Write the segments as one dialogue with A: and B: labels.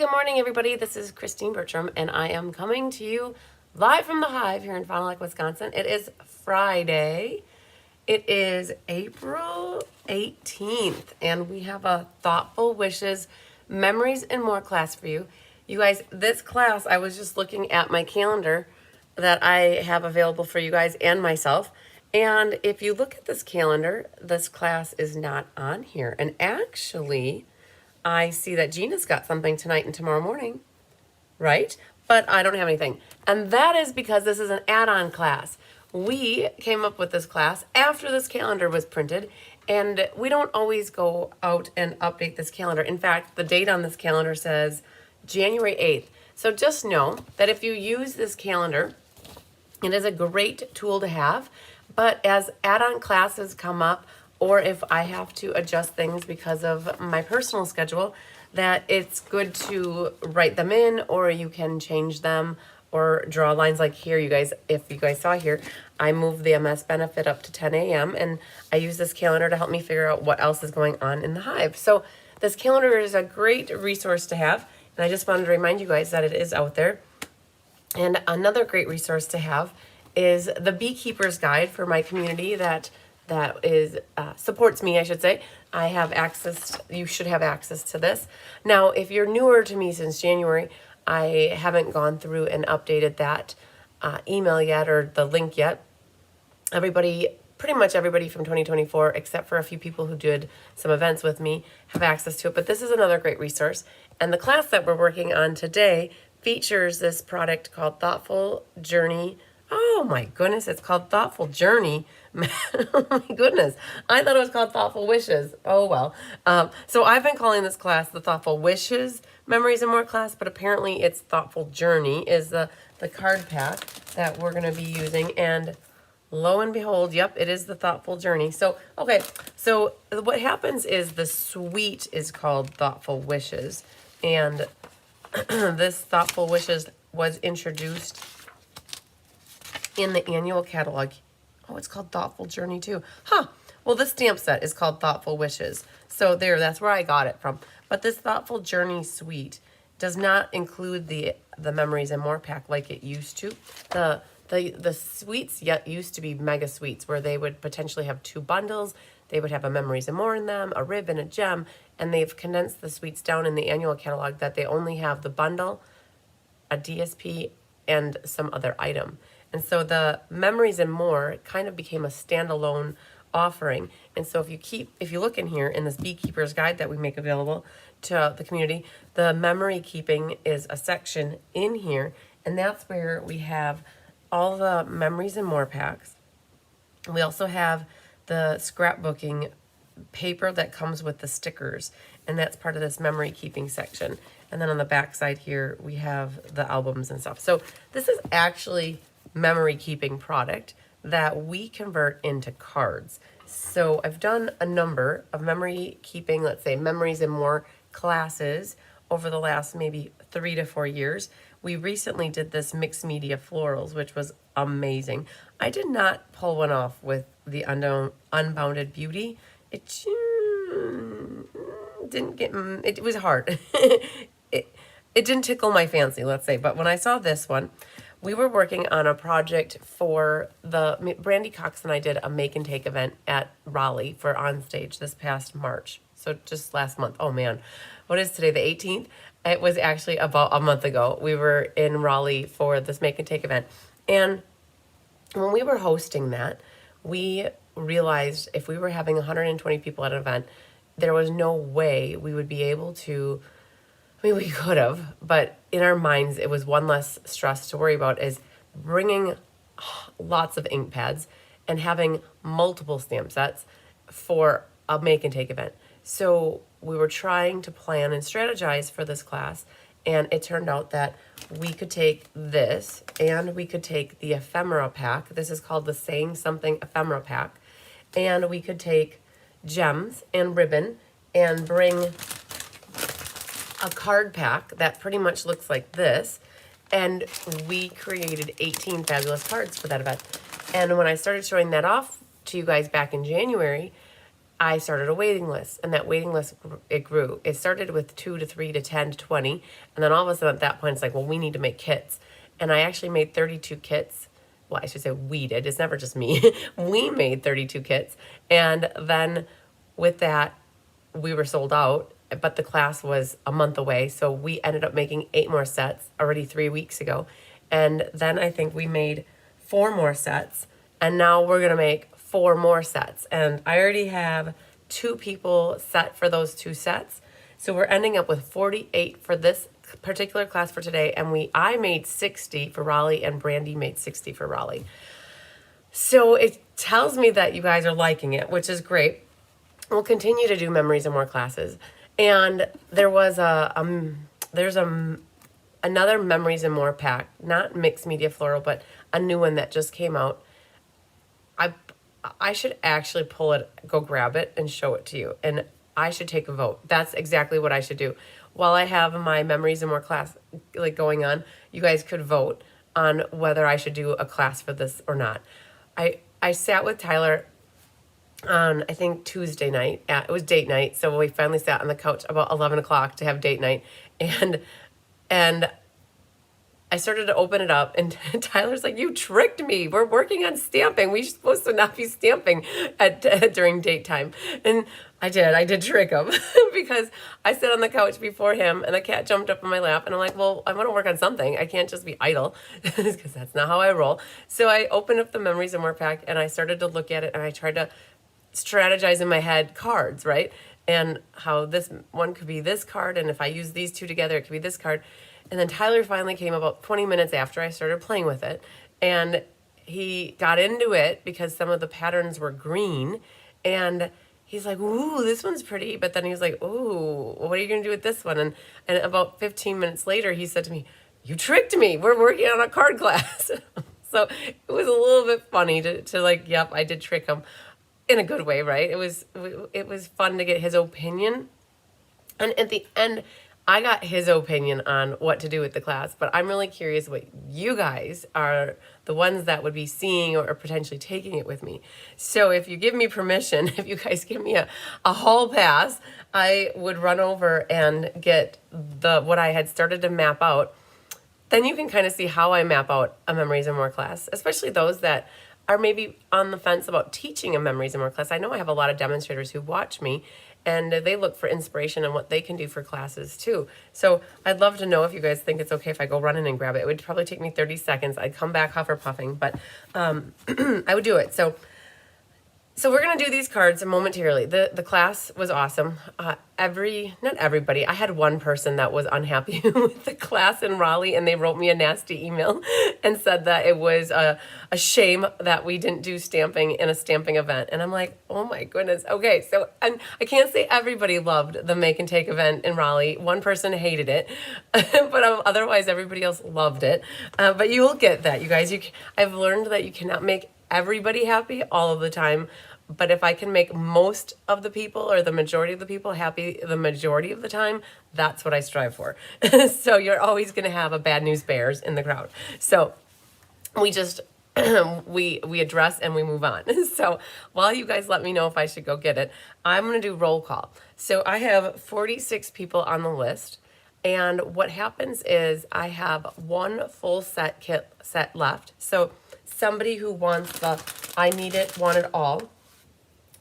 A: good morning, everybody. This is Christine Bertram, and I am coming to you live from the Hive here in Fond du Lac, Wisconsin. It is Friday. It is April 18th, and we have a Thoughtful Wishes, Memories, and More class for you. You guys, this class, I was just looking at my calendar that I have available for you guys and myself. And if you look at this calendar, this class is not on here. And actually, I see that Gina's got something tonight and tomorrow morning, right? But I don't have anything. And that is because this is an add-on class. We came up with this class after this calendar was printed, and we don't always go out and update this calendar. In fact, the date on this calendar says January 8th. So just know that if you use this calendar, it is a great tool to have. But as add-on classes come up, or if I have to adjust things because of my personal schedule, that it's good to write them in, or you can change them or draw lines like here. You guys, if you guys saw here, I moved the MS benefit up to 10 a.m. and I use this calendar to help me figure out what else is going on in the Hive. So this calendar is a great resource to have, and I just wanted to remind you guys that it is out there. And another great resource to have is the Beekeeper's Guide for my community that is supports me, I should say. I have access, you should have access to this. Now, if you're newer to me since January, I haven't gone through and updated that email yet, or the link yet. Pretty much everybody from 2024, except for a few people who did some events with me, have access to it. But this is another great resource. And the class that we're working on today features this product called Thoughtful Journey. Oh my goodness, it's called Thoughtful Journey. Oh my goodness, I thought it was called Thoughtful Wishes. Oh well. So I've been calling this class the Thoughtful Wishes, Memories, and More class, but apparently it's Thoughtful Journey is the card pack that we're going to be using. And lo and behold, yep, it is the Thoughtful Journey. So, okay, so what happens is the suite is called Thoughtful Wishes. And this Thoughtful Wishes was introduced in the annual catalog. Oh, it's called Thoughtful Journey too. Huh. Well, this stamp set is called Thoughtful Wishes. So that's where I got it from. But this Thoughtful Journey suite does not include the Memories and More pack like it used to. The suites used to be mega suites where they would potentially have 2 bundles. They would have a Memories and More in them, a rib and a gem, and they've condensed the suites down in the annual catalog that they only have the bundle, a DSP, and some other item. And so the Memories and More kind of became a standalone offering. And so if you look in here in this Beekeeper's Guide that we make available to the community, the memory keeping is a section in here, and that's where we have all the Memories and More packs. We also have the scrapbooking paper that comes with the stickers, and that's part of this memory keeping section. And then on the back side here, we have the albums and stuff. So this is actually memory keeping product that we convert into cards. So I've done a number of memory keeping, let's say Memories and More classes over the last maybe 3 to 4 years. We recently did this mixed media florals, which was amazing. I did not pull one off with the Unbounded Beauty. It didn't get, it was hard. it didn't tickle my fancy, let's say. But when I saw this one, we were working on a project for Brandy Cox and I did a make and take event at Raleigh for On Stage this past March. So just last month. Oh man, what is today, the 18th? It was actually about a month ago. We were in Raleigh for this make and take event. And when we were hosting that, we realized if we were having 120 people at an event, there was no way we would be able to, I mean, we could have, but in our minds, it was one less stress to worry about, is bringing lots of ink pads and having multiple stamp sets for a make and take event. So we were trying to plan and strategize for this class, and it turned out that we could take this and we could take the ephemera pack. This is called the Saying Something ephemera pack. And we could take gems and ribbon and bring a card pack that pretty much looks like this, and we created 18 fabulous cards for that event. And when I started showing that off to you guys back in January, I started a waiting list, and that waiting list, it grew. It started with 2 to 3 to 10 to 20, and then all of a sudden at that point, it's like, well, we need to make kits. And I actually made 32 kits. Well, I should say we did. It's never just me. We made 32 kits. And then with that, we were sold out, but the class was a month away. So we ended up making 8 more sets already 3 weeks ago. And then I think we made 4 more sets. And now we're going to make 4 more sets. And I already have 2 people set for those 2 sets. So we're ending up with 48 for this particular class for today. And I made 60 for Raleigh, and Brandy made 60 for Raleigh. So it tells me that you guys are liking it, which is great. We'll continue to do Memories and More classes. And there was another Memories and More pack, not mixed media floral, but a new one that just came out. I should actually pull it, go grab it, and show it to you. And I should take a vote. That's exactly what I should do. While I have my Memories and More class like going on, you guys could vote on whether I should do a class for this or not. I sat with Tyler on, I think, Tuesday night. It was date night, so we finally sat on the couch about 11 o'clock to have date night. And I started to open it up, and Tyler's like, you tricked me. We're working on stamping. We're supposed to not be stamping during date time. And I did trick him because I sat on the couch before him, and the cat jumped up in my lap, and I'm like, well, I want to work on something. I can't just be idle because that's not how I roll. So I opened up the Memories and More pack, and I started to look at it, and I tried to strategize in my head cards, right? And how this one could be this card, and if I use these 2 together, it could be this card. And then Tyler finally came about 20 minutes after I started playing with it. And he got into it because some of the patterns were green. And he's like, ooh, this one's pretty. But then he was like, ooh, what are you going to do with this one? And about 15 minutes later, he said to me, you tricked me. We're working on a card class. So it was a little bit funny to like, yep, I did trick him in a good way, right? It was fun to get his opinion. And at the end, I got his opinion on what to do with the class, but I'm really curious what you guys are, the ones that would be seeing or potentially taking it with me. So if you give me permission, if you guys give me a hall pass, I would run over and get what I had started to map out. Then you can kind of see how I map out a Memories and More class, especially those that are maybe on the fence about teaching a Memories and More class. I know I have a lot of demonstrators who watch me, and they look for inspiration and what they can do for classes too. So I'd love to know if you guys think it's okay if I go run in and grab it. It would probably take me 30 seconds. I'd come back huffing, but I would do it. So we're going to do these cards momentarily. The class was awesome. Not everybody. I had one person that was unhappy with the class in Raleigh, and they wrote me a nasty email and said that it was a shame that we didn't do stamping in a stamping event. And I'm like, oh my goodness. Okay, so I can't say everybody loved the Make and Take event in Raleigh. One person hated it, but otherwise everybody else loved it. But you will get that, you guys. I've learned that you cannot make everybody happy all of the time. But if I can make most of the people or the majority of the people happy the majority of the time, that's what I strive for. So you're always going to have a bad news bears in the crowd. So we just, we address and we move on. So while you guys let me know if I should go get it, I'm going to do roll call. So I have 46 people on the list. And what happens is I have one full set left. So somebody who wants I need it, want it all.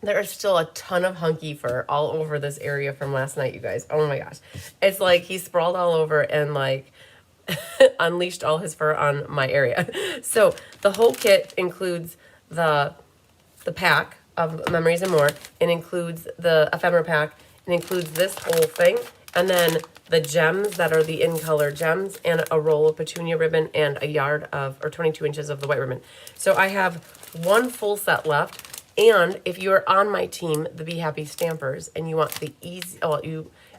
A: There is still a ton of hunky fur all over this area from last night, you guys. Oh my gosh. It's like he sprawled all over and like unleashed all his fur on my area. So the whole kit includes the pack of Memories and More. It includes the ephemera pack. It includes this whole thing. And then the gems that are the in-color gems and a roll of petunia ribbon and a yard or 22 inches of the white ribbon. So I have one full set left. And if you're on my team, the Be Happy Stampers, and you want the easy,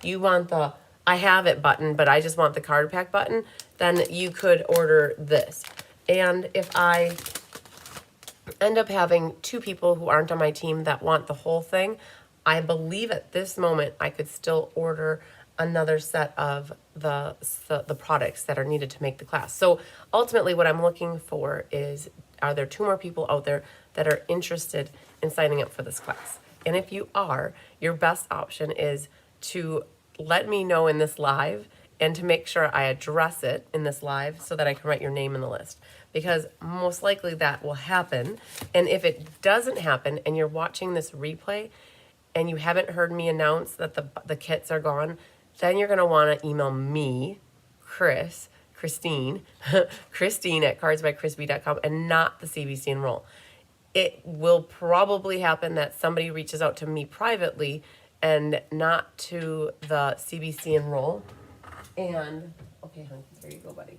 A: you want the I have it button, but I just want the card pack button, then you could order this. And if I end up having 2 people who aren't on my team that want the whole thing, I believe at this moment I could still order another set of the products that are needed to make the class. So ultimately what I'm looking for is, are there 2 more people out there that are interested in signing up for this class? And if you are, your best option is to let me know in this live and to make sure I address it in this live so that I can write your name in the list, because most likely that will happen. And if it doesn't happen and you're watching this replay and you haven't heard me announce that the kits are gone, then you're going to want to email me, Christine, Christine at cardsbychrisby.com, and not the CBC Enroll. It will probably happen that somebody reaches out to me privately and not to the CBC Enroll. And, okay, honey, here you go, buddy.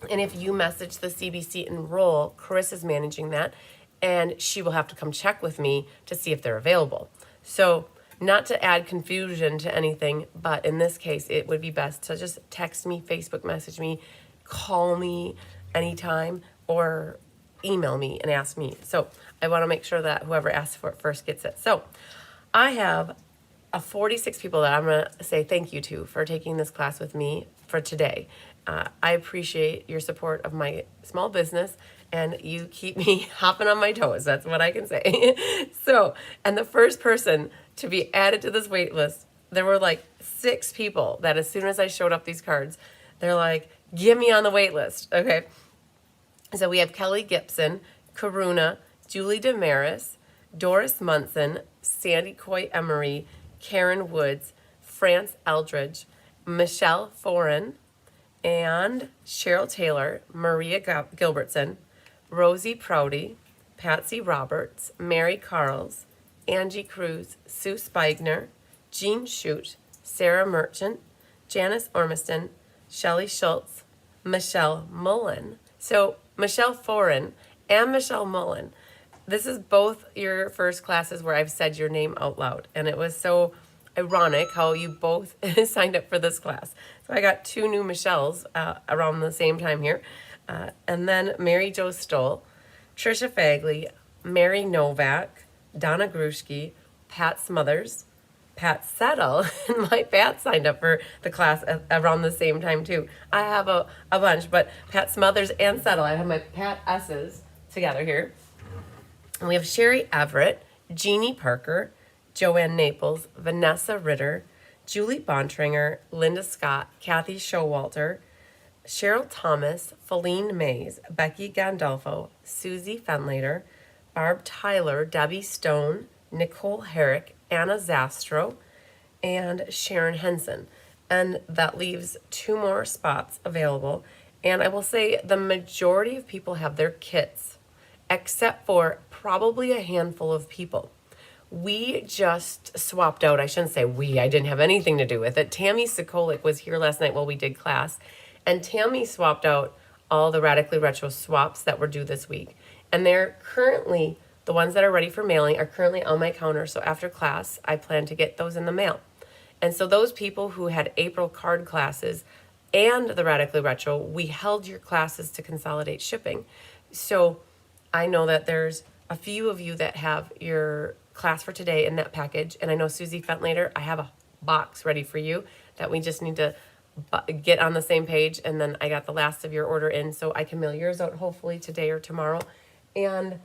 A: And if you message the CBC Enroll, Chris is managing that, and she will have to come check with me to see if they're available. So, not to add confusion to anything, but in this case, it would be best to just text me, Facebook message me, call me anytime, or email me and ask me. So, I want to make sure that whoever asks for it first gets it. So, I have 46 people that I'm going to say thank you to for taking this class with me for today. I appreciate your support of my small business, and you keep me hopping on my toes. That's what I can say. So, and the first person to be added to this wait list, there were like 6 people that as soon as I showed up these cards, they're like, get me on the wait list. Okay. So we have Kelly Gibson, Karuna, Julie Damaris, Doris Munson, Sandy Coy Emery, Karen Woods, France Eldridge, Michelle Foran, and Cheryl Taylor, Maria Gilbertson, Rosie Prouty, Patsy Roberts, Mary Carls, Angie Cruz, Sue Spigner, Jean Shute, Sarah Merchant, Janice Ormiston, Shelley Schultz, Michelle Mullen. So Michelle Foran and Michelle Mullen, this is both your first classes where I've said your name out loud. And it was so ironic how you both signed up for this class. So I got 2 new Michelles around the same time here. And then Mary Jo Stoll, Trisha Fagley, Mary Novak, Donna Grushke, Pat Smothers, Pat Settle, and my Pat signed up for the class around the same time too. I have a bunch, but Pat Smothers and Settle, I have my Pat S's together here. And we have Sherry Everett, Jeannie Parker, Joanne Naples, Vanessa Ritter, Julie Bontringer, Linda Scott, Kathy Showalter, Cheryl Thomas, Feline Mays, Becky Gandolfo, Susie Fenlater, Barb Tyler, Debbie Stone, Nicole Herrick, Anna Zastro, and Sharon Henson. And that leaves 2 more spots available. And I will say the majority of people have their kits, except for probably a handful of people. We just swapped out, I shouldn't say we, I didn't have anything to do with it. Tammy Sikolik was here last night while we did class, and Tammy swapped out all the Radically Retro swaps that were due this week. And they're currently, the ones that are ready for mailing are currently on my counter. So after class, I plan to get those in the mail. And so those people who had April card classes and the Radically Retro, we held your classes to consolidate shipping. So I know that there's a few of you that have your class for today in that package. And I know Susie Fentlater, I have a box ready for you that we just need to get on the same page. And then I got the last of your order in, so I can mail yours out hopefully today or tomorrow. And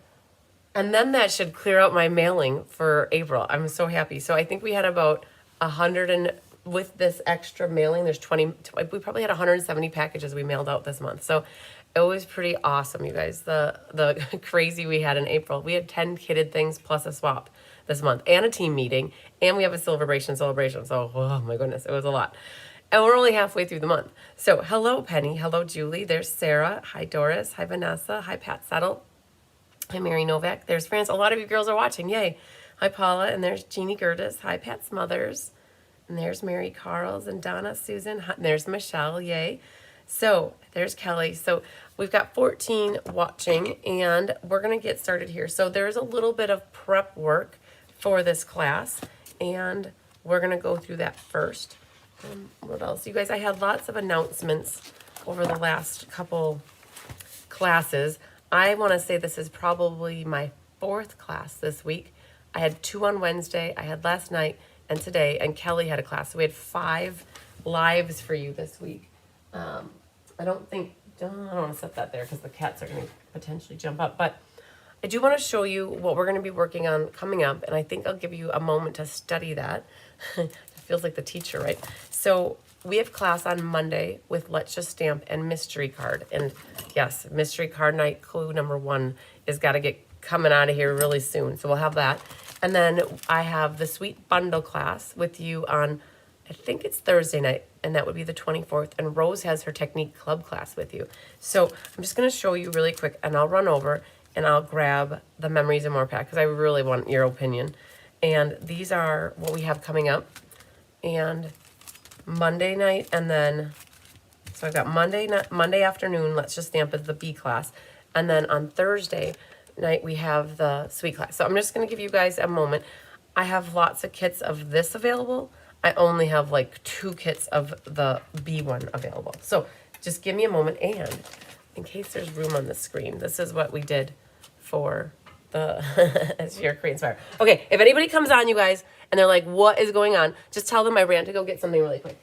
A: then that should clear out my mailing for April. I'm so happy. So I think we had about 100, and with this extra mailing, there's 20, we probably had 170 packages we mailed out this month. So it was pretty awesome, you guys. The crazy we had in April. We had 10 kitted things plus a swap this month, and a team meeting, and we have a sale-a-bration celebration. So, oh my goodness, it was a lot. And we're only halfway through the month. So hello, Penny. Hello, Julie. There's Sarah. Hi, Doris. Hi, Vanessa. Hi, Pat Settle. Hi, Mary Novak. There's France. A lot of you girls are watching. Yay. Hi, Paula. And there's Jeannie Gertis. Hi, Pat Smothers. And there's Mary Carls and Donna Susan. Hi, there's Michelle. Yay. So there's Kelly. So we've got 14 watching, and we're going to get started here. So there's a little bit of prep work for this class, and we're going to go through that first. What else? You guys, I had lots of announcements over the last couple classes. I want to say this is probably my 4th class this week. I had 2 on Wednesday, I had last night, and today, and Kelly had a class. So we had 5 lives for you this week. I don't want to set that there because the cats are going to potentially jump up. But I do want to show you what we're going to be working on coming up, and I think I'll give you a moment to study that. It feels like the teacher, right? So we have class on Monday with Let's Just Stamp and Mystery Card. And yes, Mystery Card Night clue number 1 is got to get coming out of here really soon. So we'll have that. And then I have the Sweet Bundle class with you on, I think it's Thursday night, and that would be the 24th. And Rose has her Technique Club class with you. So I'm just going to show you really quick, and I'll run over and I'll grab the Memories and More pack because I really want your opinion. And these are what we have coming up. And Monday night, and then, so I've got Monday afternoon, Let's Just Stamp as the B class. And then on Thursday night, we have the Sweet class. So I'm just going to give you guys a moment. I have lots of kits of this available. I only have like 2 kits of the B one available. So just give me a moment. And in case there's room on the screen, this is what we did for the as your Korean Inspire. Okay, if anybody comes on, you guys, and they're like, what is going on? Just tell them I ran to go get something really quick.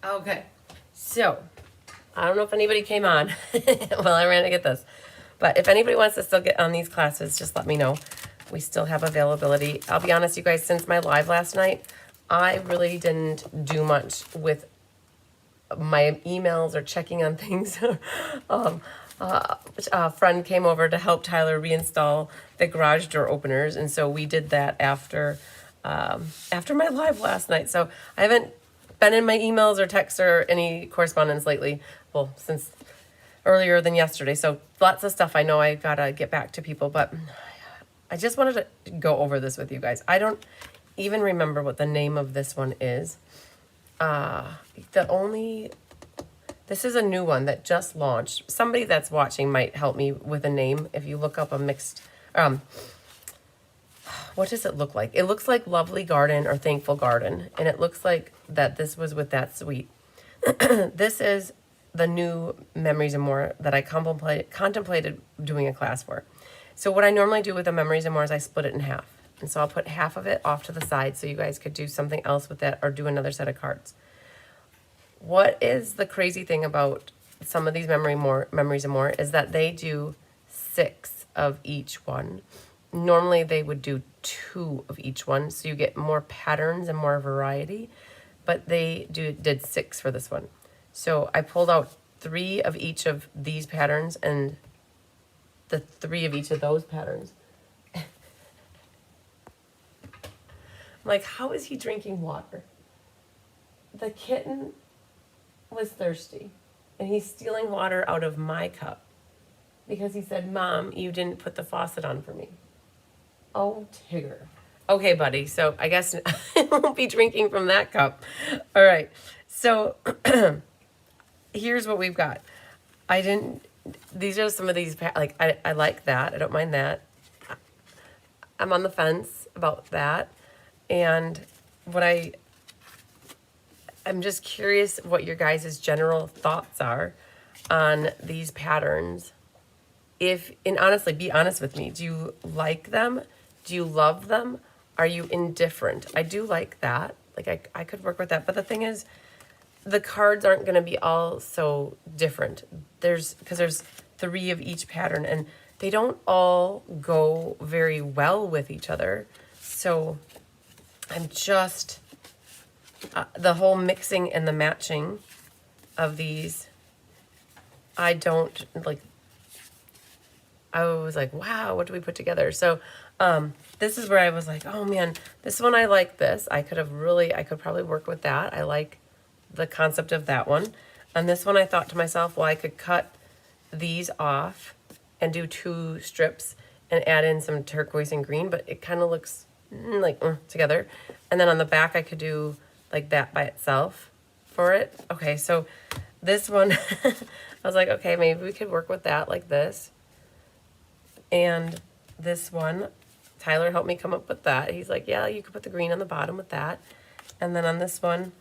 A: Okay, so I don't know if anybody came on while I ran to get this, but if anybody wants to still get on these classes, just let me know. We still have availability. I'll be honest, you guys, since my live last night, I really didn't do much with my emails or checking on things. A friend came over to help Tyler reinstall the garage door openers, and so we did that after my live last night. So I haven't been in my emails or texts or any correspondence lately. Well, since earlier than yesterday. So lots of stuff I know I gotta get back to people, but I just wanted to go over this with you guys. I don't even remember what the name of this one is. This is a new one that just launched. Somebody that's watching might help me with a name. If you look up a mixed, what does it look like? It looks like Lovely Garden or Thankful Garden. And it looks like that this was with that sweet. This is the new Memories and More that I contemplated doing a class for. So what I normally do with the Memories and More is I split it in half. And so I'll put half of it off to the side so you guys could do something else with it or do another set of cards. What is the crazy thing about some of these Memories and More is that they do 6 of each one. Normally they would do 2 of each one, so you get more patterns and more variety, but they did 6 for this one. So I pulled out 3 of each of these patterns and the 3 of each of those patterns. I'm like, how is he drinking water? The kitten was thirsty, and he's stealing water out of my cup because he said, Mom, you didn't put the faucet on for me. Oh, Tigger. Okay, buddy, so I guess I won't be drinking from that cup. All right, so here's what we've got. These are some of these, like, I like that. I don't mind that. I'm on the fence about that. And I'm just curious what your guys' general thoughts are on these patterns. And honestly, be honest with me. Do you like them? Do you love them? Are you indifferent? I do like that. Like I could work with that. But the thing is, the cards aren't going to be all so different. Because there's 3 of each pattern, and they don't all go very well with each other. So I'm just, the whole mixing and the matching of these, I don't like. I was like, wow, what do we put together? So this is where I was like, oh man, this one, I like this. I could probably work with that. I like the concept of that one. On this one, I thought to myself, well, I could cut these off and do 2 strips and add in some turquoise and green, but it kind of looks like together. And then on the back, I could do like that by itself for it. Okay, so this one, I was like, okay, maybe we could work with that like this. And this one, Tyler helped me come up with that. He's like, yeah, you could put the green on the bottom with that. And then on this one,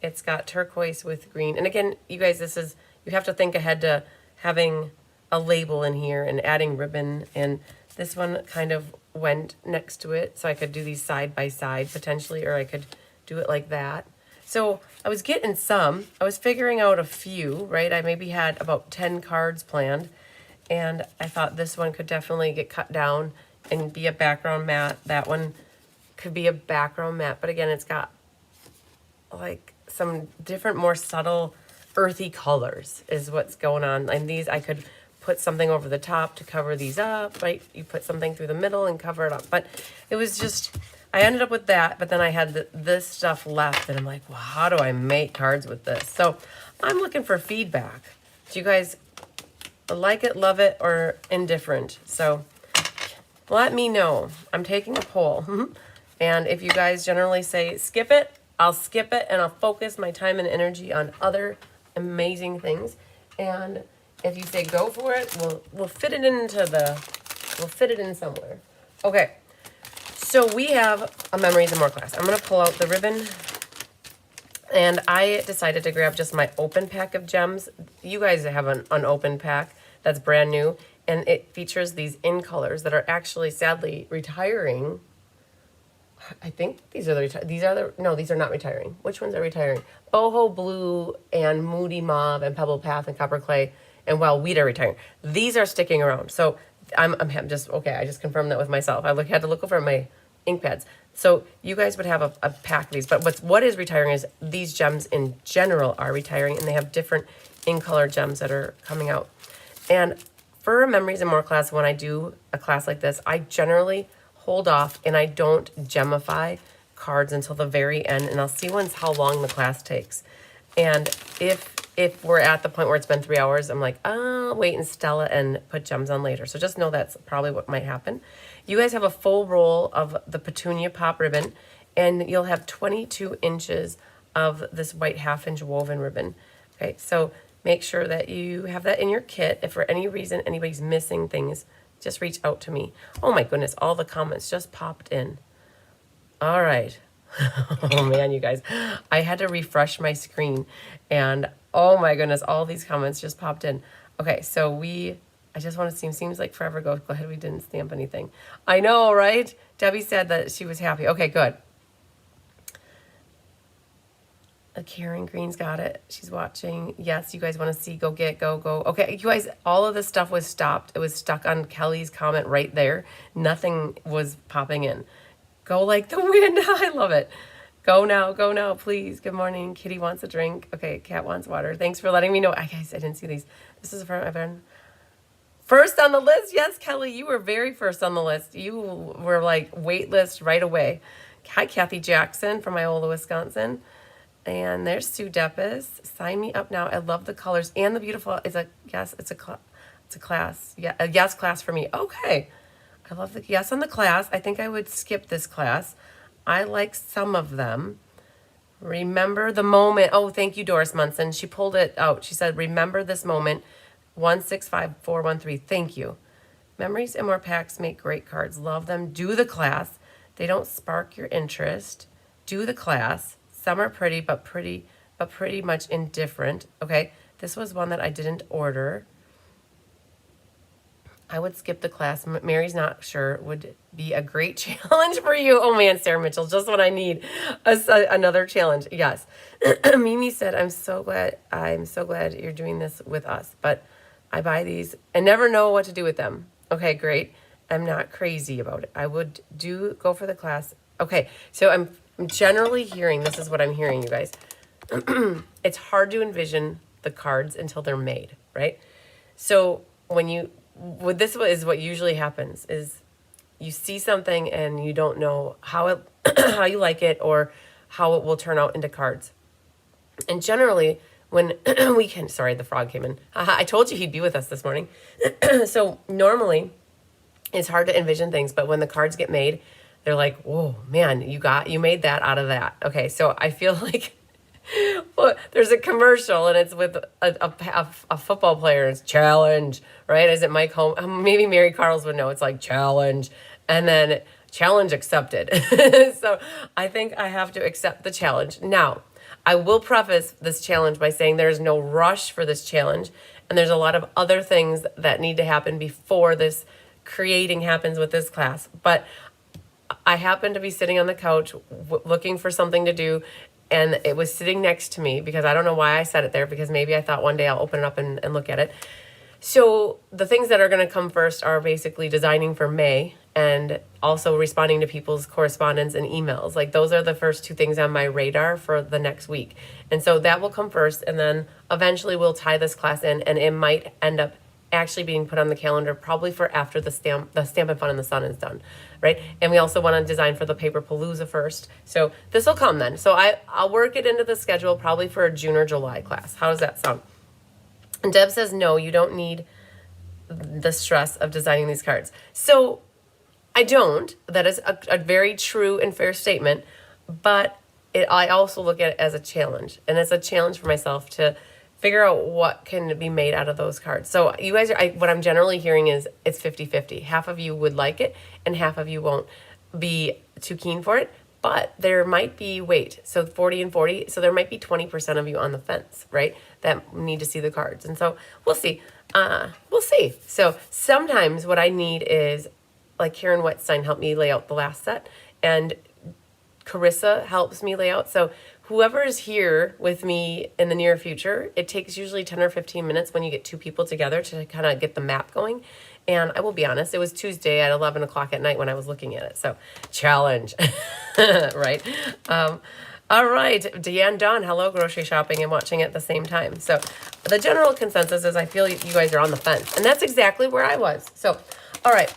A: it's got turquoise with green. And again, you guys, this is, you have to think ahead to having a label in here and adding ribbon. And this one kind of went next to it. So I could do these side by side potentially, or I could do it like that. So I was getting some. I was figuring out a few, right? I maybe had about 10 cards planned. And I thought this one could definitely get cut down and be a background mat. That one could be a background mat. But again, it's got like some different, more subtle, earthy colors is what's going on. And these, I could put something over the top to cover these up, right? You put something through the middle and cover it up. But it was just, I ended up with that, but then I had this stuff left. And I'm like, well, how do I make cards with this? So I'm looking for feedback. Do you guys like it, love it, or indifferent? So let me know. I'm taking a poll. And if you guys generally say skip it, I'll skip it and I'll focus my time and energy on other amazing things. And if you say go for it, we'll fit it we'll fit it in somewhere. Okay. So we have a Memories and More class. I'm going to pull out the ribbon. And I decided to grab just my open pack of gems. You guys have an unopened pack that's brand new. And it features these in colors that are actually sadly retiring. I think these are no, these are not retiring. Which ones are retiring? Boho Blue and Moody Mauve and Pebble Path and Copper Clay and Wild Wheat are retiring. These are sticking around. So I'm just, okay, I just confirmed that with myself. I had to look over my ink pads. So you guys would have a pack of these. But what is retiring is these gems in general are retiring, and they have different in color gems that are coming out. And for a Memories and More class, when I do a class like this, I generally hold off and I don't gemify cards until the very end, and I'll see how long the class takes. And if we're at the point where it's been 3 hours, I'm like, oh, wait and Stella and put gems on later. So just know that's probably what might happen. You guys have a full roll of the Petunia Pop ribbon, and you'll have 22 inches of this white 1/2 inch woven ribbon. Okay, so make sure that you have that in your kit. If for any reason anybody's missing things, just reach out to me. Oh my goodness, all the comments just popped in. All right. Oh man, you guys, I had to refresh my screen, and oh my goodness, all these comments just popped in. Okay, so I just want to seems like forever ago. Go ahead, we didn't stamp anything. I know, right? Debbie said that she was happy. Okay, good. Karen Green's got it. She's watching. Yes, you guys want to see, go. Okay, you guys, all of this stuff was stopped. It was stuck on Kelly's comment right there. Nothing was popping in. Go like the wind. I love it. Go now, please. Good morning. Kitty wants a drink. Okay, Cat wants water. Thanks for letting me know. Guys, I didn't see these. This is for Evan. First on the list. Yes, Kelly, you were very first on the list. You were like wait list right away. Hi, Kathy Jackson from Iola, Wisconsin. And there's Sue Deppis. Sign me up now. I love the colors and the beautiful. It's a class. Yeah, a yes class for me. Okay. I love the yes on the class. I think I would skip this class. I like some of them. Remember the moment. Oh, thank you, Doris Munson. She pulled it out. She said, remember this moment. 165413. Thank you. Memories and More packs make great cards. Love them. Do the class. They don't spark your interest. Do the class. Some are pretty, but pretty much indifferent. Okay, this was one that I didn't order. I would skip the class. Mary's not sure. Would be a great challenge for you. Oh man, Sarah Mitchell, just what I need. Another challenge. Yes. Mimi said, I'm so glad you're doing this with us. But I buy these and never know what to do with them. Okay, great. I'm not crazy about it. I would go for the class. Okay, so I'm generally hearing, this is what I'm hearing, you guys. It's hard to envision the cards until they're made, right? So this is what usually happens is you see something and you don't know how you like it or how it will turn out into cards. And generally, when we can, sorry, the frog came in. I told you he'd be with us this morning. So normally, it's hard to envision things, but when the cards get made, they're like, whoa, man, you made that out of that. Okay, so I feel like well, there's a commercial and it's with a football player. It's challenge, right? Is it Mike Home? Maybe Mary Carl's would know. It's like challenge, and then challenge accepted. So I think I have to accept the challenge. Now, I will preface this challenge by saying there's no rush for this challenge, and there's a lot of other things that need to happen before this creating happens with this class. But I happened to be sitting on the couch looking for something to do, and it was sitting next to me because I don't know why I set it there, because maybe I thought one day I'll open it up and look at it. So the things that are going to come first are basically designing for May and also responding to people's correspondence and emails. Like those are the first two things on my radar for the next week. And so that will come first, and then eventually we'll tie this class in, and it might end up actually being put on the calendar probably for after the Stamp and Fun in the Sun is done, right? And we also want to design for the Paper Palooza first. So this will come then. So I'll work it into the schedule probably for a June or July class. How does that sound? And Deb says, no, you don't need the stress of designing these cards. So I don't. That is a very true and fair statement, but I also look at it as a challenge. And it's a challenge for myself to figure out what can be made out of those cards. So you guys, what I'm generally hearing is it's 50-50. Half of you would like it, and half of you won't be too keen for it. But there might be, so 40 and 40, so there might be 20% of you on the fence, right, that need to see the cards. And so we'll see. We'll see. So sometimes what I need is, like Karen Wetstein helped me lay out the last set, and Carissa helps me lay out. So whoever is here with me in the near future, it takes usually 10 or 15 minutes when you get two people together to kind of get the map going. And I will be honest, it was Tuesday at 11 o'clock at night when I was looking at it. So challenge, right? All right, Deanne Dawn, hello, grocery shopping and watching at the same time. So the general consensus is I feel you guys are on the fence, and that's exactly where I was. So, all right,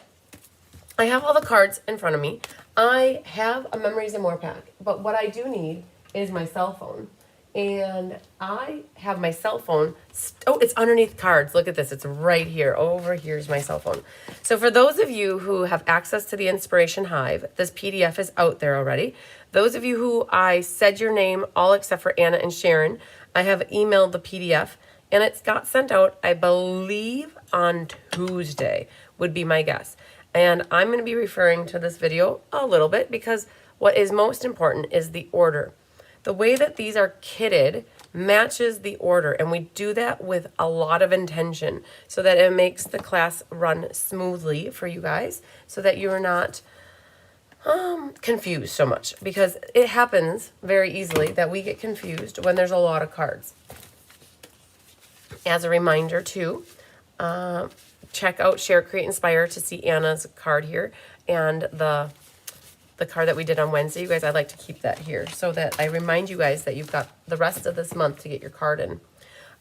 A: I have all the cards in front of me. I have a Memories and More pack, but what I do need is my cell phone. And I have my cell phone. Oh, it's underneath cards. Look at this. It's right here. Over here's my cell phone. So for those of you who have access to the Inspiration Hive, this PDF is out there already. Those of you who I said your name, all except for Anna and Sharon, I have emailed the PDF, and it's got sent out, I believe, on Tuesday, would be my guess. And I'm going to be referring to this video a little bit because what is most important is the order. The way that these are kitted matches the order, and we do that with a lot of intention so that it makes the class run smoothly for you guys, so that you're not confused so much, because it happens very easily that we get confused when there's a lot of cards. As a reminder too, check out Share, Create, Inspire to see Anna's card here, and the card that we did on Wednesday. You guys, I'd like to keep that here so that I remind you guys that you've got the rest of this month to get your card in.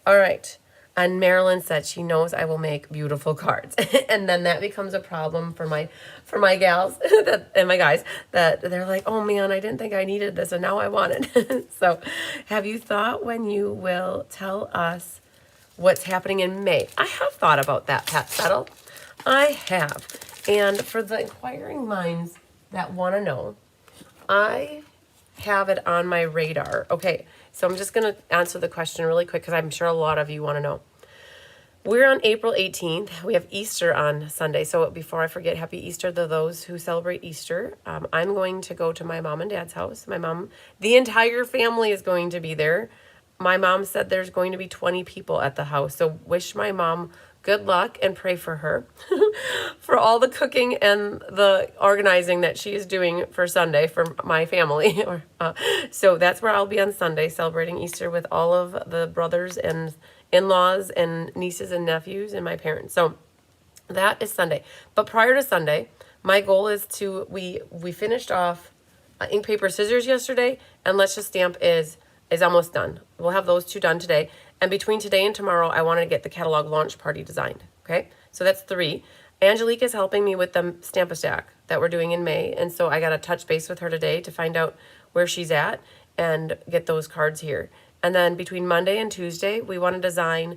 A: All right. And Marilyn said she knows I will make beautiful cards. And then that becomes a problem for my gals and my guys, that they're like, oh man, I didn't think I needed this and now I want it. So have you thought when you will tell us what's happening in May? I have thought about that, Pat Settle. I have. And for the inquiring minds that want to know, I have it on my radar. Okay, so I'm just going to answer the question really quick because I'm sure a lot of you want to know. We're on April 18th. We have Easter on Sunday. So before I forget, happy Easter to those who celebrate Easter. I'm going to go to my mom and dad's house. The entire family is going to be there. My mom said there's going to be 20 people at the house. So wish my mom good luck and pray for her for all the cooking and the organizing that she is doing for Sunday for my family. So that's where I'll be on Sunday, celebrating Easter with all of the brothers and in-laws and nieces and nephews and my parents. So that is Sunday. But prior to Sunday, my goal is to, we finished off ink, paper, scissors yesterday, and Let's Just Stamp is almost done. We'll have those two done today. And between today and tomorrow, I wanted to get the catalog launch party designed. Okay, so that's 3. Angelique is helping me with the Stamp-a-Stack that we're doing in May. And so I got to touch base with her today to find out where she's at and get those cards here. And then between Monday and Tuesday, we want to design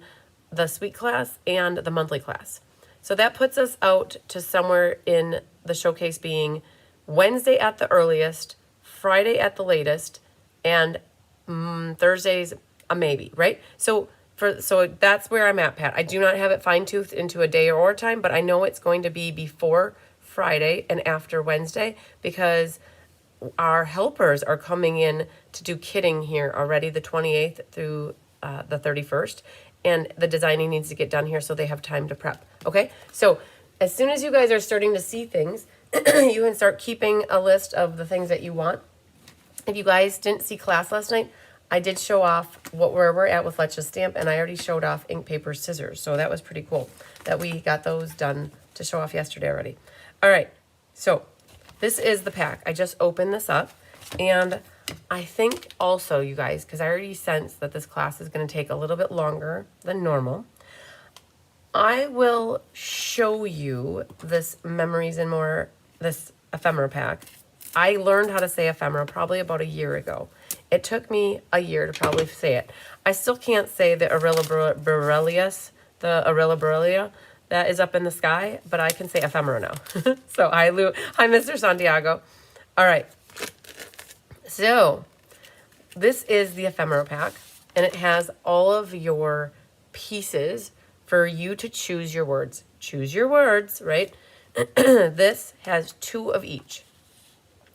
A: the suite class and the monthly class. So that puts us out to somewhere in the showcase being Wednesday at the earliest, Friday at the latest, and Thursday's a maybe, right? So that's where I'm at, Pat. I do not have it fine-toothed into a day or time, but I know it's going to be before Friday and after Wednesday because our helpers are coming in to do kitting here already the 28th through the 31st. And the designing needs to get done here so they have time to prep. Okay, so as soon as you guys are starting to see things, you can start keeping a list of the things that you want. If you guys didn't see class last night, I did show off where we're at with Let's Just Stamp, and I already showed off ink, paper, scissors. So that was pretty cool that we got those done to show off yesterday already. All right, so this is the pack. I just opened this up, and I think also, you guys, because I already sense that this class is going to take a little bit longer than normal, I will show you this Memories and More, this ephemera pack. I learned how to say ephemera probably about a year ago. It took me a year to probably say it. I still can't say the Aurelia Borealis that is up in the sky, but I can say ephemera now. So hi, Mr. Santiago. All right. So this is the ephemera pack, and it has all of your pieces for you to choose your words. Choose your words, right? This has 2 of each.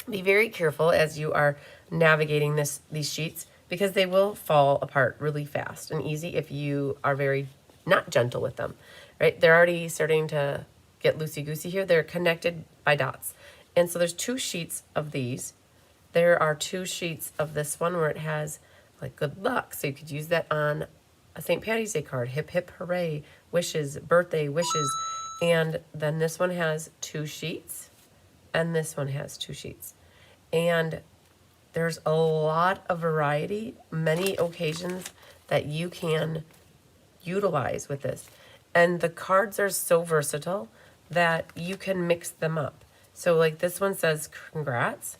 A: Be very careful as you are navigating these sheets because they will fall apart really fast and easy if you are very not gentle with them, right? They're already starting to get loosey-goosey here. They're connected by dots. And so there's 2 sheets of these. There are 2 sheets of this one where it has like good luck. So you could use that on a St. Patty's Day card. Hip, hip, hooray, wishes, birthday wishes. And then this one has 2 sheets. And this one has 2 sheets. And there's a lot of variety, many occasions that you can utilize with this. And the cards are so versatile that you can mix them up. So like this one says congrats,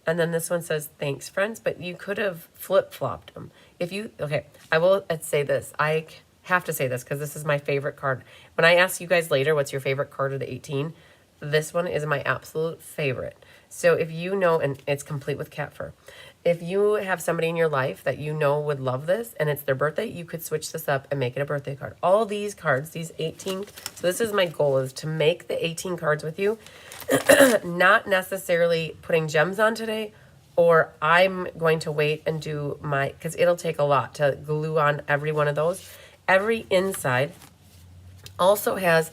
A: and then this one says thanks friends, but you could have flip-flopped them. Okay, I will say this. I have to say this because this is my favorite card. When I ask you guys later what's your favorite card of the 18, this one is my absolute favorite. So if you know, and it's complete with cat fur, if you have somebody in your life that you know would love this and it's their birthday, you could switch this up and make it a birthday card. All these cards, these 18, so this is my goal, is to make the 18 cards with you, not necessarily putting gems on today, or I'm going to wait and do because it'll take a lot to glue on every one of those. Every inside also has,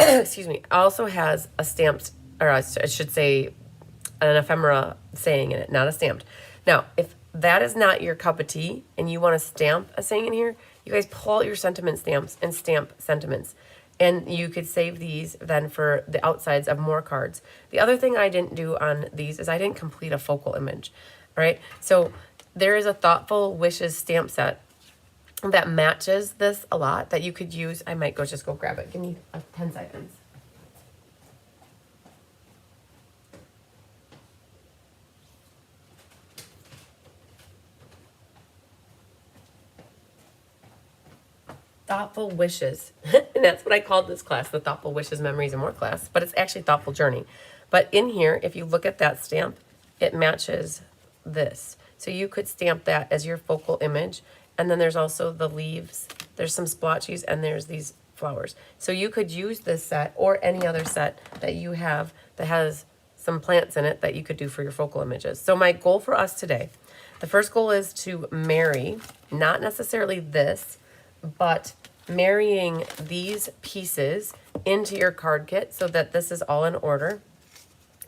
A: excuse me, also has a stamped, or I should say an ephemera saying in it, not a stamped. Now, if that is not your cup of tea and you want to stamp a saying in here, you guys pull out your sentiment stamps and stamp sentiments. And you could save these then for the outsides of more cards. The other thing I didn't do on these is I didn't complete a focal image, right? So there is a Thoughtful Wishes stamp set that matches this a lot that you could use. I might just go grab it. Give me 10 seconds. Thoughtful Wishes. And that's what I called this class, the Thoughtful Wishes, Memories, and More class. But it's actually Thoughtful Journey. But in here, if you look at that stamp, it matches this. So you could stamp that as your focal image. And then there's also the leaves. There's some splotchies, and there's these flowers. So you could use this set or any other set that you have that has some plants in it that you could do for your focal images. So my goal for us today, the first goal is to marry, not necessarily this, but marrying these pieces into your card kit so that this is all in order,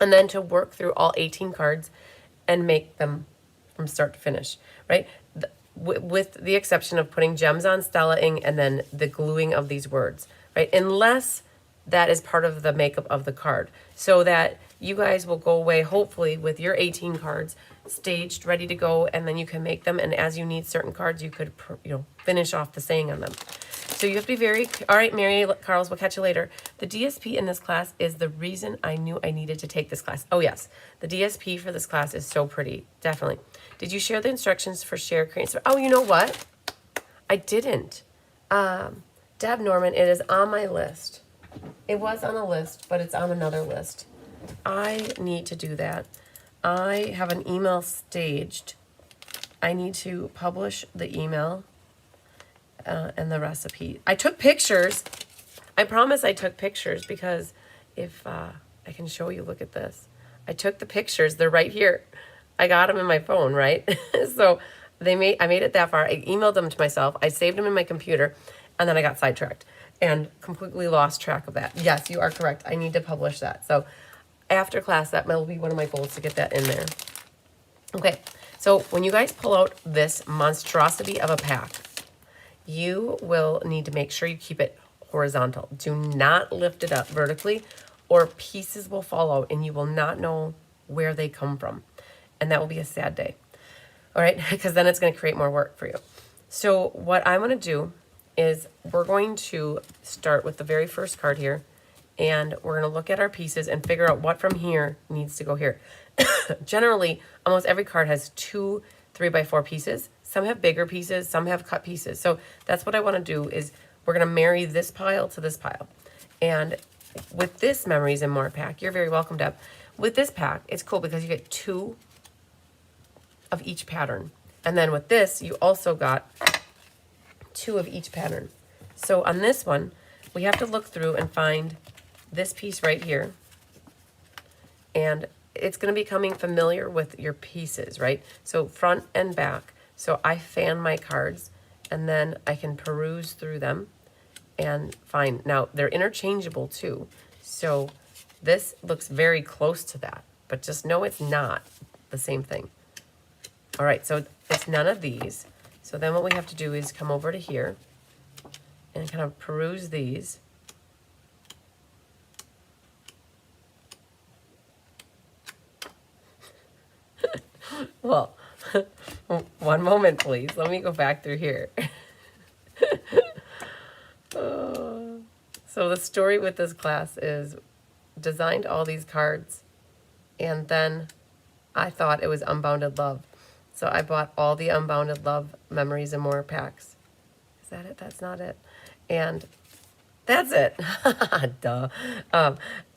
A: and then to work through all 18 cards and make them from start to finish, right? With the exception of putting gems on, stellaing, and then the gluing of these words, right? Unless that is part of the makeup of the card, so that you guys will go away hopefully with your 18 cards staged, ready to go, and then you can make them, and as you need certain cards, you could finish off the saying on them. So you have to be very, all right, Mary Carls, we'll catch you later. The DSP in this class is the reason I knew I needed to take this class. Oh yes, the DSP for this class is so pretty, definitely. Did you share the instructions for share, create? Oh, you know what? I didn't. Deb Norman, it is on my list. It was on a list, but it's on another list. I need to do that. I have an email staged. I need to publish the email and the recipe. I took pictures. I promise I took pictures because if I can show you, look at this. I took the pictures. They're right here. I got them in my phone, right? So I made it that far. I emailed them to myself. I saved them in my computer, and then I got sidetracked and completely lost track of that. Yes, you are correct. I need to publish that. So after class, that will be one of my goals to get that in there. Okay, so when you guys pull out this monstrosity of a pack, you will need to make sure you keep it horizontal. Do not lift it up vertically or pieces will fall out and you will not know where they come from. And that will be a sad day. All right, because then it's going to create more work for you. So what I'm going to do is we're going to start with the very first card here, and we're going to look at our pieces and figure out what from here needs to go here. Generally, almost every card has 2 3x4 pieces. Some have bigger pieces, some have cut pieces. So that's what I want to do is we're going to marry this pile to this pile. And with this Memories and More pack, you're very welcome, Deb. With this pack, it's cool because you get 2 of each pattern. And then with this, you also got 2 of each pattern. So on this one, we have to look through and find this piece right here. And it's going to be becoming familiar with your pieces, right? So front and back. So I fan my cards and then I can peruse through them and find. Now they're interchangeable too. So this looks very close to that, but just know it's not the same thing. All right, so it's none of these. So then what we have to do is come over to here and kind of peruse these. Well, one moment, please. Let me go back through here. So the story with this class is designed all these cards, and then I thought it was Unbounded Love. So I bought all the Unbounded Love Memories and More packs. Is that it? That's not it. And that's it. Duh.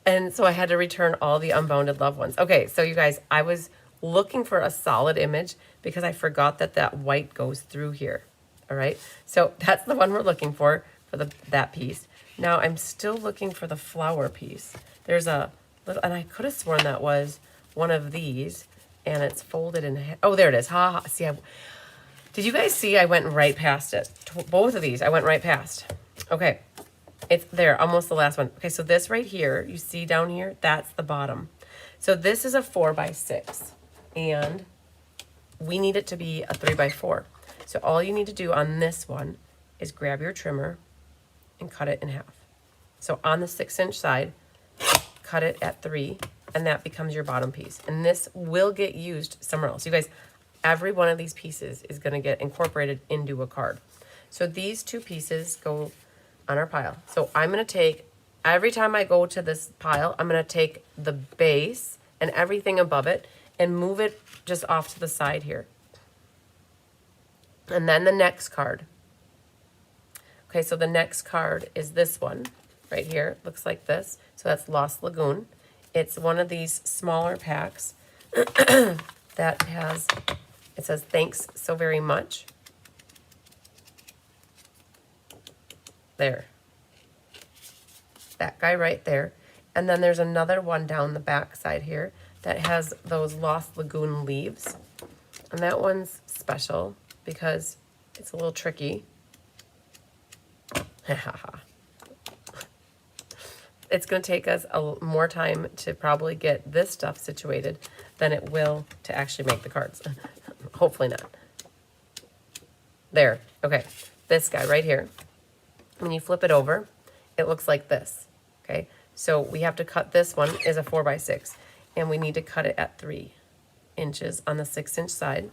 A: And so I had to return all the Unbounded Love ones. Okay, so you guys, I was looking for a solid image because I forgot that that white goes through here. All right, so that's the one we're looking for that piece. Now I'm still looking for the flower piece. There's a little, and I could have sworn that was one of these, and it's folded in half. Oh, there it is. Ha ha. See, did you guys see? I went right past it. Both of these, I went right past. Okay, it's there, almost the last one. Okay, so this right here, you see down here, that's the bottom. So this is a 4x6, and we need it to be a 3x4. So all you need to do on this one is grab your trimmer and cut it in half. So on the 6-inch side, cut it at 3, and that becomes your bottom piece. And this will get used somewhere else. You guys, every one of these pieces is going to get incorporated into a card. So these 2 pieces go on our pile. So I'm going to take, every time I go to this pile, I'm going to take the base and everything above it and move it just off to the side here. And then the next card. Okay, so the next card is this one right here. Looks like this. So that's Lost Lagoon. It's one of these smaller packs that has, it says, thanks so very much. There. That guy right there. And then there's another one down the back side here that has those Lost Lagoon leaves. And that one's special because it's a little tricky. It's going to take us more time to probably get this stuff situated than it will to actually make the cards. Hopefully not. There. Okay. This guy right here. When you flip it over, it looks like this. Okay. So we have to cut this one is a 4x6, and we need to cut it at 3 inches on the 6-inch side.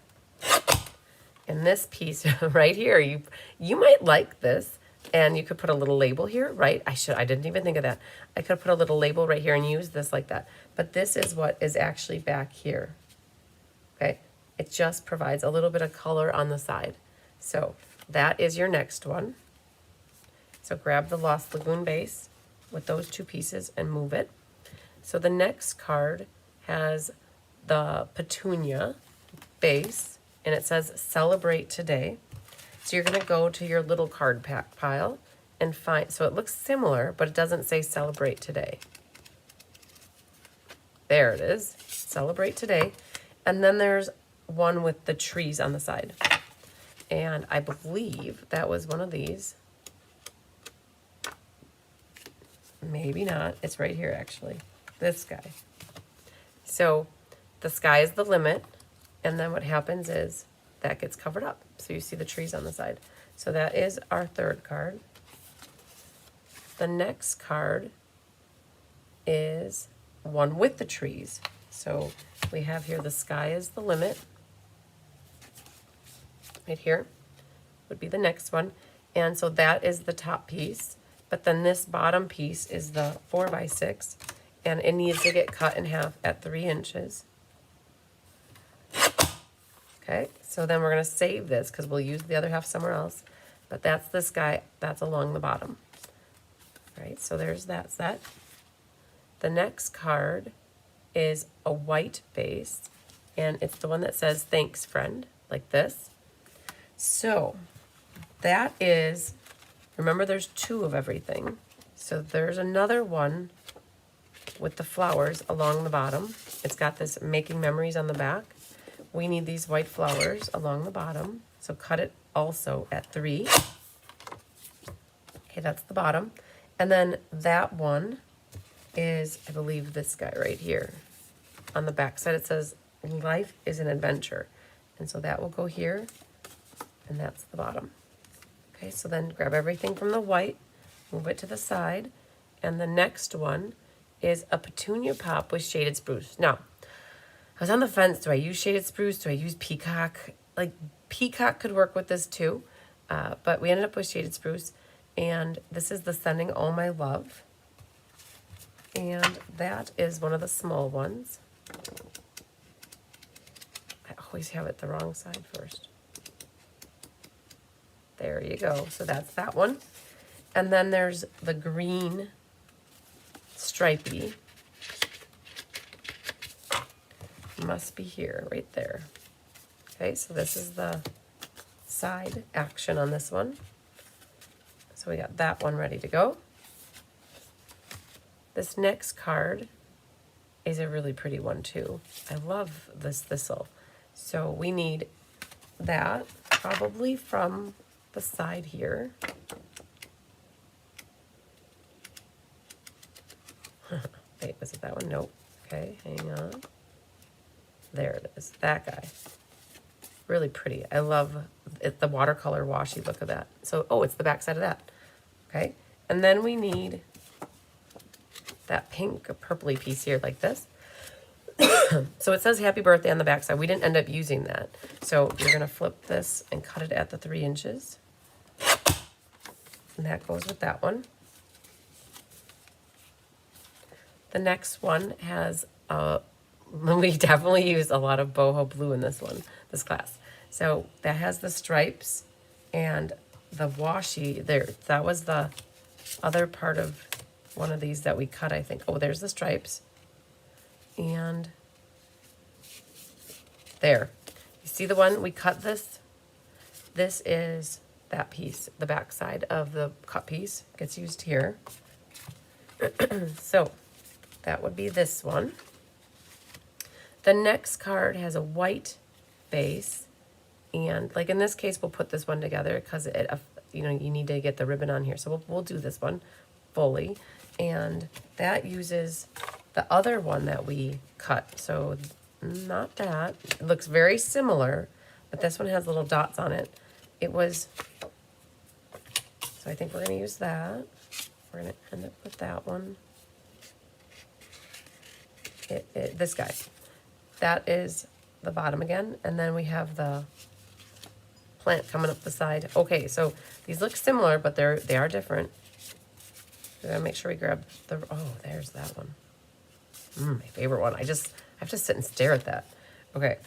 A: And this piece right here, you might like this. And you could put a little label here, right? I didn't even think of that. I could put a little label right here and use this like that. But this is what is actually back here, okay? It just provides a little bit of color on the side. So that is your next one. So grab the Lost Lagoon base with those two pieces and move it. So the next card has the Petunia base, and it says Celebrate Today. So you're going to go to your little card pack pile and find, so it looks similar, but it doesn't say Celebrate Today. There it is, Celebrate Today. And then there's one with the trees on the side. And I believe that was one of these. Maybe not. It's right here, actually. This guy. So the sky is the limit. And then what happens is that gets covered up. So you see the trees on the side. So that is our third card. The next card is one with the trees. So we have here the sky is the limit. Right here would be the next one. And so that is the top piece. But then this bottom piece is the 4x6, and it needs to get cut in half at 3 inches. Okay, so then we're going to save this because we'll use the other half somewhere else. But that's this guy, that's along the bottom. All right, so there's that set. The next card is a white base, and it's the one that says, Thanks, friend, like this. So that is... Remember, there's 2 of everything. So there's another one with the flowers along the bottom. It's got this Making Memories on the back. We need these white flowers along the bottom. So cut it also at 3. Okay, that's the bottom. And then that one is, I believe, this guy right here. On the back side, it says, Life is an Adventure. And so that will go here. And that's the bottom. Okay, so then grab everything from the white, move it to the side, and the next one is a Petunia Pop with Shaded Spruce. Now, I was on the fence. Do I use Shaded Spruce? Do I use Peacock? Like, Peacock could work with this too, but we ended up with Shaded Spruce, and this is the Sending All My Love, and that is one of the small ones. I always have it the wrong side first. There you go. So that's that one. And then there's the green stripey. Must be here, right there. Okay, so this is the side action on this one. So we got that one ready to go. This next card is a really pretty one too. I love this thistle. So we need that probably from the side here. Wait, was it that one? Nope. Okay, hang on. There it is. That guy. Really pretty. I love it, the watercolor washy look of that. So, oh, it's the back side of that. Okay, and then we need that pink purpley piece here like this. So it says Happy Birthday on the back side. We didn't end up using that. So you're going to flip this and cut it at the 3 inches. And that goes with that one. The next one has, we definitely use a lot of boho blue in this one, this class. So that has the stripes and the washi there. That was the other part of one of these that we cut, I think. Oh, there's the stripes. And there. You see the one we cut this? This is that piece, the back side of the cut piece gets used here. So that would be this one. The next card has a white base, and like in this case, we'll put this one together because it, you know, you need to get the ribbon on here. So we'll do this one fully, and that uses the other one that we cut. So not that. It looks very similar, but this one has little dots on it. It was, so I think we're going to use that. We're going to end up with that one. This guy. That is the bottom again. And then we have the plant coming up the side. Okay, so these look similar, but they are different. We gotta make sure we grab the, oh, there's that one. My favorite one. I have to sit and stare at that. Okay.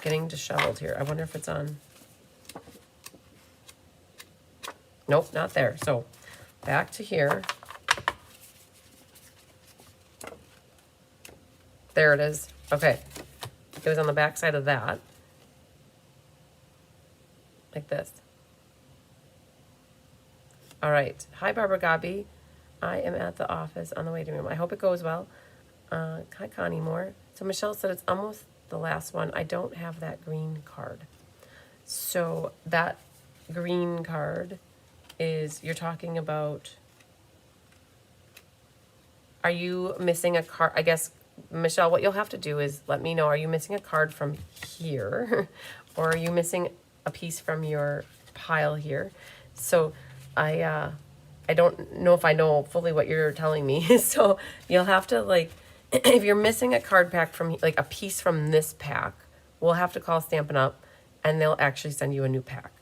A: Getting disheveled here. I wonder if it's on. Nope, not there. So back to here. There it is. Okay. It was on the back side of that. Like this. All right. Hi, Barbara Gabi. I am at the office on the waiting room. I hope it goes well. Hi, Connie Moore. So Michelle said it's almost the last one. I don't have that green card. So that green card is, you're talking about, are you missing a card? I guess, Michelle, what you'll have to do is let me know, are you missing a card from here? Or are you missing a piece from your pile here? So I don't know if I know fully what you're telling me. So you'll have to, like, if you're missing a card pack from, like, a piece from this pack, we'll have to call Stampin' Up! And they'll actually send you a new pack.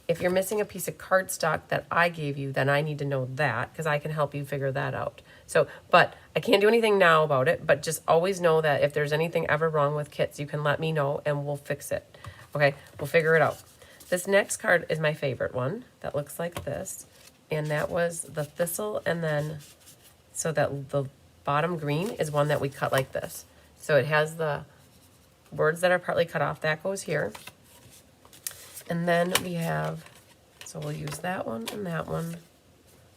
A: If you're missing a piece of cardstock that I gave you, then I need to know that, because I can help you figure that out. So, but I can't do anything now about it, but just always know that if there's anything ever wrong with kits, you can let me know and we'll fix it. Okay, we'll figure it out. This next card is my favorite one that looks like this. And that was the thistle, and then, so that the bottom green is one that we cut like this. So it has the words that are partly cut off, that goes here. And then we have, so we'll use that one and that one,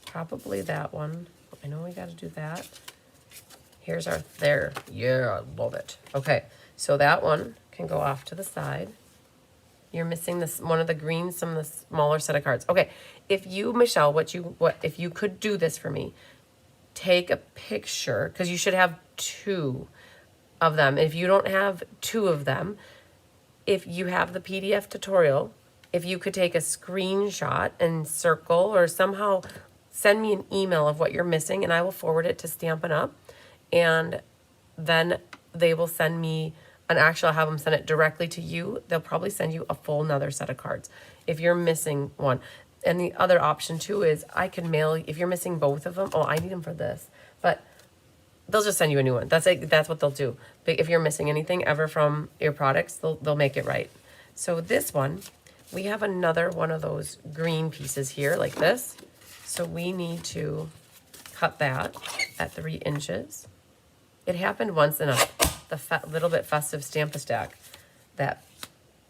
A: probably that one. I know we got to do that. Here's our, there, yeah, I love it. Okay, so that one can go off to the side. You're missing this one of the greens, some of the smaller set of cards. Okay, if you, Michelle, if you could do this for me, take a picture, because you should have 2 of them. If you don't have 2 of them, if you have the PDF tutorial, if you could take a screenshot and circle or somehow send me an email of what you're missing, and I will forward it to Stampin' Up! And then they will send me an actual, I'll have them send it directly to you. They'll probably send you a full another set of cards if you're missing one. And the other option too is I can mail, if you're missing both of them, oh, I need them for this, but they'll just send you a new one. That's what they'll do. But if you're missing anything ever from your products, they'll make it right. So this one, we have another one of those green pieces here like this. So we need to cut that at 3 inches. It happened once in the little bit festive Stamp-a-Stack that,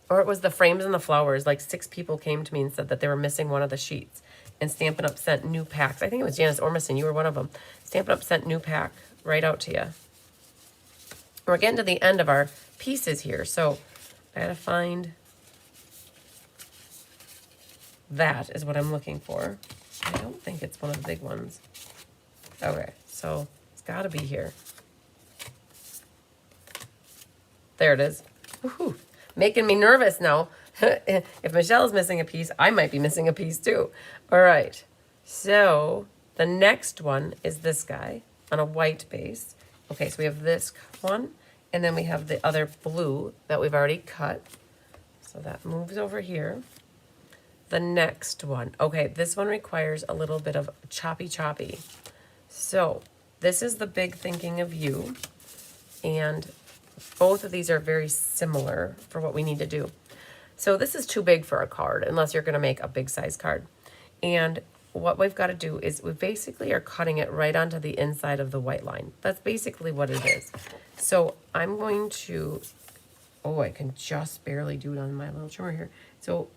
A: or it was the frames and the flowers, like 6 people came to me and said that they were missing one of the sheets. And Stampin' Up! Sent new packs. I think it was Janice Ormison, you were one of them. Stampin' Up! Sent new pack right out to you. We're getting to the end of our pieces here, so I gotta find, that is what I'm looking for. I don't think it's one of the big ones. Okay, so it's gotta be here. There it is. Woohoo. Making me nervous now. If Michelle's missing a piece, I might be missing a piece too. All right. So the next one is this guy on a white base. Okay, so we have this one, and then we have the other blue that we've already cut. So that moves over here. The next one. Okay, this one requires a little bit of choppy. So this is the big thinking of you, and both of these are very similar for what we need to do. So this is too big for a card unless you're going to make a big size card. And what we've got to do is we basically are cutting it right onto the inside of the white line. That's basically what it is. So I'm going to, oh, I can just barely do it on my little trimmer here. So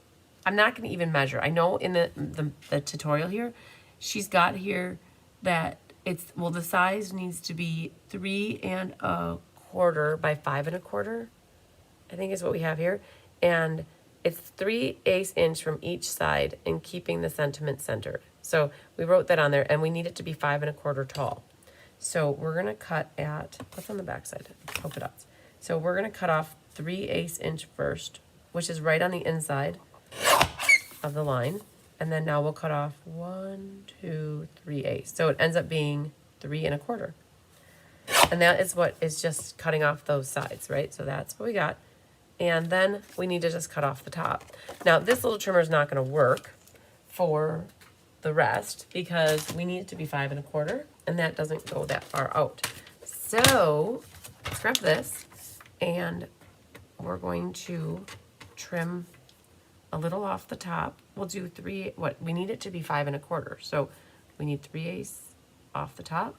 A: I'm not going to even measure. I know in the tutorial here, she's got here that it's, well, the size needs to be 3 1/4 by 5 1/4, I think is what we have here. And it's 3/8 inch from each side and keeping the sentiment centered. So we wrote that on there, and we need it to be 5 1/4 tall. So we're gonna cut at, what's on the back side? Polka dots. So we're gonna cut off 3/8 inch first, which is right on the inside of the line. And then now we'll cut off 1, 2, 3/8. So it ends up being 3 1/4. And that is what is just cutting off those sides, right? So that's what we got. And then we need to just cut off the top. Now this little trimmer is not gonna work for the rest because we need it to be 5 1/4, and that doesn't go that far out. So let's grab this, and we're going to trim a little off the top. We'll do we need it to be 5 1/4. So we need 3/8 off the top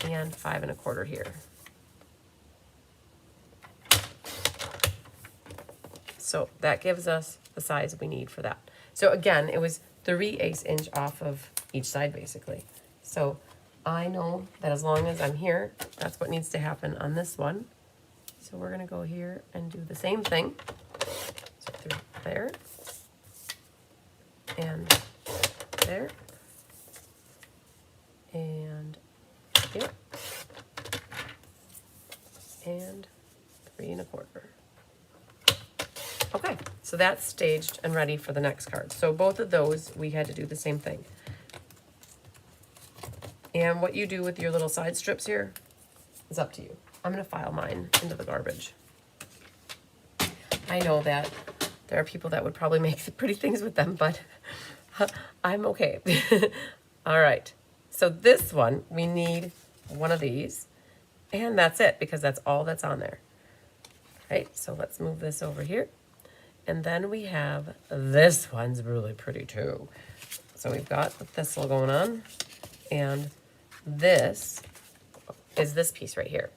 A: and 5 1/4 here. So that gives us the size we need for that. So again, it was 3/8 inch off of each side basically. So I know that as long as I'm here, that's what needs to happen on this one. So we're gonna go here and do the same thing. So through there, and there, and here, and 3 1/4. Okay, so that's staged and ready for the next card. So both of those, we had to do the same thing. And what you do with your little side strips here is up to you. I'm gonna file mine into the garbage. I know that there are people that would probably make pretty things with them, but I'm okay. All right, so this one, we need one of these, and that's it, because that's all that's on there. All right, so let's move this over here. And then we have, this one's really pretty too. So we've got the thistle going on, and this is this piece right here.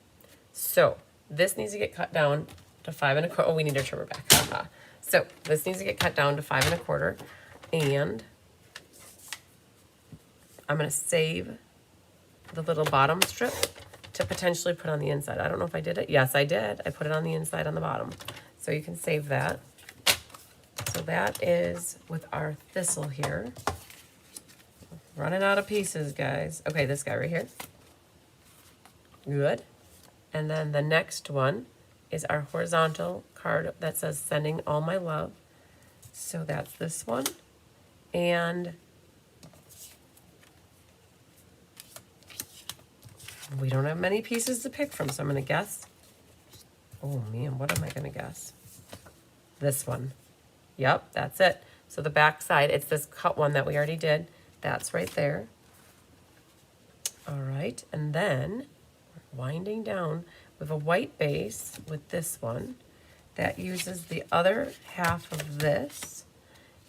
A: So this needs to get cut down to 5 1/4. Oh, we need our trimmer back. So this needs to get cut down to 5 1/4, and I'm gonna save the little bottom strip to potentially put on the inside. I don't know if I did it. Yes, I did. I put it on the inside on the bottom. So you can save that. So that is with our thistle here. Running out of pieces, guys. Okay, this guy right here. Good. And then the next one is our horizontal card that says sending all my love. So that's this one. And we don't have many pieces to pick from, so I'm gonna guess. Oh man, what am I gonna guess? This one. Yep, that's it. So the back side, it's this cut one that we already did. That's right there. All right, and then we're winding down with a white base with this one that uses the other half of this,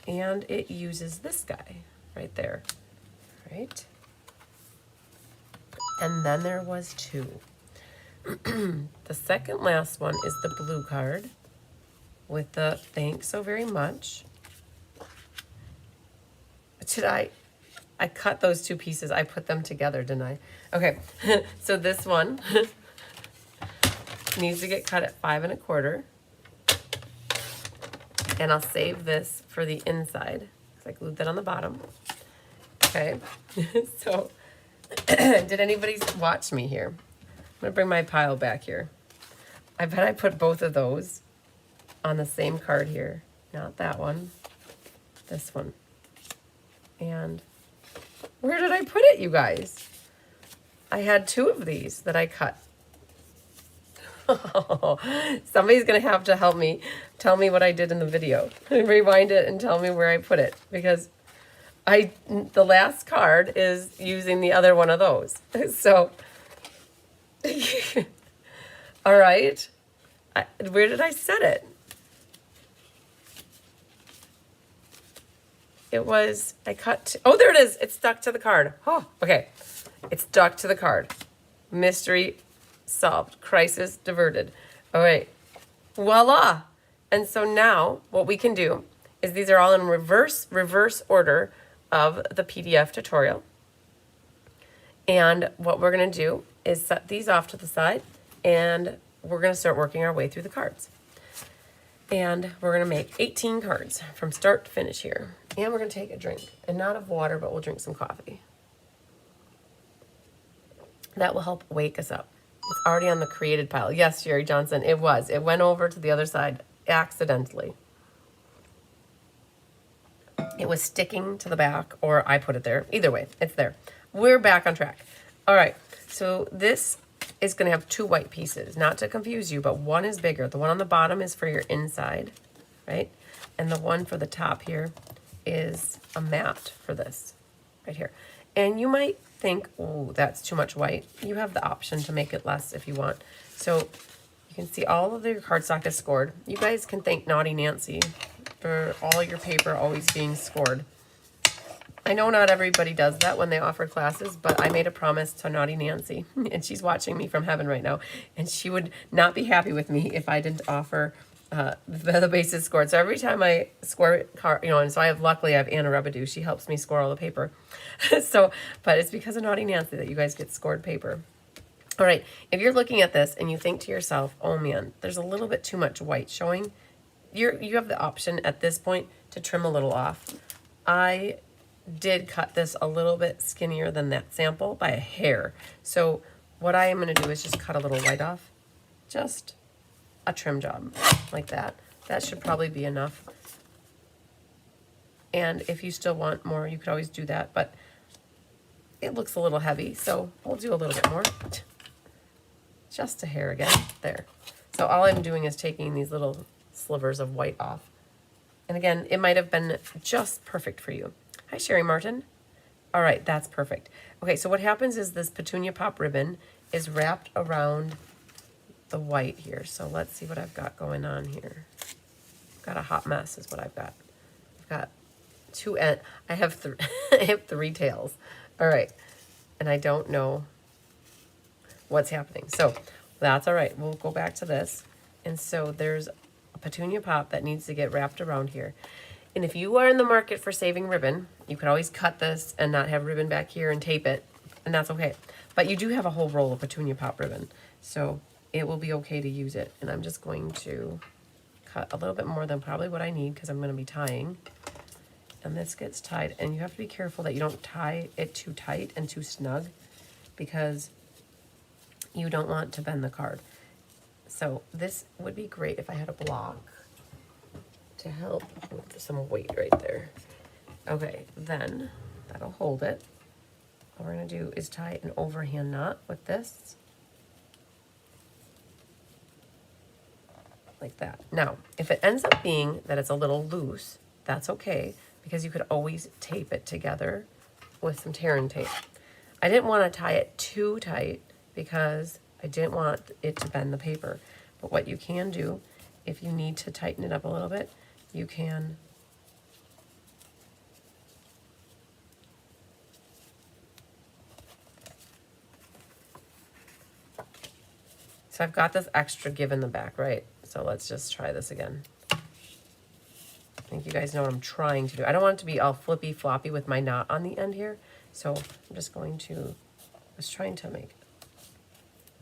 A: and it uses this guy right there, right? And then there was 2. The second last one is the blue card with the thanks so very much. I cut those 2 pieces. I put them together, didn't I? Okay, so this one needs to get cut at 5 1/4. And I'll save this for the inside, because I glued that on the bottom. Okay, so did anybody watch me here? I'm gonna bring my pile back here. I bet I put both of those on the same card here. Not that one, this one. And where did I put it, you guys? I had 2 of these that I cut. Oh, somebody's gonna have to help me, tell me what I did in the video. Rewind it and tell me where I put it, because the last card is using the other one of those. So, all right. Where did I set it? It was, oh, there it is. It's stuck to the card. Oh, okay. It's stuck to the card. Mystery solved. Crisis diverted. All right. Voila. And so now what we can do is these are all in reverse order of the PDF tutorial. And what we're going to do is set these off to the side, and we're going to start working our way through the cards. And we're going to make 18 cards from start to finish here. And we're going to take a drink, and not of water, but we'll drink some coffee. That will help wake us up. It's already on the created pile. Yes, Jerry Johnson, it was. It went over to the other side accidentally. It was sticking to the back, or I put it there. Either way, it's there. We're back on track. All right, so this is going to have two white pieces. Not to confuse you, but one is bigger. The one on the bottom is for your inside, right? And the one for the top here is a mat for this right here. And you might think, oh, that's too much white. You have the option to make it less if you want. So you can see all of your cardstock is scored. You guys can thank Naughty Nancy for all your paper always being scored. I know not everybody does that when they offer classes, but I made a promise to Naughty Nancy, and she's watching me from heaven right now, and she would not be happy with me if I didn't offer the bases scored. So every time I score card, and so luckily I have Anna Rebadou. She helps me score all the paper. But it's because of Naughty Nancy that you guys get scored paper. All right, if you're looking at this and you think to yourself, oh man, there's a little bit too much white showing, you have the option at this point to trim a little off. I did cut this a little bit skinnier than that sample by a hair. So what I am going to do is just cut a little white off. Just a trim job like that. That should probably be enough. And if you still want more, you could always do that, but it looks a little heavy, so we'll do a little bit more. Just a hair again, there. So all I'm doing is taking these little slivers of white off. And again, it might have been just perfect for you. Hi, Sherry Martin. All right, that's perfect. Okay, so what happens is this Petunia Pop ribbon is wrapped around the white here. So let's see what I've got going on here. Got a hot mess is what I've got. I've got two I have three tails. All right, and I don't know what's happening. So that's all right. We'll go back to this. And so there's a Petunia Pop that needs to get wrapped around here. And if you are in the market for saving ribbon, you could always cut this and not have ribbon back here and tape it, and that's okay. But you do have a whole roll of Petunia Pop ribbon, so it will be okay to use it. And I'm just going to cut a little bit more than probably what I need because I'm going to be tying. And this gets tied, and you have to be careful that you don't tie it too tight and too snug because you don't want to bend the card. So this would be great if I had a block to help with some weight right there. Okay, then that'll hold it. All we're gonna do is tie an overhand knot with this. Like that. Now, if it ends up being that it's a little loose, that's okay, because you could always tape it together with some tear and tape. I didn't want to tie it too tight because I didn't want it to bend the paper. But what you can do, if you need to tighten it up a little bit, you can so I've got this extra give in the back, right? So let's just try this again. I think you guys know what I'm trying to do. I don't want it to be all flippy floppy with my knot on the end here. So I'm just going to, I was trying to make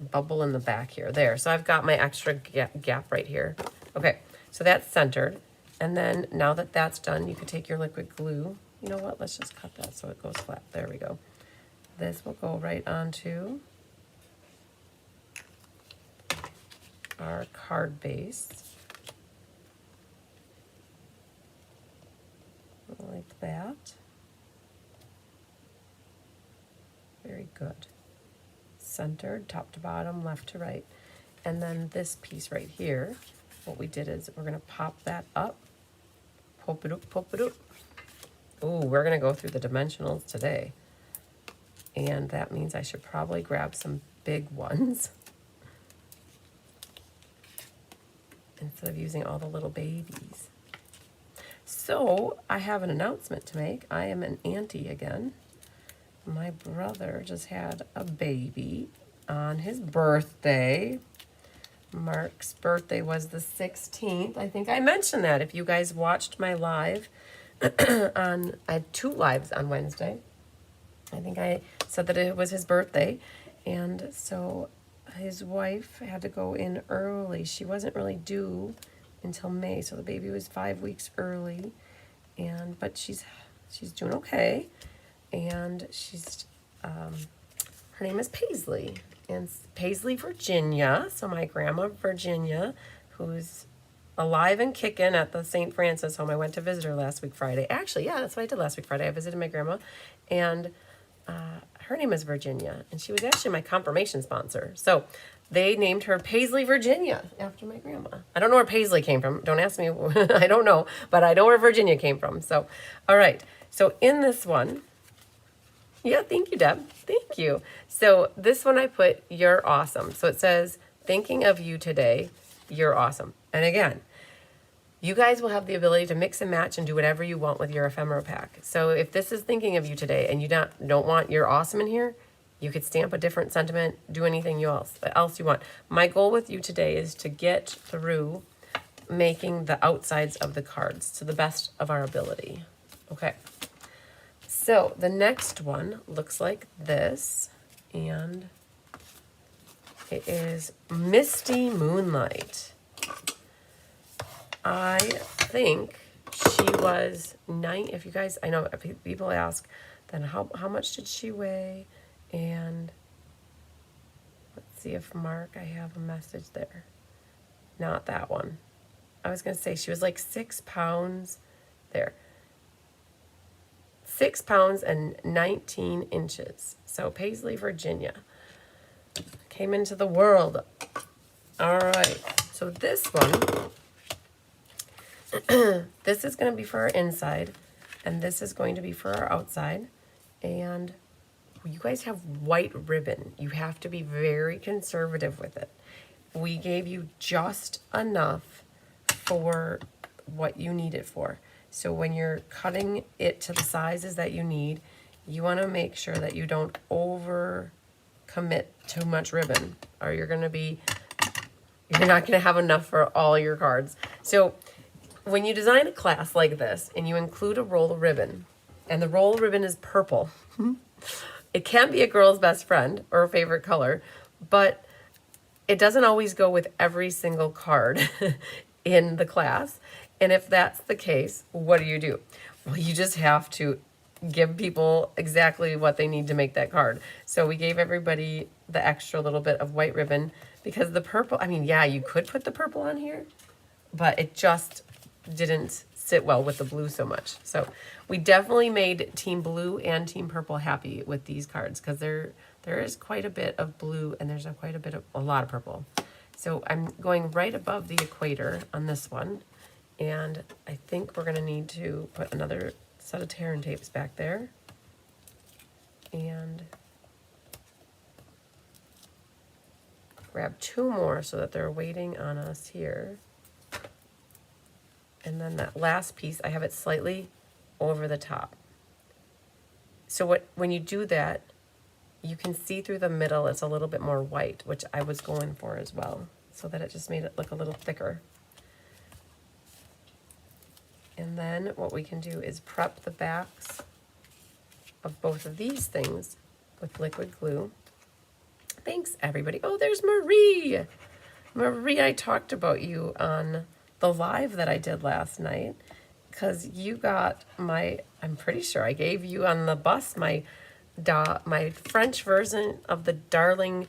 A: a bubble in the back here. There, so I've got my extra gap right here. Okay, so that's centered. And then now that that's done, you could take your liquid glue. You know what? Let's just cut that so it goes flat. There we go. This will go right onto our card base. Like that. Very good. Centered, top to bottom, left to right. And then this piece right here, what we did is we're going to pop that up. Pop it up, pop it up. Ooh, we're going to go through the dimensionals today. And that means I should probably grab some big ones instead of using all the little babies. So I have an announcement to make. I am an auntie again. My brother just had a baby on his birthday. Mark's birthday was the 16th. I think I mentioned that. If you guys watched my live I had 2 lives on Wednesday. I think I said that it was his birthday. And so his wife had to go in early. She wasn't really due until May, so the baby was 5 weeks early. But she's doing okay. And she's her name is Paisley. In Paisley, Virginia. So my grandma, Virginia, who's alive and kicking at the St. Francis home. I went to visit her last week Friday. Actually, yeah, that's what I did last week Friday. I visited my grandma. And her name is Virginia, and she was actually my confirmation sponsor. So they named her Paisley Virginia after my grandma. I don't know where Paisley came from. Don't ask me. I don't know, but I know where Virginia came from. So, all right. So in this one, yeah, thank you, Deb. Thank you. So this one I put, you're awesome. So it says, thinking of you today, you're awesome. And again, you guys will have the ability to mix and match and do whatever you want with your ephemera pack. So if this is thinking of you today and you don't want you're awesome in here, you could stamp a different sentiment, do anything else you want. My goal with you today is to get through making the outsides of the cards to the best of our ability. Okay. So the next one looks like this, and it is Misty Moonlight. I think she was if you guys, I know people ask, then how much did she weigh? And let's see if Mark, I have a message there. Not that one. I was going to say she was like 6 pounds there. 6 pounds and 19 inches. So Paisley, Virginia came into the world. All right. So this one, this is going to be for our inside, and this is going to be for our outside. And you guys have white ribbon. You have to be very conservative with it. We gave you just enough for what you need it for. So when you're cutting it to the sizes that you need, you want to make sure that you don't over commit too much ribbon, or you're not going to have enough for all your cards. So when you design a class like this and you include a roll of ribbon, and the roll of ribbon is purple, it can be a girl's best friend or a favorite color, but it doesn't always go with every single card in the class. And if that's the case, what do? Well, you just have to give people exactly what they need to make that card. So we gave everybody the extra little bit of white ribbon because the purple, I mean, yeah, you could put the purple on here, but it just didn't sit well with the blue so much. So we definitely made Team Blue and Team Purple happy with these cards because there is quite a bit of blue and there's a lot of purple. So I'm going right above the equator on this one. And I think we're going to need to put another set of tear and tapes back there. And grab 2 more so that they're waiting on us here. And then that last piece, I have it slightly over the top. So when you do that, you can see through the middle, it's a little bit more white, which I was going for as well, so that it just made it look a little thicker. And then what we can do is prep the backs of both of these things with liquid glue. Thanks, everybody. Oh, there's Marie. Marie, I talked about you on the live that I did last night because you got I'm pretty sure I gave you on the bus my French version of the Darling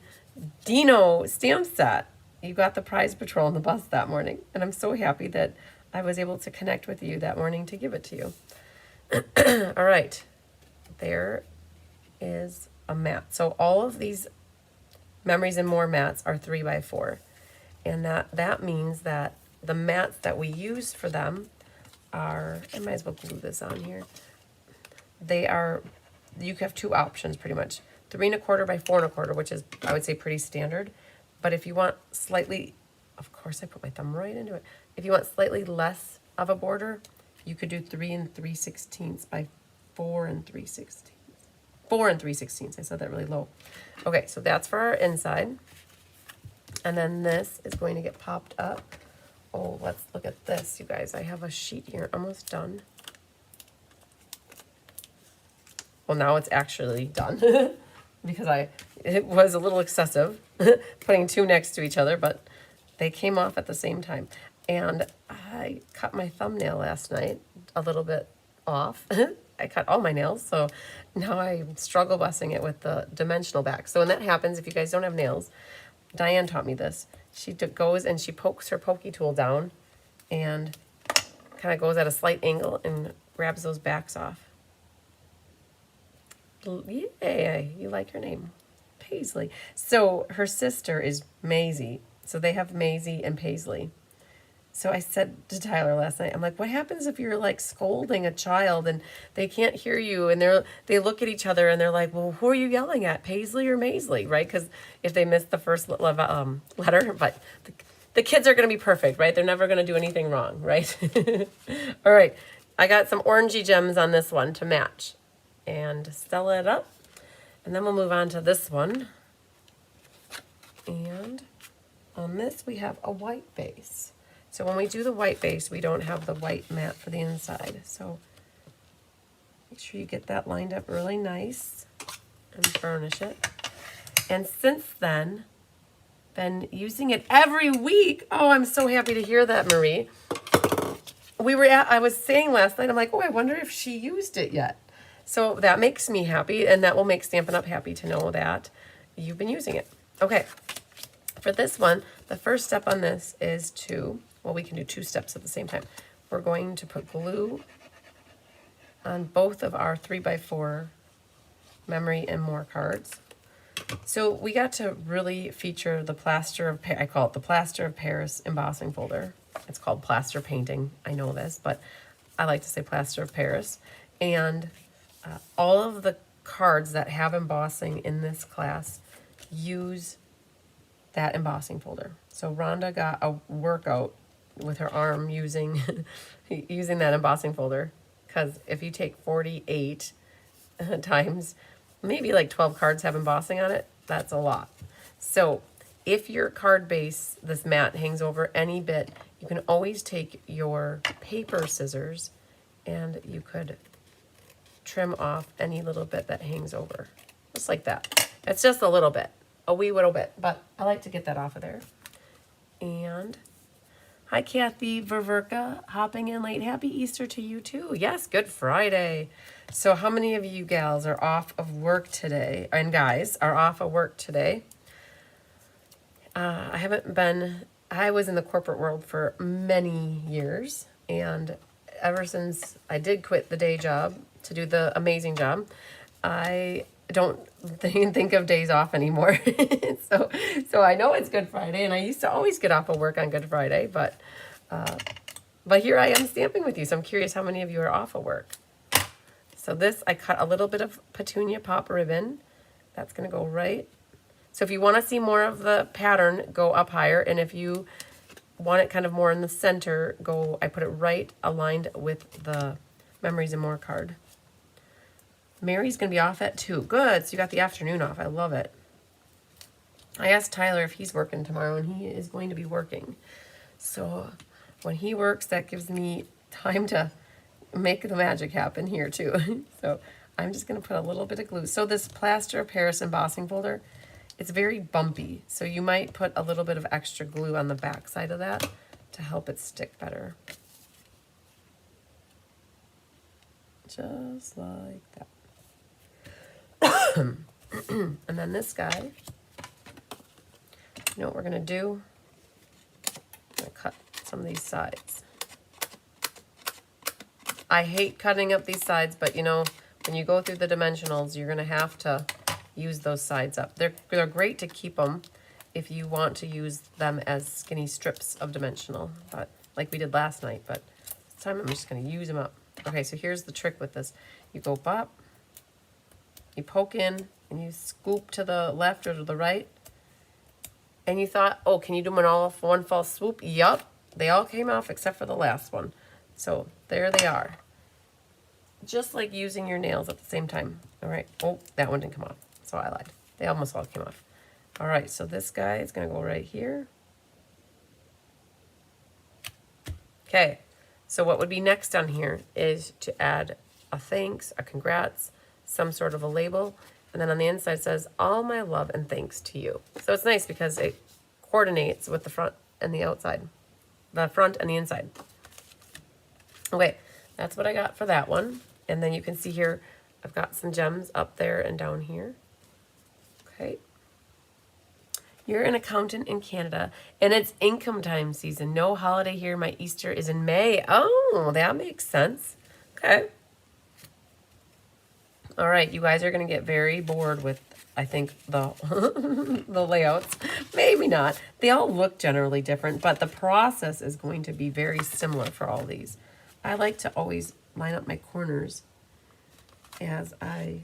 A: Dino stamp set. You got the prize patrol on the bus that morning, and I'm so happy that I was able to connect with you that morning to give it to you. All right, there is a mat. So all of these Memories and More mats are 3x4, and that means that the mats that we use for them are, I might as well glue this on here. You have 2 options pretty much. 3 1/4 by 4 1/4, which is, I would say, pretty standard. But if you want slightly, of course I put my thumb right into it. If you want slightly less of a border, you could do 3 3/16 by 4 3/16. 4 3/16. I said that really low. Okay, so that's for our inside. And then this is going to get popped up. Oh, let's look at this, you guys. I have a sheet here, almost done. Well, now it's actually done because it was a little excessive putting 2 next to each other, but they came off at the same time. And I cut my thumbnail last night a little bit off. I cut all my nails, so now I'm struggle bussing it with the dimensional back. So when that happens, if you guys don't have nails, Diane taught me this. She goes and she pokes her pokey tool down and kind of goes at a slight angle and grabs those backs off. Yay, you like her name. Paisley. So her sister is Maisie. So they have Maisie and Paisley. So I said to Tyler last night, I'm like, what happens if you're like scolding a child and they can't hear you and they look at each other and they're like, well, who are you yelling at, Paisley or Maisley, right? Because if they miss the first letter, but the kids are going to be perfect, right? They're never going to do anything wrong, right? All right, I got some orangey gems on this one to match and sell it up. And then we'll move on to this one. And on this, we have a white base. So when we do the white base, we don't have the white mat for the inside. So make sure you get that lined up really nice and burnish it. And since then, been using it every week. Oh, I'm so happy to hear that, Marie. I was saying last night, I'm like, oh, I wonder if she used it yet. So that makes me happy, and that will make Stampin' Up! Happy to know that you've been using it. Okay, for this one, the first step on this is we can do 2 steps at the same time. We're going to put glue on both of our 3x4 Memory and More cards. So we got to really feature the I call it the Plaster of Paris embossing folder. It's called plaster painting. I know this, but I like to say plaster of Paris. And all of the cards that have embossing in this class use that embossing folder. So Rhonda got a workout with her arm using that embossing folder, because if you take 48 times, maybe like 12 cards have embossing on it, that's a lot. So if your card base, this mat, hangs over any bit, you can always take your paper scissors and you could trim off any little bit that hangs over, just like that. It's just a little bit, a wee little bit, but I like to get that off of there. And hi, Kathy Ververka, hopping in late. Happy Easter to you too. Yes, Good Friday. So how many of you gals are off of work today, and guys are off of work today? I was in the corporate world for many years, and ever since I did quit the day job to do the amazing job, I don't think of days off anymore. So I know it's Good Friday, and I used to always get off of work on Good Friday, but here I am stamping with you, so I'm curious how many of you are off of work. So this, I cut a little bit of petunia pop ribbon. That's going to go right. So if you want to see more of the pattern, go up higher, and if you want it kind of more in the center, I put it right aligned with the Memories and More card. Mary's going to be off at 2. Good, so you got the afternoon off. I love it. I asked Tyler if he's working tomorrow, and he is going to be working. So when he works, that gives me time to make the magic happen here too. So I'm just going to put a little bit of glue. So this Plaster of Paris embossing folder, it's very bumpy. So you might put a little bit of extra glue on the back side of that to help it stick better. Just like that. And then this guy, you know what we're going to do? I'm going to cut some of these sides. I hate cutting up these sides, but you know, when you go through the dimensionals, you're going to have to use those sides up. They're great to keep them if you want to use them as skinny strips of dimensional, but like we did last night, but this time I'm just going to use them up. Okay, so here's the trick with this. You go up, you poke in, and you scoop to the left or to the right, and you thought, oh, can you do them all one false swoop? Yup, they all came off except for the last one. So there they are. Just like using your nails at the same time. All right. Oh, that one didn't come off. So I lied. They almost all came off. All right. So this guy is going to go right here. Okay. So what would be next on here is to add a thanks, a congrats, some sort of a label. And then on the inside says, all my love and thanks to you. So it's nice because it coordinates with the front and the outside. The front and the inside. Okay, that's what I got for that one. And then you can see here, I've got some gems up there and down here. Okay. You're an accountant in Canada, and it's income time season. No holiday here. My Easter is in May. Oh, that makes sense. Okay. All right, you guys are going to get very bored with, I think, the the layouts. Maybe not. They all look generally different, but the process is going to be very similar for all these. I like to always line up my corners as I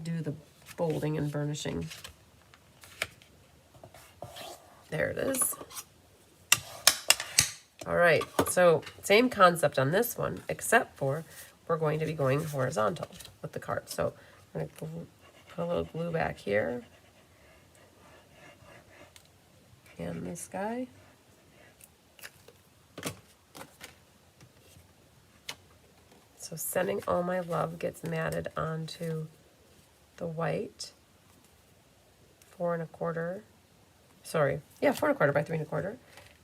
A: do the bolding and burnishing. There it is. All right, so same concept on this one, except for we're going to be going horizontal with the card. So I'm going to put a little glue back here. And this guy. So Sending All My Love gets matted onto the white 4 1/4. Sorry, yeah, 4 1/4 by 3 1/4.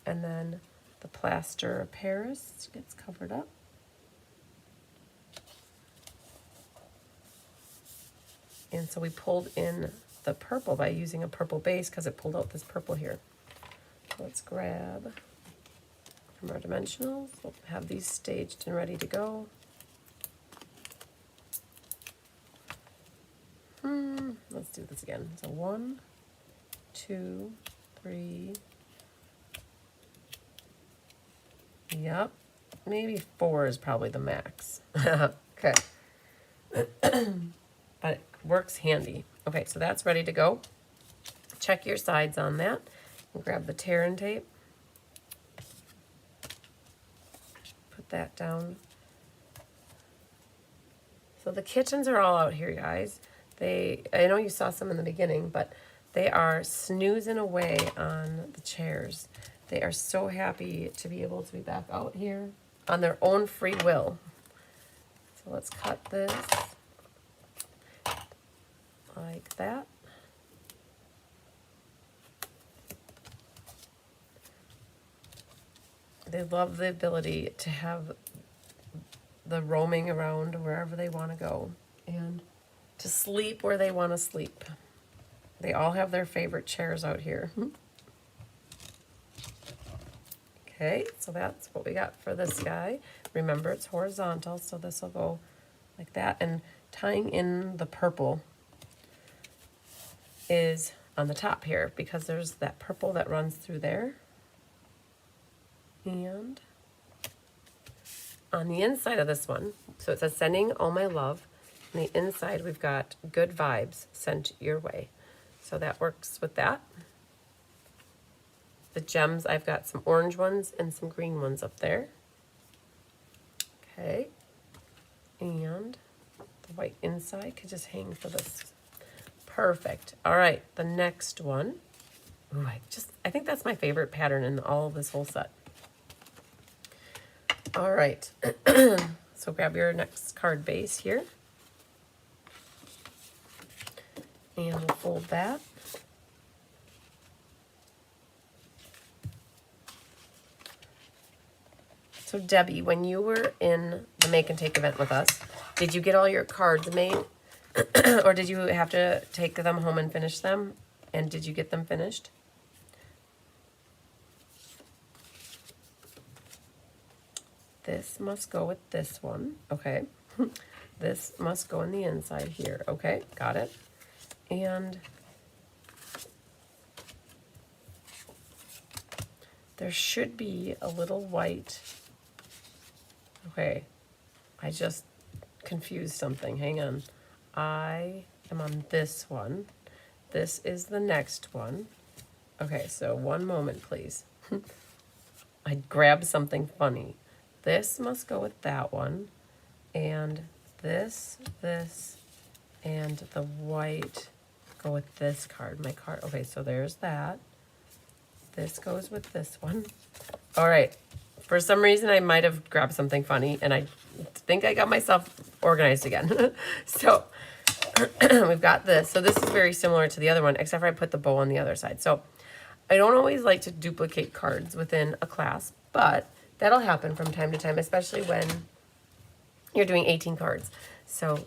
A: And then the plaster of Paris gets covered up. And so we pulled in the purple by using a purple base because it pulled out this purple here. So let's grab from our dimensionals. We'll have these staged and ready to go. Let's do this again. So 1, 2, 3. Yep. Maybe 4 is probably the max. Okay. But it works handy. Okay, so that's ready to go. Check your sides on that. We'll grab the tear and tape. Put that down. So the kitchens are all out here, guys. I know you saw some in the beginning, but they are snoozing away on the chairs. They are so happy to be able to be back out here on their own free will. So let's cut this like that. They love the ability to have the roaming around wherever they want to go and to sleep where they want to sleep. They all have their favorite chairs out here. Okay, so that's what we got for this guy. Remember, it's horizontal, so this will go like that. And tying in the purple is on the top here because there's that purple that runs through there. And on the inside of this one, so it says Sending All My Love. On the inside, we've got Good Vibes Sent Your Way. So that works with that. The gems, I've got some orange ones and some green ones up there. Okay. And the white inside could just hang for this. Perfect. All right, the next one. Ooh, I think that's my favorite pattern in all of this whole set. All right. So grab your next card base here. And we'll fold that. So Debbie, when you were in the Make and Take event with us, did you get all your cards made? Or did you have to take them home and finish them? And did you get them finished? This must go with this one. Okay. This must go in the inside here. Okay, got it. And there should be a little white. Okay, I just confused something. Hang on. I am on this one. This is the next one. Okay, so one moment, please. I grabbed something funny. This must go with that one. And this, and the white go with this card. My card. Okay, so there's that. This goes with this one. All right. For some reason, I might have grabbed something funny, and I think I got myself organized again. So we've got this. So this is very similar to the other one, except for I put the bow on the other side. So I don't always like to duplicate cards within a class, but that'll happen from time to time, especially when you're doing 18 cards. So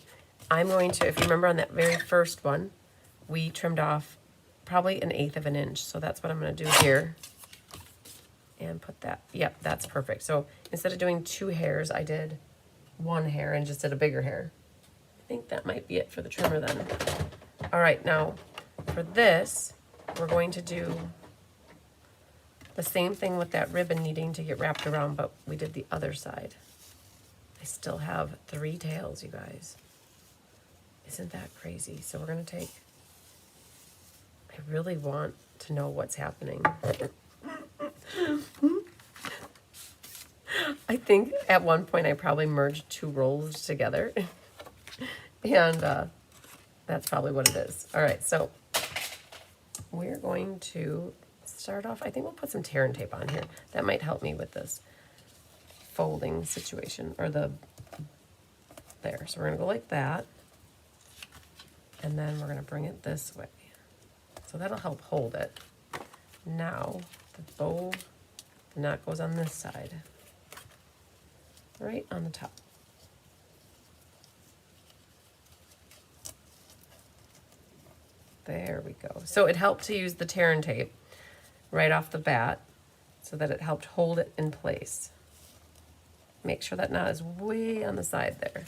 A: I'm going to, if you remember on that very first one, we trimmed off probably 1/8 of an inch. So that's what I'm going to do here. And put that, yep, that's perfect. So instead of doing 2 hairs, I did 1 hair and just did a bigger hair. think that might be it for the trimmer then. All right, now for this, we're going to do the same thing with that ribbon needing to get wrapped around, but we did the other side. I still have 3 tails, you guys. Isn't that crazy? So we're gonna take, I really want to know what's happening. I think at one point I probably merged 2 rolls together. And that's probably what it is. All right, so we're going to start off, I think we'll put some tear and tape on here. That might help me with this folding situation, or there. So we're gonna go like that. And then we're gonna bring it this way. So that'll help hold it. Now, the bow, the knot goes on this side. Right on the top. There we go. So it helped to use the tear and tape right off the bat so that it helped hold it in place. Make sure that knot is way on the side there.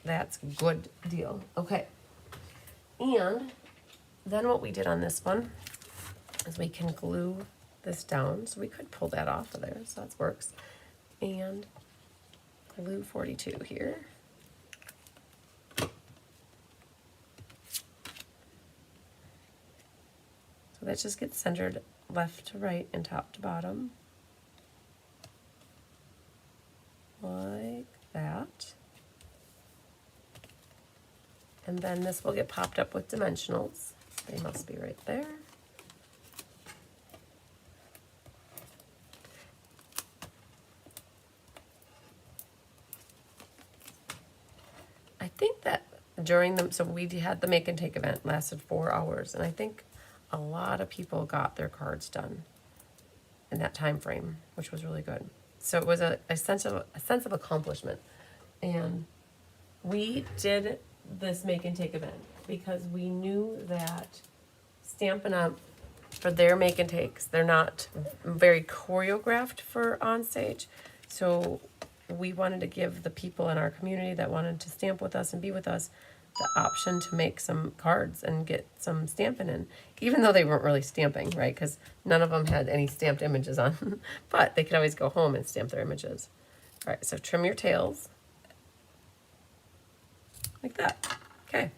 A: That's a good deal. Okay. And then what we did on this one is we can glue this down. So we could pull that off of there, so that works. And glue 42 here. So that just gets centered left to right and top to bottom. Like that. And then this will get popped up with dimensionals. They must be right there. I think that during the, so we had the make and take event, lasted 4 hours, and I think a lot of people got their cards done in that time frame, which was really good. So it was a sense of accomplishment. And we did this make and take event because we knew that Stampin' Up! For their make and takes, they're not very choreographed for on stage. So we wanted to give the people in our community that wanted to stamp with us and be with us the option to make some cards and get some stamping in, even though they weren't really stamping, right? Because none of them had any stamped images on, but they could always go home and stamp their images. All right, so trim your tails like that. Okay.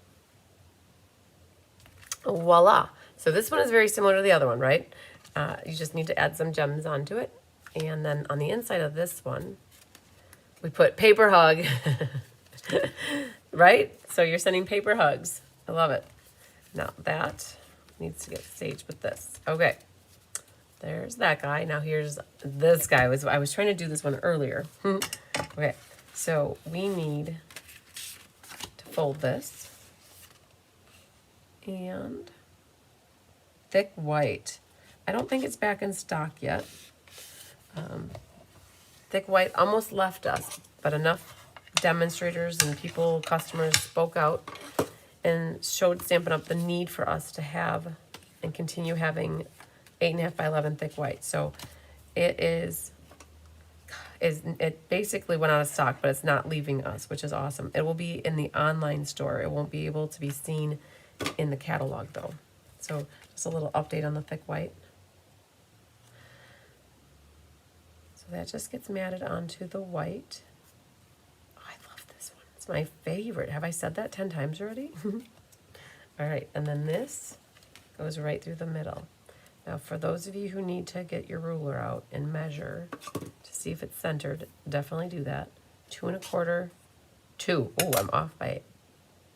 A: Voila. So this one is very similar to the other one, right? You just need to add some gems onto it. And then on the inside of this one, we put paper hug, right? So you're sending paper hugs. I love it. Now that needs to get staged with this. Okay, there's that guy. Now here's this guy. I was trying to do this one earlier. Okay, so we need to fold this. And thick white. I don't think it's back in stock yet. Thick white almost left us, but enough demonstrators and people, customers spoke out and showed Stampin' Up! The need for us to have and continue having 8.5 by 11 thick white. So it basically went out of stock, but it's not leaving us, which is awesome. It will be in the online store. It won't be able to be seen in the catalog though. So just a little update on the thick white. So that just gets matted onto the white. Oh, I love this one. It's my favorite. Have I said that 10 times already? All right, and then this goes right through the middle. Now for those of you who need to get your ruler out and measure to see if it's centered, definitely do that. 2 1/4, 2. Oh, I'm off by a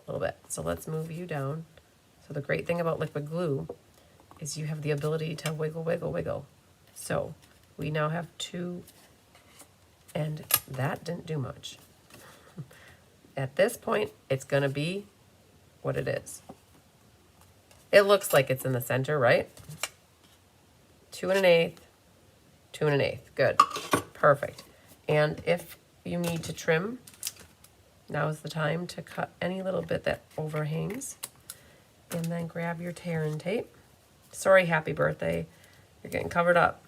A: little bit. So let's move you down. So the great thing about liquid glue is you have the ability to wiggle, wiggle, wiggle. So we now have 2, and that didn't do much. At this point, it's gonna be what it is. It looks like it's in the center, right? 2 1/8, 2 1/8, good, perfect. And if you need to trim, now is the time to cut any little bit that overhangs. And then grab your tear and tape. Sorry, happy birthday. You're getting covered up.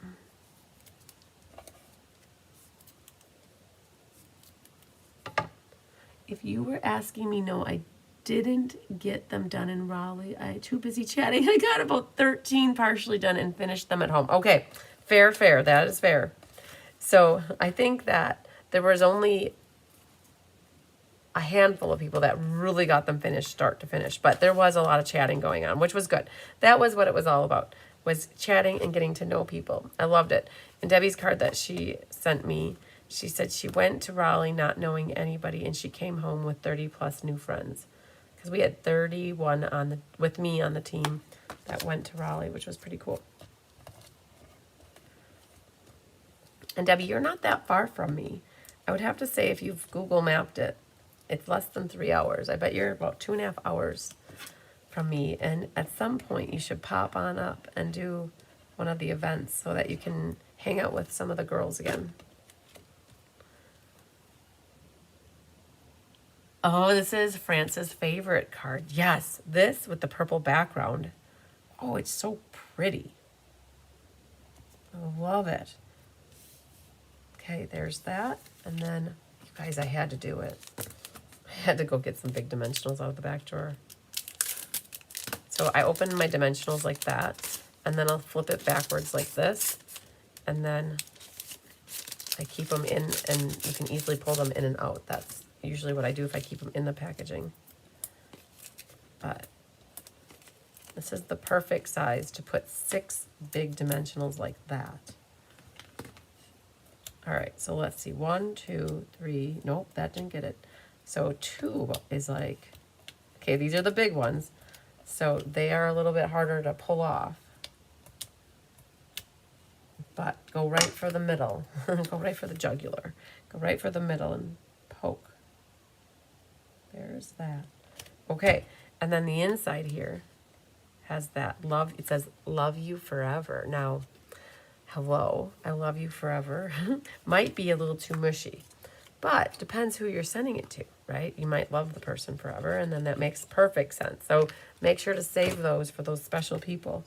A: If you were asking me, no, I didn't get them done in Raleigh. I too busy chatting. I got about 13 partially done and finished them at home. Okay, fair, fair. That is fair. So I think that there was only a handful of people that really got them finished start to finish, but there was a lot of chatting going on, which was good. That was what it was all about, was chatting and getting to know people. I loved it. And Debbie's card that she sent me, she said she went to Raleigh not knowing anybody, and she came home with 30 plus new friends. Because we had 31 with me on the team that went to Raleigh, which was pretty cool. And Debbie, you're not that far from me. I would have to say, if you've Google mapped it, it's less than 3 hours. I bet you're about 2.5 hours from me. And at some point, you should pop on up and do one of the events so that you can hang out with some of the girls again. Oh, this is France's favorite card. Yes, this with the purple background. Oh, it's so pretty. I love it. Okay, there's that. And then, you guys, I had to do it. I had to go get some big dimensionals out of the back drawer. So I open my dimensionals like that, and then I'll flip it backwards like this, and then I keep them in, and you can easily pull them in and out. That's usually what I do if I keep them in the packaging. But this is the perfect size to put 6 big dimensionals like that. All right, so let's see. 1, 2, 3. Nope, that didn't get it. So 2 is like, okay, these are the big ones. So they are a little bit harder to pull off. But go right for the middle. Go right for the jugular. Go right for the middle and poke. There's that. Okay, and then the inside here has that love. It says, love you forever. Now, hello, I love you forever. Might be a little too mushy, but depends who you're sending it to, right? You might love the person forever, and then that makes perfect sense. So make sure to save those for those special people.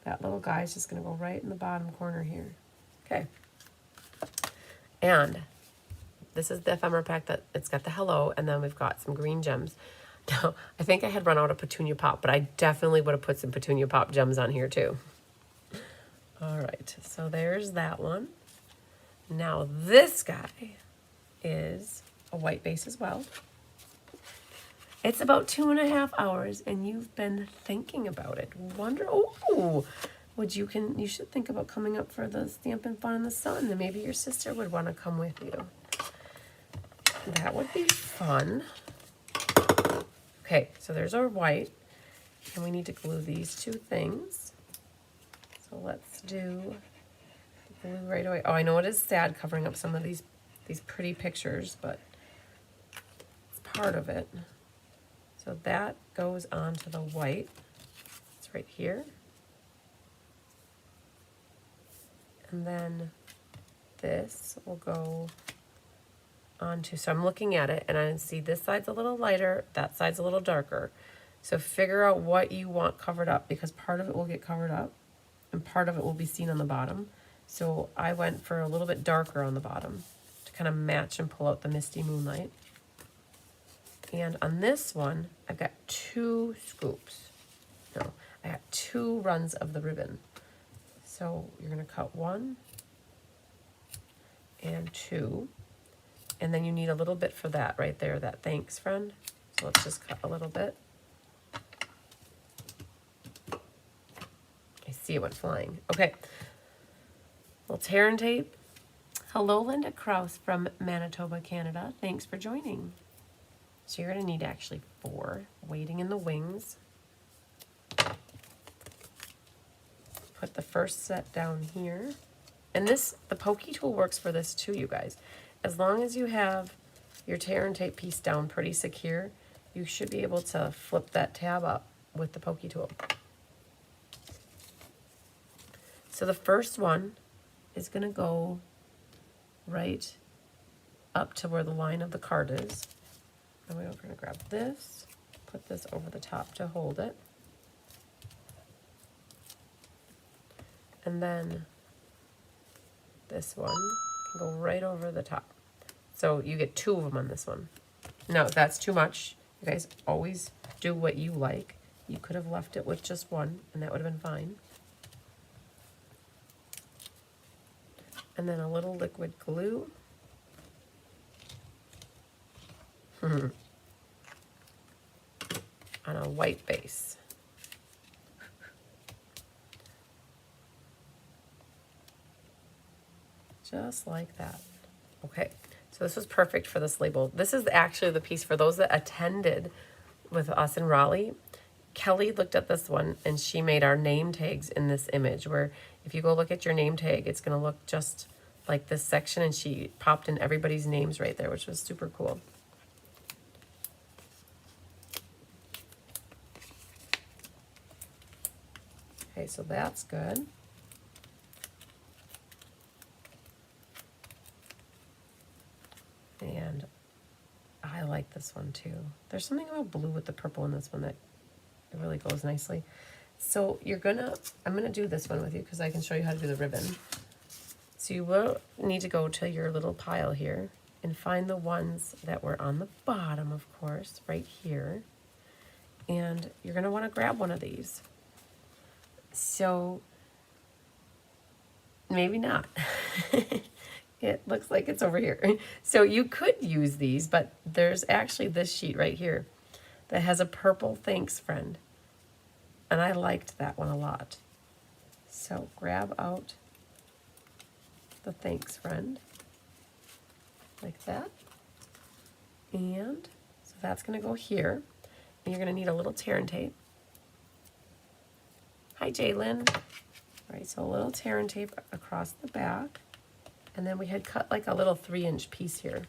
A: That little guy's just going to go right in the bottom corner here. Okay. And this is the ephemera pack that it's got the hello, and then we've got some green gems. Now, I think I had run out of petunia pop, but I definitely would have put some petunia pop gems on here too. All right, so there's that one. Now this guy is a white base as well. It's about 2.5 hours, and you've been thinking about it. You should think about coming up for the Stampin' Fun in the Sun, and maybe your sister would want to come with you. That would be fun. Okay, so there's our white, and we need to glue these 2 things. So let's do glue right away. Oh, I know it is sad covering up some of these pretty pictures, but it's part of it. So that goes onto the white. It's right here. And then this will go onto, so I'm looking at it and I see this side's a little lighter, that side's a little darker. So figure out what you want covered up, because part of it will get covered up and part of it will be seen on the bottom. So I went for a little bit darker on the bottom to kind of match and pull out the misty moonlight. And on this one, I've got 2 scoops. No, I got 2 runs of the ribbon. So you're going to cut 1 and 2. And then you need a little bit for that right there, that thanks, friend. So let's just cut a little bit. I see it went flying. Okay. Little tear and tape. Hello, Linda Krause from Manitoba, Canada. Thanks for joining. So you're going to need actually 4. Waiting in the wings. Put the first set down here. And the pokey tool works for this too, you guys. As long as you have your tear and tape piece down pretty secure, you should be able to flip that tab up with the pokey tool. So the first one is going to go right up to where the line of the card is. And we're going to grab this, put this over the top to hold it. And then this one can go right over the top. So you get 2 of them on this one. No, that's too much. You guys always do what you like. You could have left it with just one, and that would have been fine. And then a little liquid glue. On a white base. Just like that. Okay, so this was perfect for this label. This is actually the piece for those that attended with us in Raleigh. Kelly looked at this one and she made our name tags in this image, where if you go look at your name tag, it's going to look just like this section, and she popped in everybody's names right there, which was super cool. Okay, so that's good. And I like this one too. There's something about blue with the purple in this one that it really goes nicely. So I'm gonna do this one with you because I can show you how to do the ribbon. So you will need to go to your little pile here and find the ones that were on the bottom, of course, right here. And you're gonna wanna grab one of these. So maybe not. It looks like it's over here. So you could use these, but there's actually this sheet right here that has a purple thanks friend. And I liked that one a lot. So grab out the thanks friend like that. And so that's gonna go here. And you're gonna need a little tear and tape. Hi, Jalen. All right, so a little tear and tape across the back. And then we had cut like a little 3-inch piece here.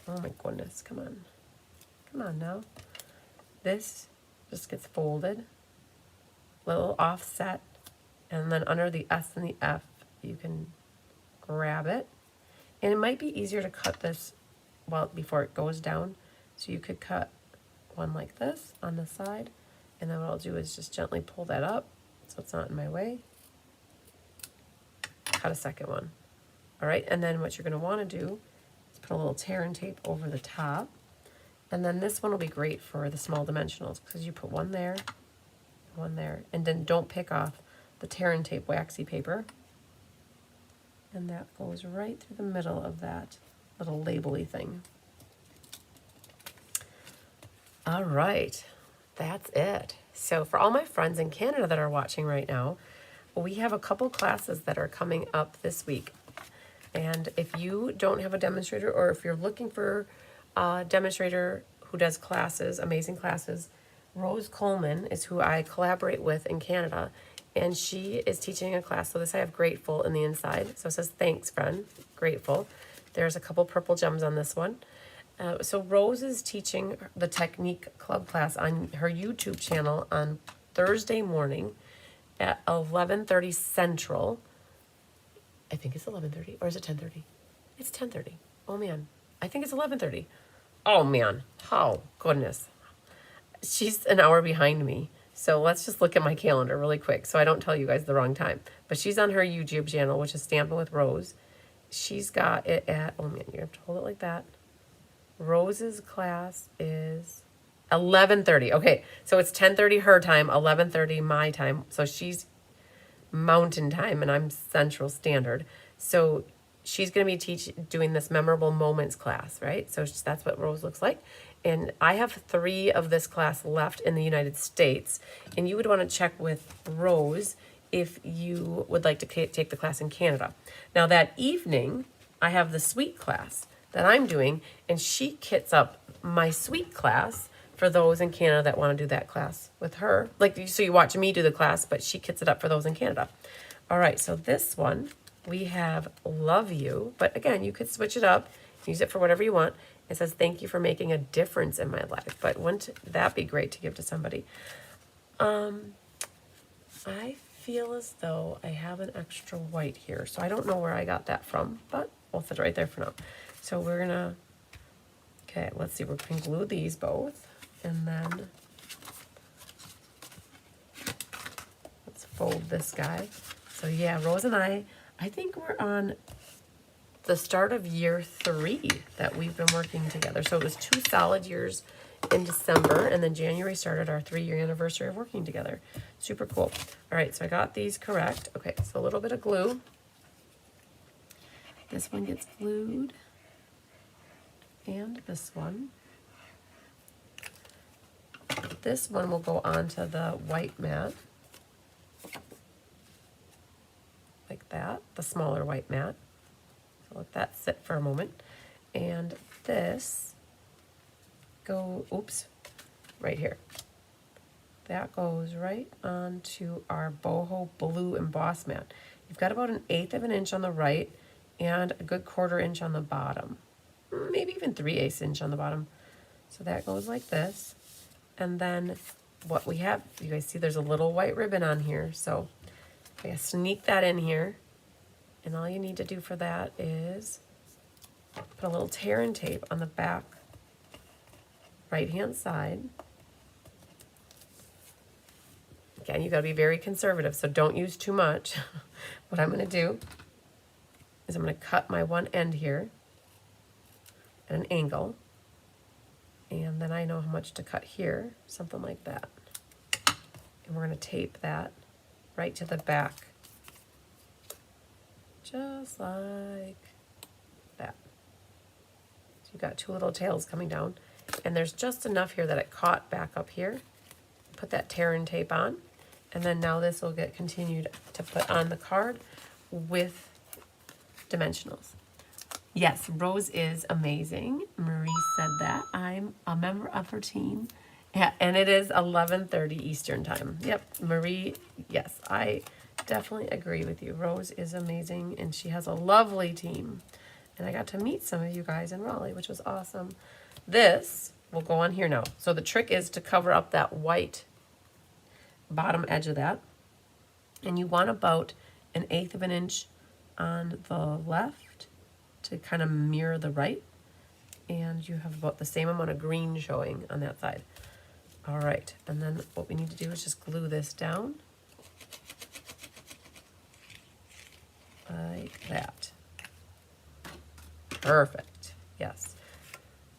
A: Oh my goodness, come on. Come on now. This just gets folded, little offset, and then under the S and the F, you can grab it. And it might be easier to cut this before it goes down. So you could cut one like this on the side, and then what I'll do is just gently pull that up so it's not in my way. Cut a second one. All right, and then what you're gonna wanna do is put a little tear and tape over the top. And then this one will be great for the small dimensionals because you put one there, and then don't pick off the tear and tape waxy paper. And that goes right through the middle of that little label-y thing. All right, that's it. So for all my friends in Canada that are watching right now, we have a couple classes that are coming up this week. And if you don't have a demonstrator, or if you're looking for a demonstrator who does classes, amazing classes, Rose Coleman is who I collaborate with in Canada. And she is teaching a class. So this I have grateful in the inside. So it says, thanks, friend, grateful. There's a couple purple gems on this one. So Rose is teaching the Technique Club class on her YouTube channel on Thursday morning at 11:30 Central. I think it's 11:30, or is it 10:30? It's 10:30. Oh man, I think it's 11:30. Oh man, oh goodness. She's an hour behind me. So let's just look at my calendar really quick so I don't tell you guys the wrong time. But she's on her YouTube channel, which is Stampin' with Rose. She's got it at, oh man, you have to hold it like that. Rose's class is 11:30. Okay, so it's 10:30 her time, 11:30 my time. So she's Mountain Time and I'm Central Standard. So she's going to be doing this memorable moments class, right? So that's what Rose looks like. And I have 3 of this class left in the United States. And you would want to check with Rose if you would like to take the class in Canada. Now that evening, I have the sweet class that I'm doing, and she kits up my sweet class for those in Canada that want to do that class with her. Like, so you watch me do the class, but she kits it up for those in Canada. All right, so this one, we have Love You, but again, you could switch it up, use it for whatever you want. It says, thank you for making a difference in my life, but wouldn't that be great to give to somebody? I feel as though I have an extra white here, so I don't know where I got that from, but we'll set it right there for now. So we're gonna, okay, let's see, we're gonna glue these both, and then let's fold this guy. So yeah, Rose and I think we're on the start of year 3 that we've been working together. So it was 2 solid years in December, and then January started our 3-year anniversary of working together. Super cool. All right, so I got these correct. Okay, so a little bit of glue. This one gets glued, and this one. This one will go onto the white mat, like that, the smaller white mat. So let that sit for a moment. And this right here. That goes right onto our boho blue emboss mat. You've got about 1/8 of an inch on the right and a good 1/4 inch on the bottom. Maybe even 3/8 inch on the bottom. So that goes like this. And then what we have, you guys see there's a little white ribbon on here. So I sneak that in here. And all you need to do for that is put a little tear and tape on the back right-hand side. Again, you gotta be very conservative, so don't use too much. What I'm gonna do is I'm gonna cut my one end here at an angle. And then I know how much to cut here, something like that. And we're gonna tape that right to the back. Just like that. So you've got 2 little tails coming down. And there's just enough here that it caught back up here. Put that tear and tape on. And then now this will get continued to put on the card with dimensionals. Yes, Rose is amazing. Marie said that. I'm a member of her team. Yeah, and it is 11:30 Eastern time. Yep, Marie, yes, I definitely agree with you. Rose is amazing, and she has a lovely team. And I got to meet some of you guys in Raleigh, which was awesome. This will go on here now. So the trick is to cover up that white bottom edge of that. And you want about 1/8 of an inch on the left to kind of mirror the right. And you have about the same amount of green showing on that side. All right, and then what we need to do is just glue this down. Like that. Perfect, yes.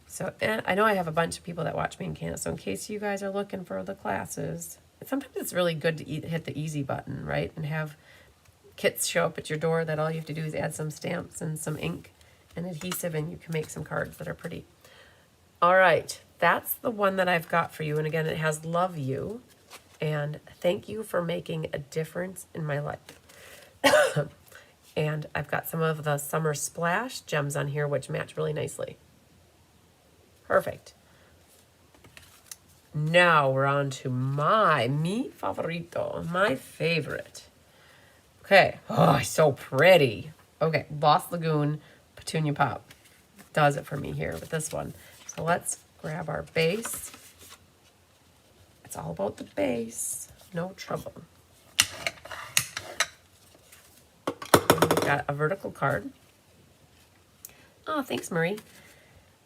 A: So, and I know I have a bunch of people that watch me in Canada, so in case you guys are looking for the classes, sometimes it's really good to hit the easy button, right? And have kits show up at your door that all you have to do is add some stamps and some ink and adhesive, and you can make some cards that are pretty. All right, that's the one that I've got for you. And again, it has love you and thank you for making a difference in my life. And I've got some of the Summer Splash gems on here, which match really nicely. Perfect. Now we're on to mi favorito, my favorite. Okay, oh, so pretty. Okay, Lost Lagoon Petunia Pop does it for me here with this one. So let's grab our base. It's all about the base, no trouble. And we've got a vertical card. Oh, thanks, Marie.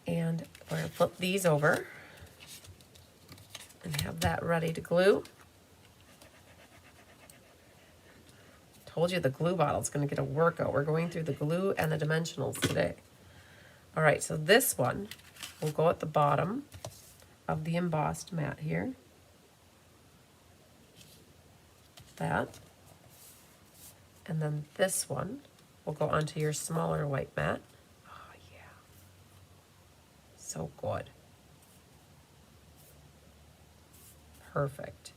A: And we're gonna flip these over and have that ready to glue. Told you the glue bottle's gonna get a workout. We're going through the glue and the dimensionals today. All right, so this one will go at the bottom of the embossed mat here. That. And then this one will go onto your smaller white mat. Oh, yeah. So good. Perfect.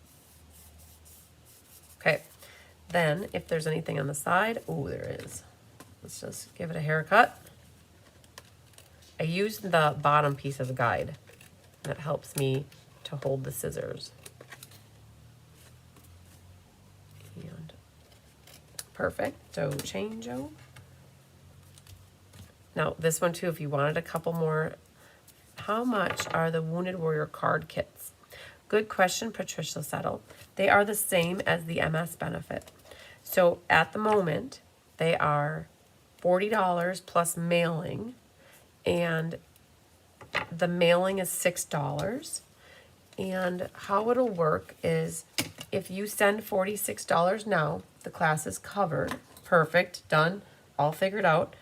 A: Okay, then if there's anything on the side, oh, there is. Let's just give it a haircut. I used the bottom piece of the guide. That helps me to hold the scissors. And perfecto changeo. Now this one too, if you wanted a couple more, how much are the Wounded Warrior card kits? Good question, Patricia Settle. They are the same as the MS benefit. So at the moment, they are $40 plus mailing, and the mailing is $6. And how it'll work is if you send $46 now, the class is covered. Perfect, done, all figured out.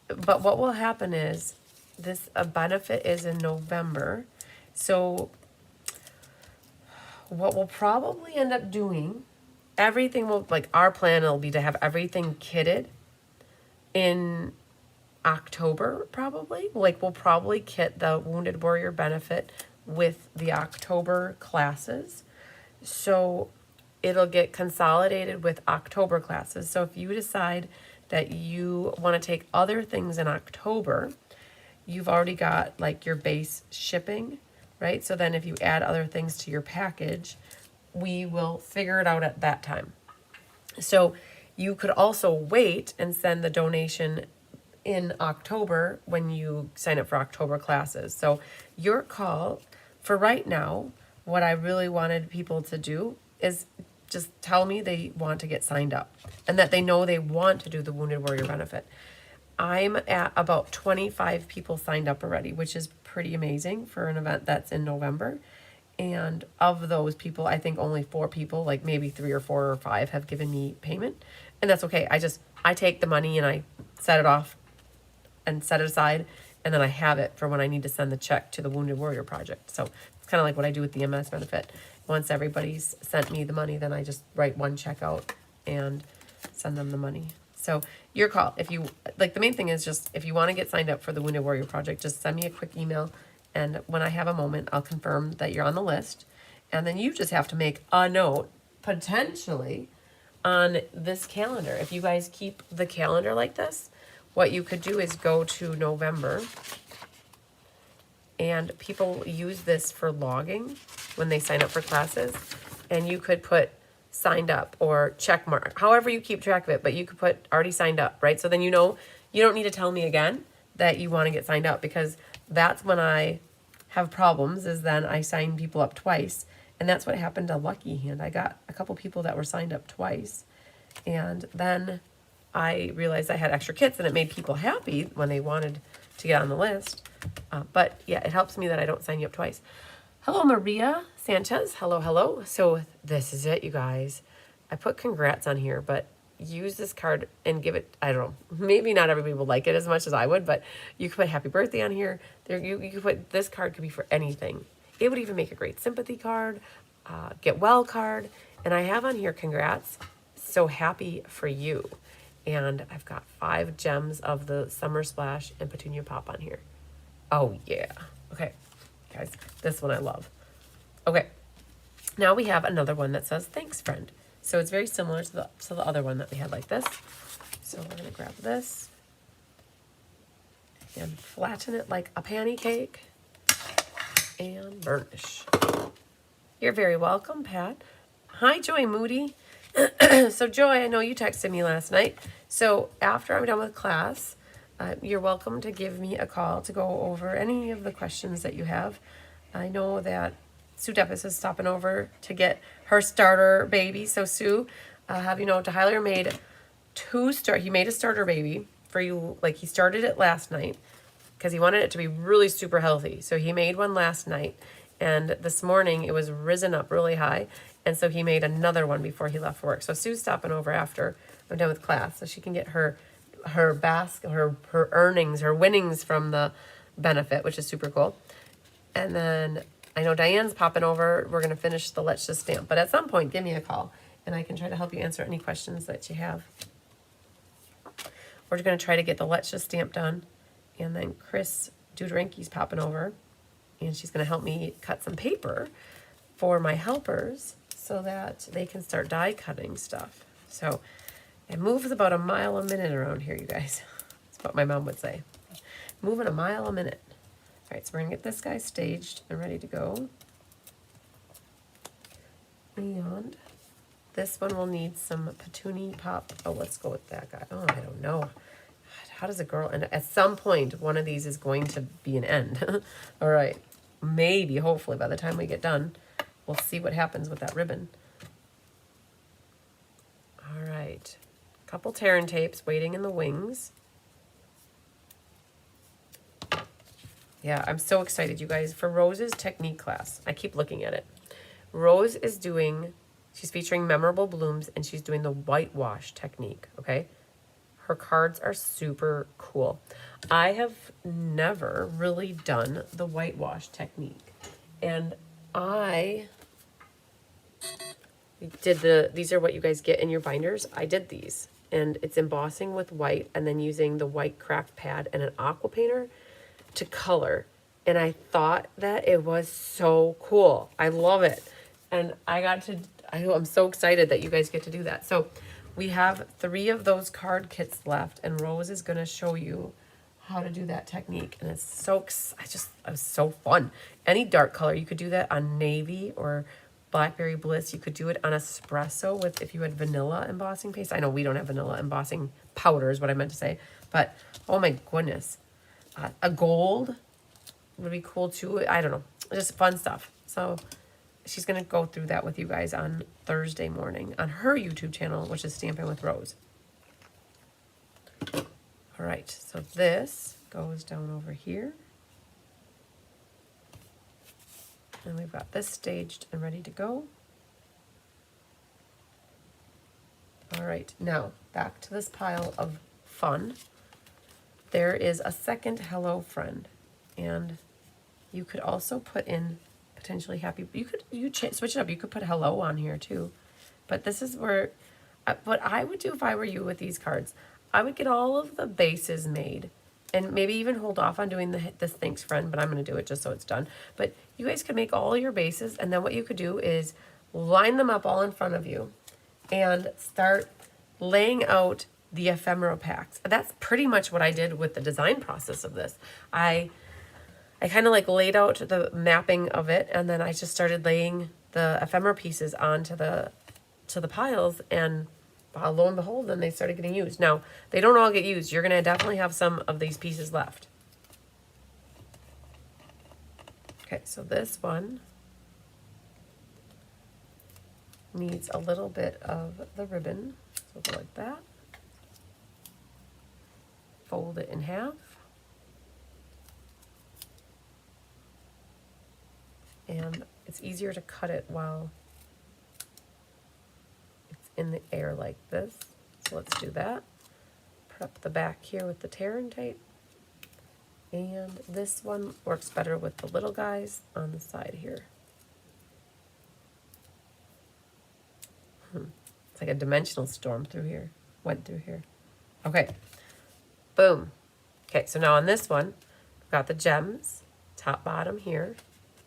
A: but what will happen is this a benefit is in November. So what we'll probably end up doing, everything will, like our plan will be to have everything kitted in October probably. Like we'll probably kit the Wounded Warrior benefit with the October classes. So it'll get consolidated with October classes. So if you decide that you want to take other things in October, you've already got like your base shipping, right? So then if you add other things to your package, we will figure it out at that time. So you could also wait and send the donation in October when you sign up for October classes. So your call. For right now, what I really wanted people to do is just tell me they want to get signed up and that they know they want to do the Wounded Warrior benefit. I'm at about 25 people signed up already, which is pretty amazing for an event that's in November. And of those people, I think only 4 people, like maybe 3 or 4 or 5, have given me payment. And that's okay. I take the money and I set it off and set it aside. And then I have it for when I need to send the check to the Wounded Warrior Project. So it's kind of like what I do with the MS benefit. Once everybody's sent me the money, then I just write one check out and send them the money. So your call. If you, like, the main thing is just, if you want to get signed up for the Wounded Warrior Project, just send me a quick email. And when I have a moment, I'll confirm that you're on the list. And then you just have to make a note, potentially, on this calendar. If you guys keep the calendar like this, what you could do is go to November, and people use this for logging when they sign up for classes, and you could put signed up or check mark, however you keep track of it, but you could put already signed up, right? So then you know you don't need to tell me again that you want to get signed up, because that's when I have problems, is then I sign people up twice. And that's what happened to Lucky Hand. I got a couple people that were signed up twice, and then I realized I had extra kits, and it made people happy when they wanted to get on the list. But yeah, it helps me that I don't sign you up twice. Hello, Maria Sanchez. Hello, hello. So this is it, you guys. I put congrats on here, but use this card and give it, I don't know, maybe not everybody will like it as much as I would, but you could put happy birthday on here. You could put, this card could be for anything. It would even make a great sympathy card, get well card. And I have on here, congrats, so happy for you. And I've got 5 gems of the Summer Splash and Petunia Pop on here. Oh, yeah. Okay, guys, this one I love. Okay, now we have another one that says, thanks, friend. So it's very similar to the other one that we had like this. So we're going to grab this and flatten it like a pancake and burnish. You're very welcome, Pat. Hi, Joy Moody. So Joy, I know you texted me last night. So after I'm done with class, you're welcome to give me a call to go over any of the questions that you have. I know that Sue Deppis is stopping over to get her starter baby. So Sue, have you know, Tyler made he made a starter baby for you. Like, he started it last night because he wanted it to be really super healthy. So he made one last night, and this morning it was risen up really high. And so he made another one before he left for work. So Sue's stopping over after I'm done with class, so she can get her basket, her earnings, her winnings from the benefit, which is super cool. And then I know Diane's popping over. We're going to finish the Let's Just Stamp. But at some point, give me a call, and I can try to help you answer any questions that you have. We're going to try to get the Let's Just Stamp done. And then Chris Duderanke's popping over, and she's going to help me cut some paper for my helpers so that they can start die cutting stuff. So it moves about a mile a minute around here, you guys. That's what my mom would say. Moving a mile a minute. All right, so we're going to get this guy staged and ready to go. And this one will need some Petunia Pop. Oh, let's go with that guy. Oh, I don't know. God, how does a girl end? At some point, one of these is going to be an end. All right. Maybe, hopefully, by the time we get done, we'll see what happens with that ribbon. All right. Couple Terran tapes waiting in the wings. Yeah, I'm so excited, you guys, for Rose's technique class. I keep looking at it. Rose is she's featuring memorable blooms, and she's doing the whitewash technique, okay? Her cards are super cool. I have never really done the whitewash technique. And I did these are what you guys get in your binders. I did these. And it's embossing with white and then using the white craft pad and an aqua painter to color. And I thought that it was so cool. I love it. And I'm so excited that you guys get to do that. So we have 3 of those card kits left, and Rose is going to show you how to do that technique. And it's it was so fun. Any dark color, you could do that on navy or Blackberry Bliss. You could do it on espresso if you had vanilla embossing paste. I know we don't have vanilla embossing powder is what I meant to say, but oh my goodness. A gold would be cool too. I don't know, just fun stuff. So she's going to go through that with you guys on Thursday morning on her YouTube channel, which is Stampin' with Rose. All right, so this goes down over here. And we've got this staged and ready to go. All right, now back to this pile of fun. There is a second Hello Friend, and you could also put in potentially happy. You switch it up. You could put hello on here too, but this is where what I would do if I were you with these cards. I would get all of the bases made, and maybe even hold off on doing this thanks friend. But I'm going to do it just so it's done. But you guys could make all your bases, and then what you could do is line them up all in front of you, and start laying out the ephemera packs. That's pretty much what I did with the design process of this. I kind of like laid out the mapping of it, and then I just started laying the ephemera pieces onto the piles, and lo and behold, then they started getting used. Now, they don't all get used. You're going to definitely have some of these pieces left. Okay, so this one needs a little bit of the ribbon. So go like that. Fold it in half. And it's easier to cut it while it's in the air like this. So let's do that. Put up the back here with the tear and tape. And this one works better with the little guys on the side here. It's like a dimensional storm through here. Went through here. Okay. Boom. Okay, so now on this one, we've got the gems, top, bottom here.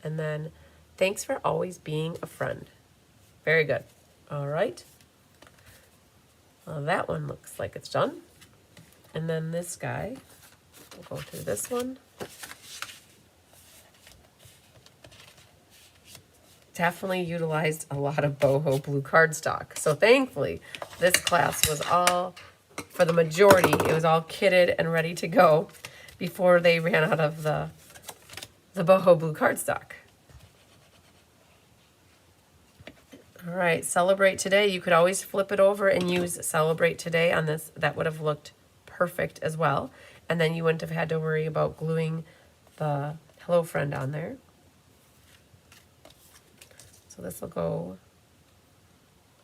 A: And then, thanks for always being a friend. Very good. All right. Well, that one looks like it's done. And then this guy, we'll go through this one. Definitely utilized a lot of boho blue cardstock. So thankfully, this class was all, for the majority, it was all kitted and ready to go before they ran out of the boho blue cardstock. All right, Celebrate Today. You could always flip it over and use Celebrate Today on this. That would have looked perfect as well. And then you wouldn't have had to worry about gluing the Hello Friend on there. So this will go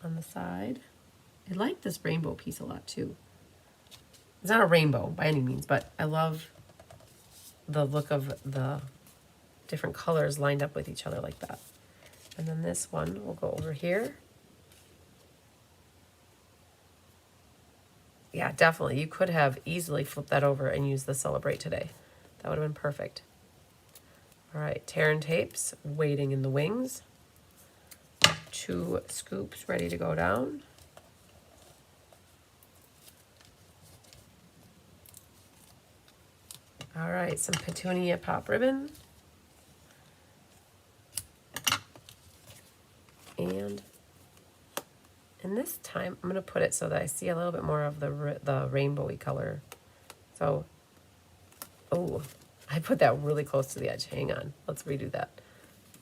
A: on the side. I like this rainbow piece a lot too. It's not a rainbow by any means, but I love the look of the different colors lined up with each other like that. And then this one will go over here. Yeah, definitely. You could have easily flipped that over and used the Celebrate Today. That would have been perfect. All right, tear and tapes, waiting in the wings. 2 scoops ready to go down. All right, some petunia pop ribbon. And this time, I'm going to put it so that I see a little bit more of the rainbowy color. So, oh, I put that really close to the edge. Hang on, let's redo that.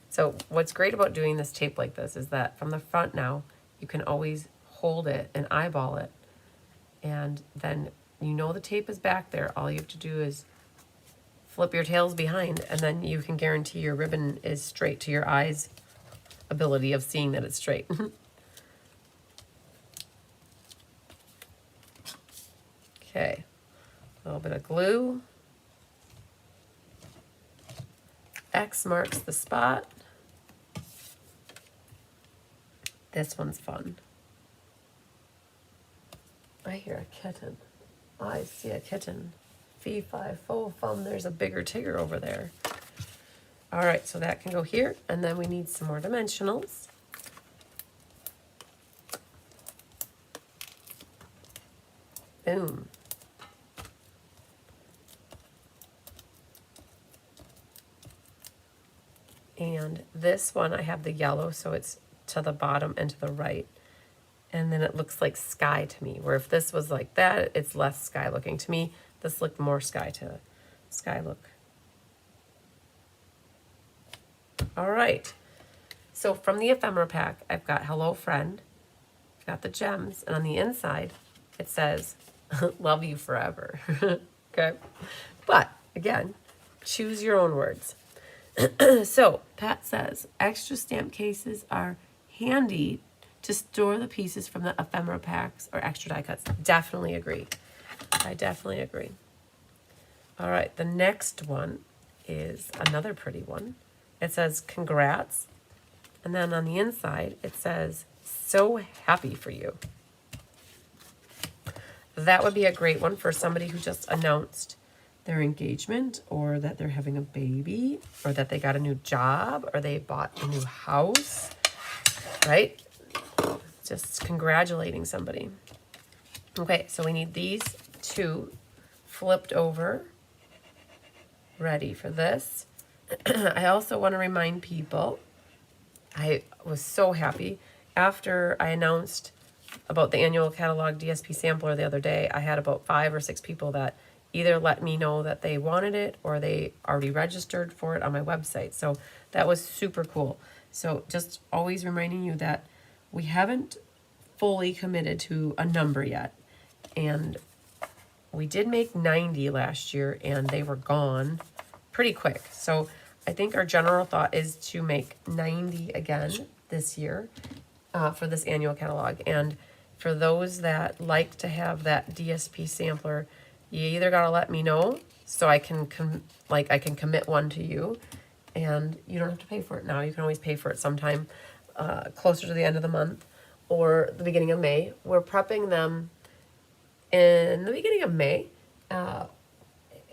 A: So what's great about doing this tape like this is that from the front now, you can always hold it and eyeball it. And then you know the tape is back there. All you have to do is flip your tails behind, and then you can guarantee your ribbon is straight to your eyes' ability of seeing that it's straight. Okay, a little bit of glue. X marks the spot. This one's fun. I hear a kitten. I see a kitten. Fee, fi, fo, fum. There's a bigger tigger over there. All right, so that can go here. And then we need some more dimensionals. Boom. And this one, I have the yellow, so it's to the bottom and to the right. And then it looks like sky to me, where if this was like that, it's less sky looking. To me, this looked more sky to sky look. All right. So from the ephemera pack, I've got Hello Friend, I've got the gems, and on the inside, it says, love you forever. Okay. But again, choose your own words. So Pat says, extra stamp cases are handy to store the pieces from the ephemera packs or extra die cuts. Definitely agree. I definitely agree. All right, the next one is another pretty one. It says, congrats. And then on the inside, it says, so happy for you. That would be a great one for somebody who just announced their engagement, or that they're having a baby, or that they got a new job, or they bought a new house, right? Just congratulating somebody. Okay, so we need these two flipped over, ready for this. I also want to remind people, I was so happy after I announced about the annual catalog DSP sampler the other day. I had about 5 or 6 people that either let me know that they wanted it or they already registered for it on my website. So that was super cool. So just always reminding you that we haven't fully committed to a number yet. And we did make 90 last year and they were gone pretty quick. So I think our general thought is to make 90 again this year for this annual catalog. And for those that like to have that DSP sampler, you either gotta let me know so I can commit one to you, and you don't have to pay for it now. You can always pay for it sometime closer to the end of the month or the beginning of May. We're prepping them in the beginning of May.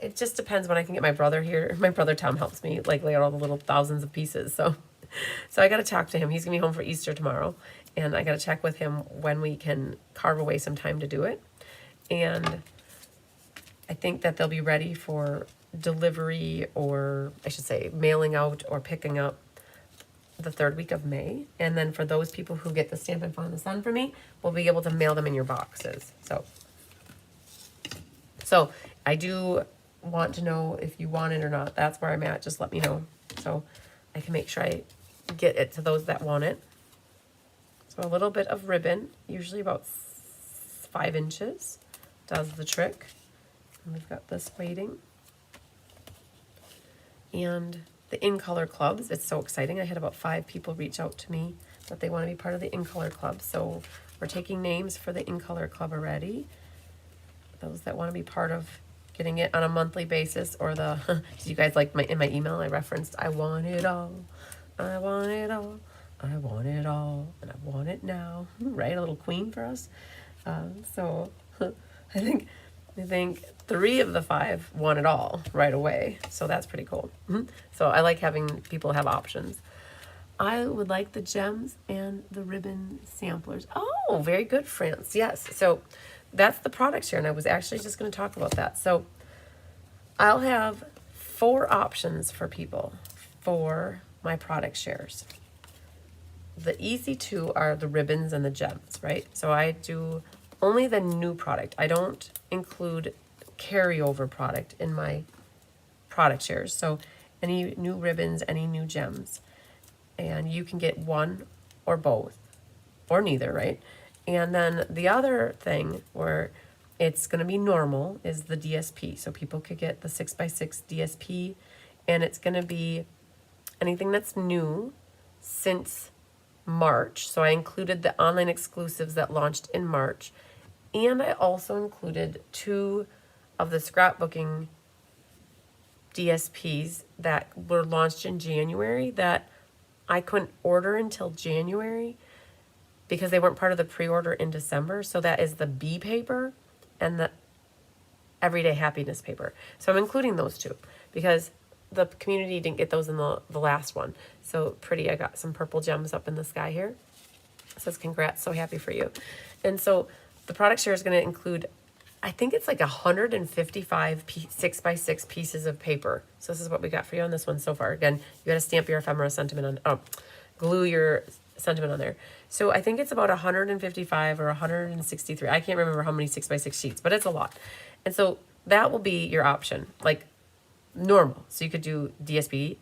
A: It just depends when I can get my brother here. My brother Tom helps me like lay out all the little thousands of pieces. So I got to talk to him. He's gonna be home for Easter tomorrow, and I got to check with him when we can carve away some time to do it. And I think that they'll be ready for delivery, or I should say mailing out or picking up, the 3rd week of May. And then for those people who get the Stamp and Find the Sun for me, we'll be able to mail them in your boxes. So I do want to know if you want it or not. That's where I'm at. Just let me know so I can make sure I get it to those that want it. So a little bit of ribbon, usually about 5 inches, does the trick. And we've got this waiting. And the In Color clubs, it's so exciting. I had about 5 people reach out to me that they want to be part of the In Color club. So we're taking names for the In Color club already. Those that want to be part of getting it on a monthly basis, or the, you guys like in my email, I referenced, I want it all, I want it all, I want it all, and I want it now, right? A little Queen for us. So I think 3 of the 5 want it all right away. So that's pretty cool. So I like having people have options. I would like the gems and the ribbon samplers. Oh, very good, France. Yes. So that's the product share, and I was actually just going to talk about that. So I'll have 4 options for people for my product shares. The easy 2 are the ribbons and the gems, right? So I do only the new product. I don't include carryover product in my product shares. So any new ribbons, any new gems. And you can get one or both, or neither, right? And then the other thing where it's going to be normal is the DSP. So people could get the 6x6 DSP, and it's going to be anything that's new since March. So I included the online exclusives that launched in March, And I also included 2 of the scrapbooking DSPs that were launched in January that I couldn't order until January because they weren't part of the pre-order in December. So that is the Bee paper and the Everyday Happiness paper. So I'm including those 2 because the community didn't get those in the last one. So pretty, I got some purple gems up in the sky here. It says congrats, so happy for you. And so the product share is going to include, I think it's like 155 6x6 pieces of paper. So this is what we got for you on this one so far. Again, you got to stamp your ephemera sentiment on, glue your sentiment on there. So I think it's about 155 or 163. I can't remember how many 6x6 sheets, but it's a lot. And so that will be your option, like normal. So you could do DSP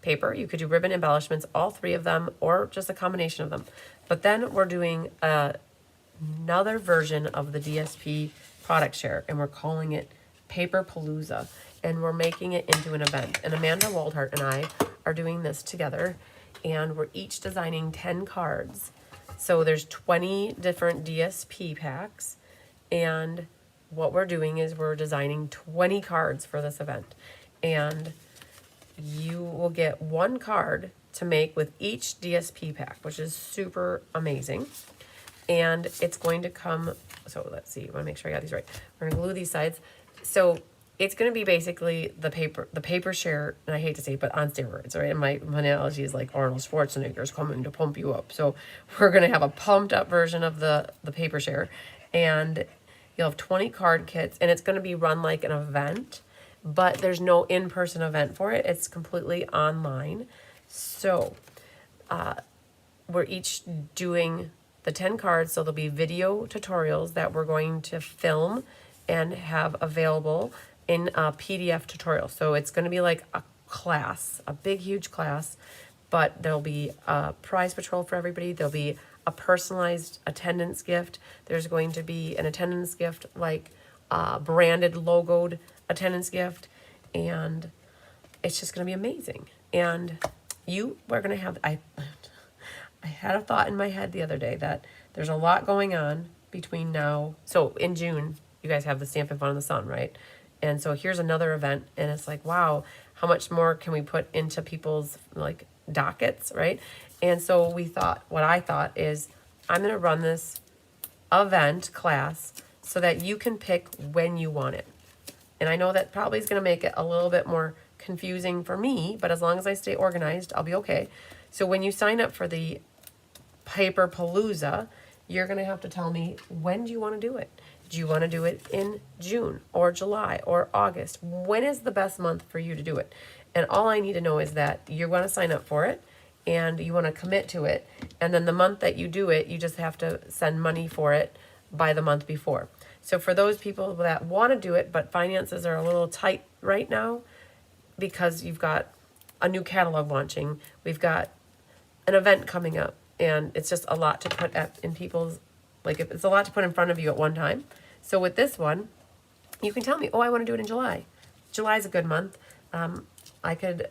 A: paper, you could do ribbon embellishments, all 3 of them, or just a combination of them. But then we're doing another version of the DSP product share, and we're calling it Paper Palooza, and we're making it into an event. And Amanda Waldhart and I are doing this together, and we're each designing 10 cards. So there's 20 different DSP packs, and what we're doing is we're designing 20 cards for this event. And you will get 1 card to make with each DSP pack, which is super amazing. And it's going to come, so let's see, I want to make sure I got these right. We're going to glue these sides. So it's going to be basically the paper share, and I hate to say it, but on steroids, right? And my analogy is like Arnold Schwarzenegger's coming to pump you up. So we're going to have a pumped up version of the paper share, and you'll have 20 card kits, and it's going to be run like an event, but there's no in-person event for it. It's completely online. So we're each doing the 10 cards, so there'll be video tutorials that we're going to film and have available in a PDF tutorial. So it's going to be like a class, a big, huge class, but there'll be a prize patrol for everybody. There'll be a personalized attendance gift. There's going to be an attendance gift, like a branded, logoed attendance gift, and it's just going to be amazing. And you are going to have, I had a thought in my head the other day that there's a lot going on between now. So in June, you guys have the Stampin' Fun in the Sun, right? And so here's another event, and it's like, wow, how much more can we put into people's like dockets, right? And so what I thought is I'm going to run this event class so that you can pick when you want it. And I know that probably is going to make it a little bit more confusing for me, but as long as I stay organized, I'll be okay. So when you sign up for the Paper Palooza, you're going to have to tell me, when do you want to do it? Do you want to do it in June or July or August? When is the best month for you to do it? And all I need to know is that you want to sign up for it and you want to commit to it. And then the month that you do it, you just have to send money for it by the month before. So for those people that want to do it, but finances are a little tight right now because you've got a new catalog launching, we've got an event coming up, and it's just a lot to put in people's, like it's a lot to put in front of you at one time. So with this one, you can tell me, oh, I want to do it in July. July's a good month. I could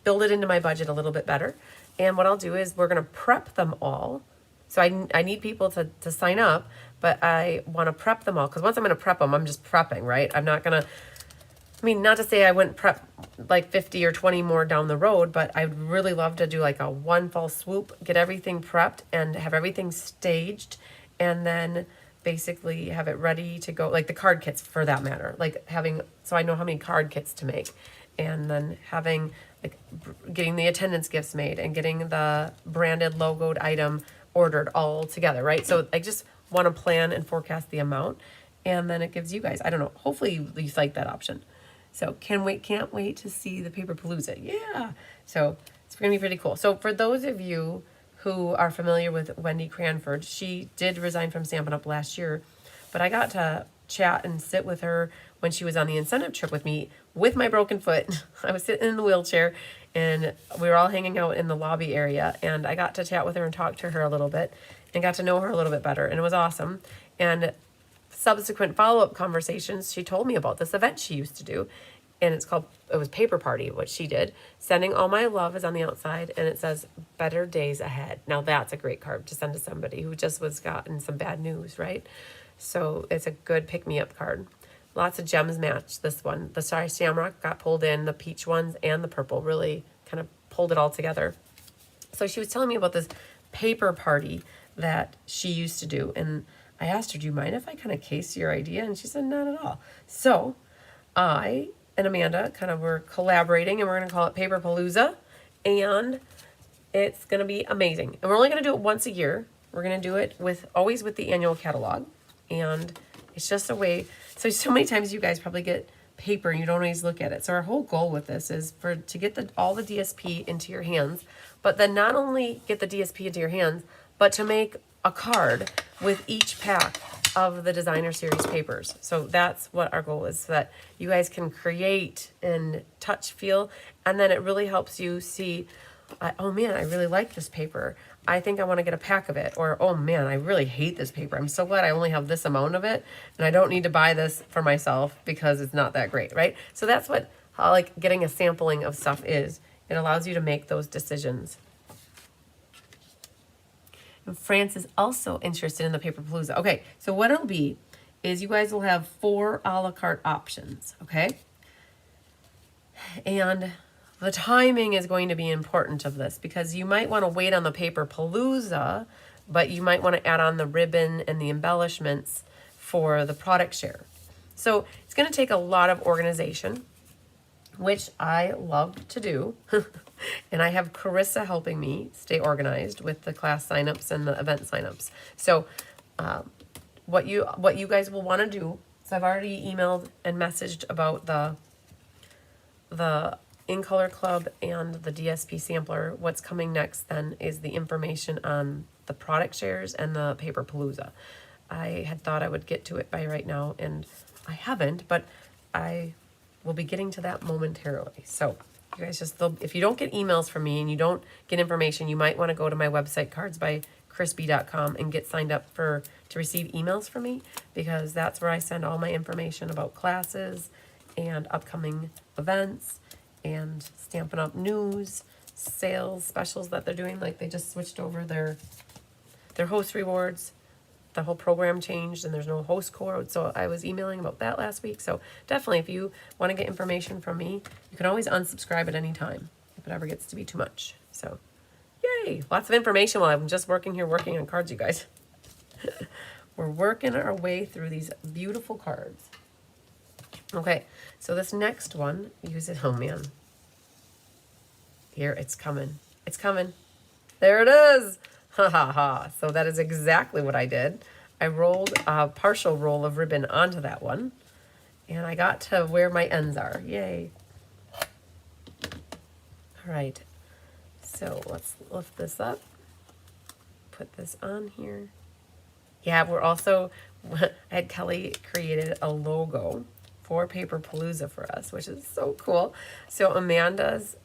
A: build it into my budget a little bit better. And what I'll do is we're going to prep them all. So I need people to sign up, but I want to prep them all. Because once I'm going to prep them, I'm just prepping, right? I'm not going to, I mean, not to say I wouldn't prep like 50 or 20 more down the road, but I'd really love to do like a one fell swoop, get everything prepped and have everything staged, and then basically have it ready to go, like the card kits for that matter, like having, so I know how many card kits to make, and then having like getting the attendance gifts made and getting the branded logoed item ordered all together, right? So I just want to plan and forecast the amount, and then it gives you guys, I don't know, hopefully you like that option. So can't wait to see the Paper Palooza. Yeah. So it's going to be pretty cool. So for those of you who are familiar with Wendy Cranford, she did resign from Stampin' Up! Last year, but I got to chat and sit with her when she was on the incentive trip with me with my broken foot. I was sitting in the wheelchair, and we were all hanging out in the lobby area, and I got to chat with her and talk to her a little bit and got to know her a little bit better, and it was awesome. And subsequent follow-up conversations, she told me about this event she used to do, and it was Paper Party, what she did. Sending All My Love is on the outside, and it says Better Days Ahead. Now that's a great card to send to somebody who just was gotten some bad news, right? So it's a good pick-me-up card. Lots of gems match this one. The Starry Shamrock got pulled in, the peach ones and the purple really kind of pulled it all together. So she was telling me about this paper party that she used to do. And I asked her, do you mind if I kind of case your idea? And she said, not at all. So I and Amanda kind of were collaborating, and we're going to call it Paper Palooza. And it's going to be amazing. And we're only going to do it once a year. We're going to do it always with the annual catalog. And it's just a way. So many times you guys probably get paper and you don't always look at it. So our whole goal with this is to get all the DSP into your hands, but then not only get the DSP into your hands, but to make a card with each pack of the designer series papers. So that's what our goal is, so that you guys can create and touch, feel, and then it really helps you see, oh man, I really like this paper. I think I want to get a pack of it. Or, oh man, I really hate this paper. I'm so glad I only have this amount of it, and I don't need to buy this for myself because it's not that great, right? So that's what like getting a sampling of stuff is. It allows you to make those decisions. And France is also interested in the Paper Palooza. Okay, so what it'll be is you guys will have 4 a la carte options, okay? And the timing is going to be important of this, because you might want to wait on the Paper Palooza, but you might want to add on the ribbon and the embellishments for the product share. So it's going to take a lot of organization, which I love to do. And I have Carissa helping me stay organized with the class signups and the event signups. So what you guys will want to do, so I've already emailed and messaged about the In Color Club and the DSP sampler. What's coming next then is the information on the product shares and the Paper Palooza. I had thought I would get to it by right now, and I haven't, but I will be getting to that momentarily. So you guys just, if you don't get emails from me and you don't get information, you might want to go to my website, cardsbycrispy.com, and get signed up to receive emails from me, because that's where I send all my information about classes and upcoming events and Stampin' Up! News, sales, specials that they're doing. Like they just switched over their host rewards. The whole program changed and there's no host code. So I was emailing about that last week. So definitely, if you want to get information from me, you can always unsubscribe at any time if it ever gets to be too much. So yay, lots of information while I'm just working on cards, you guys. We're working our way through these beautiful cards. Okay, so this next one, use it, oh man. Here, it's coming. It's coming. There it is. Ha ha ha. So that is exactly what I did. I rolled a partial roll of ribbon onto that one, and I got to where my ends are. Yay. All right. So let's lift this up. Put this on here. Yeah, we're also, I had Kelly created a logo for Paper Palooza for us, which is so cool. So Amanda's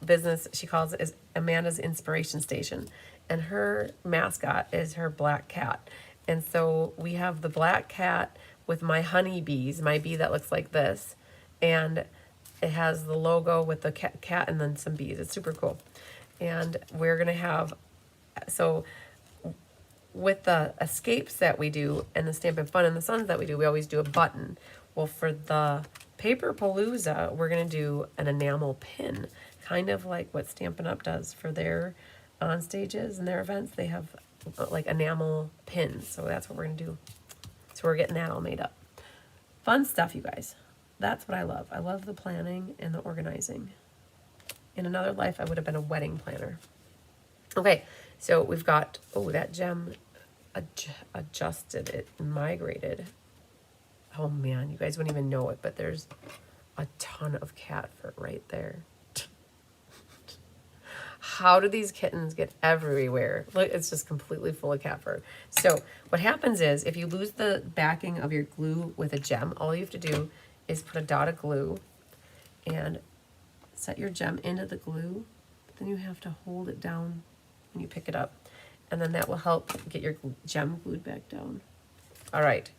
A: business, she calls it, is Amanda's Inspiration Station. And her mascot is her black cat. And so we have the black cat with my honeybees, my bee that looks like this. And it has the logo with the cat and then some bees. It's super cool. And we're going to have, so with the escapes that we do and the Stampin' Fun and the Suns that we do, we always do a button. Well, for the Paper Palooza, we're going to do an enamel pin, kind of like what Stampin' Up! Does for their on stages and their events. They have like enamel pins, so that's what we're going to do. So we're getting that all made up. Fun stuff, you guys. That's what I love. I love the planning and the organizing. In another life, I would have been a wedding planner. Okay, so we've got, oh, that gem adjusted, it migrated. Oh man, you guys wouldn't even know it, but there's a ton of cat fur right there. How do these kittens get everywhere? Look, it's just completely full of cat fur. So what happens is, if you lose the backing of your glue with a gem, all you have to do is put a dot of glue and set your gem into the glue. But then you have to hold it down when you pick it up. And then that will help get your gem glued back down. All right.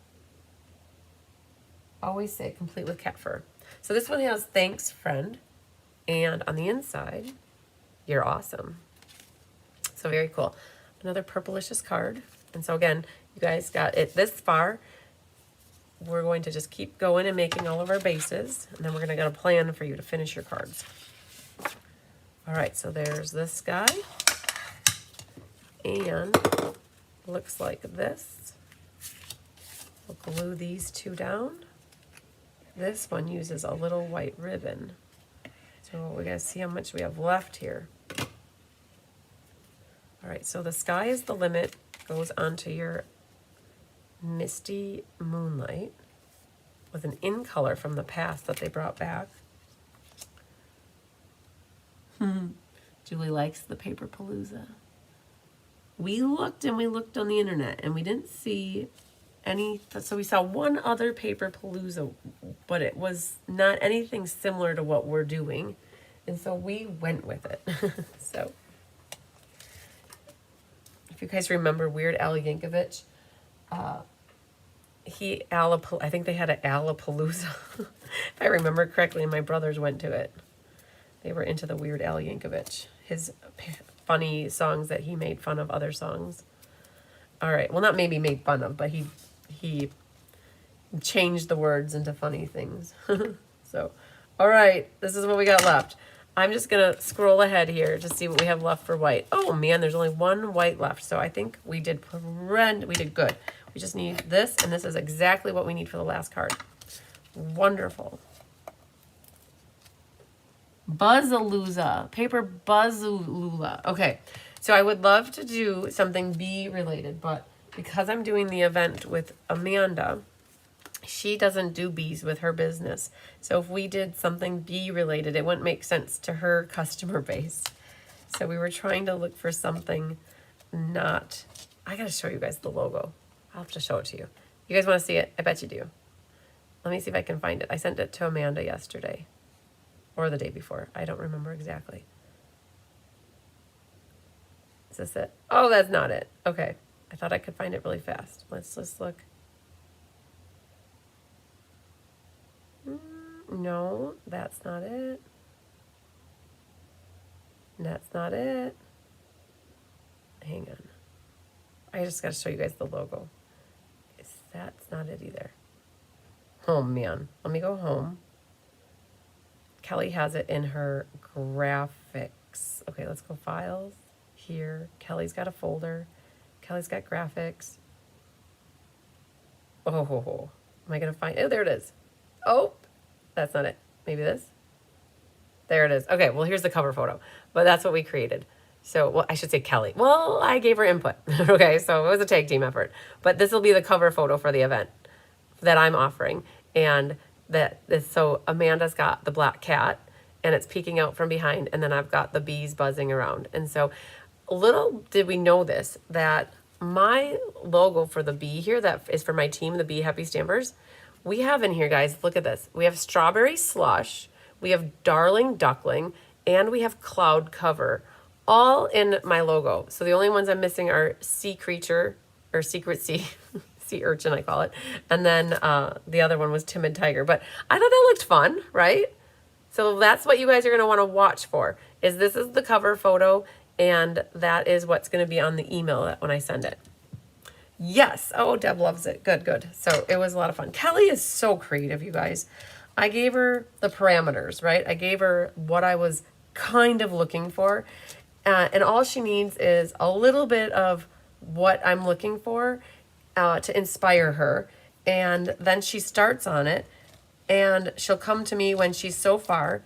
A: Always say complete with cat fur. So this one has thanks, friend. And on the inside, you're awesome. So very cool. Another purplicious card. And so again, You guys got it this far. We're going to just keep going and making all of our bases, and then we're going to get a plan for you to finish your cards. All right, so there's this guy, and looks like this. We'll glue these two down. This one uses a little white ribbon. So we gotta see how much we have left here. All right, so the sky is the limit, goes onto your misty moonlight with an in color from the past that they brought back. Julie likes the Paper Palooza. We looked and we looked on the internet and we didn't see any, so we saw one other Paper Palooza, but it was not anything similar to what we're doing. And so we went with it. So if you guys remember Weird Al Yankovic, I think they had an Alapalooza, if I remember correctly, and my brothers went to it. They were into the Weird Al Yankovic, his funny songs that he made fun of other songs. All right, well, not maybe made fun of, but he changed the words into funny things. So, all right, this is what we got left. I'm just gonna scroll ahead here to see what we have left for white. Oh man, there's only one white left, so I think we did good. We just need this, and this is exactly what we need for the last card. Wonderful. Buzzalooza, Paper Buzzalooza. Okay, so I would love to do something bee related, but because I'm doing the event with Amanda, she doesn't do bees with her business. So if we did something bee related, it wouldn't make sense to her customer base. So we were trying to look for something not, I gotta show you guys the logo. I'll have to show it to you. You guys wanna see it? I bet you do. Let me see if I can find it. I sent it to Amanda yesterday or the day before. I don't remember exactly. Is this it? Oh, that's not it. Okay. I thought I could find it really fast. Let's just look. No, that's not it. That's not it. Hang on. I just got to show you guys the logo. That's not it either. Oh, man. Let me go home. Kelly has it in her graphics. Okay, let's go files. Here. Kelly's got a folder. Kelly's got graphics. Oh, am I going to find... Oh, there it is. Oh, that's not it. Maybe this? There it is. Okay, well, here's the cover photo. But that's what we created. So, well, I should say Kelly. Well, I gave her input. Okay, so it was a tag team effort. But this will be the cover photo for the event that I'm offering. And so Amanda's got the black cat, and it's peeking out from behind, and then I've got the bees buzzing around. And so little did we know this, that my logo for the bee here, that is for my team, the Bee Happy Stampers, we have in here, guys, look at this. We have Strawberry Slush, we have Darling Duckling, and we have Cloud Cover, all in my logo. So the only ones I'm missing are Sea Creature, or Secret Sea, Sea Urchin, I call it. And then the other one was Timid Tiger. But I thought that looked fun, right? So that's what you guys are going to want to watch for, is this is the cover photo, and that is what's going to be on the email when I send it. Yes. Oh, Deb loves it. Good, good. So it was a lot of fun. Kelly is so creative, you guys. I gave her the parameters, right? I gave her what I was kind of looking for. And all she needs is a little bit of what I'm looking for to inspire her. And then she starts on it, and she'll come to me when she's so far,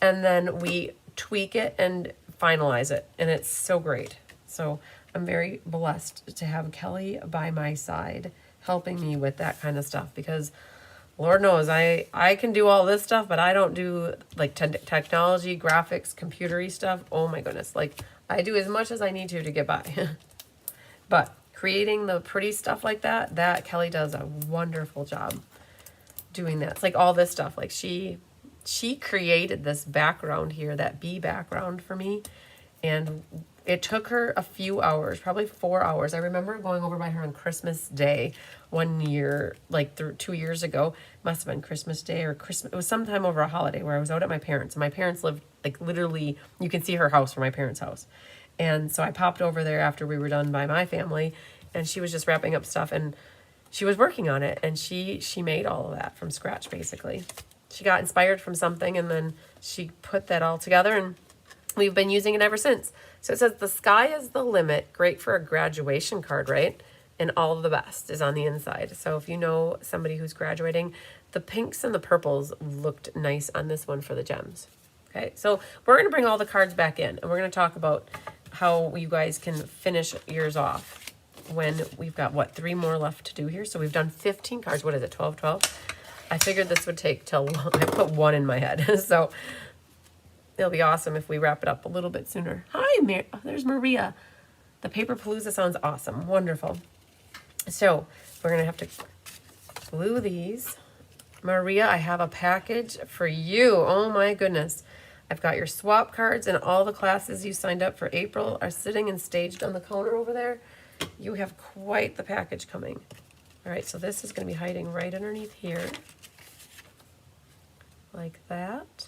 A: and then we tweak it and finalize it. And it's so great. So I'm very blessed to have Kelly by my side helping me with that kind of stuff, because Lord knows I can do all this stuff, but I don't do like technology, graphics, computery stuff. Oh my goodness. Like I do as much as I need to get by. But creating the pretty stuff like that Kelly does a wonderful job doing that. It's like all this stuff. Like she created this background here, that bee background for me. And it took her a few hours, probably 4 hours. I remember going over by her on Christmas Day one year, like 2 years ago. Must have been Christmas Day or Christmas. It was sometime over a holiday where I was out at my parents'. And my parents lived like literally, you can see her house from my parents' house. And so I popped over there after we were done by my family. and she was just wrapping up stuff, and she was working on it, and she made all of that from scratch, basically. She got inspired from something, and then she put that all together, and we've been using it ever since. So it says, the sky is the limit. Great for a graduation card, right? And all the best is on the inside. So if you know somebody who's graduating, the pinks and the purples looked nice on this one for the gems. Okay, so we're going to bring all the cards back in, and we're going to talk about how you guys can finish yours off when we've got, what, 3 more left to do here. So we've done 15 cards. What is it, 12? I figured this would take till I put 1 in my head. So it'll be awesome if we wrap it up a little bit sooner. Hi, oh, there's Maria. The Paper Palooza sounds awesome. Wonderful. So we're going to have to glue these. Maria, I have a package for you. Oh my goodness. I've got your swap cards, and all the classes you signed up for April are sitting and staged on the counter over there. You have quite the package coming. All right, so this is going to be hiding right underneath here. Like that.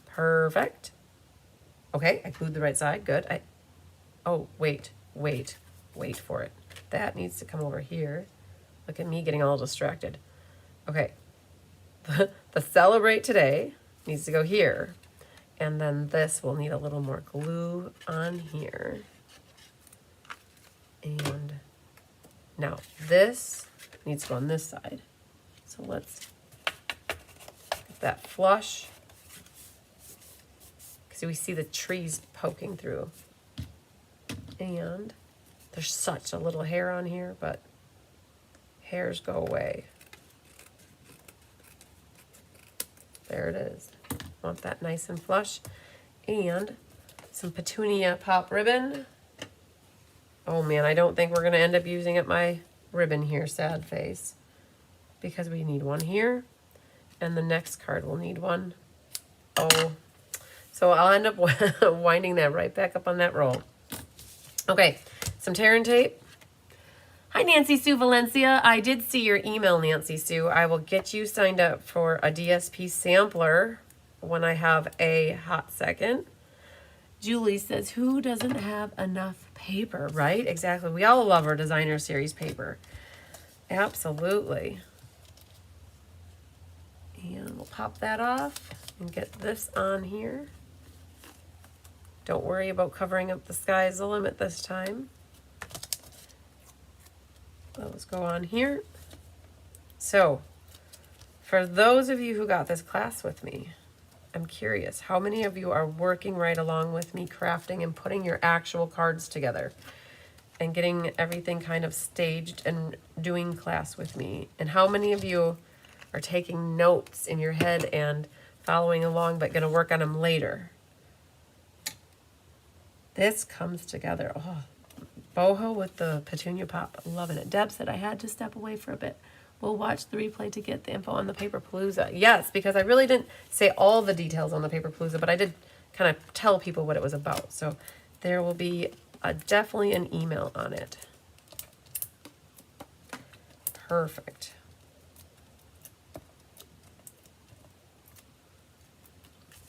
A: Perfect. Okay, I glued the right side. Good. Oh, wait for it. That needs to come over here. Look at me getting all distracted. Okay. The celebrate today needs to go here. And then this will need a little more glue on here. And now this needs to go on this side. So let's get that flush. Because we see the trees poking through. And there's such a little hair on here, but hairs go away. There it is. Want that nice and flush. And some petunia pop ribbon. Oh man, I don't think we're going to end up using up my ribbon here, sad face. Because we need one here. And the next card will need one. Oh. So I'll end up winding that right back up on that roll. Okay, some tear and tape. Hi, Nancy Sue Valencia. I did see your email, Nancy Sue. I will get you signed up for a DSP sampler when I have a hot second. Julie says, who doesn't have enough paper, right? Exactly. We all love our designer series paper. Absolutely. And we'll pop that off and get this on here. Don't worry about covering up the sky is the limit this time. Those go on here. So, for those of you who got this class with me, I'm curious, how many of you are working right along with me, crafting and putting your actual cards together and getting everything kind of staged and doing class with me? And how many of you are taking notes in your head and following along but going to work on them later? This comes together. Oh, boho with the petunia pop. Loving it. Deb said I had to step away for a bit. We'll watch the replay to get the info on the Paper Palooza. Yes, because I really didn't say all the details on the Paper Palooza, but I did kind of tell people what it was about. So there will be definitely an email on it. Perfect.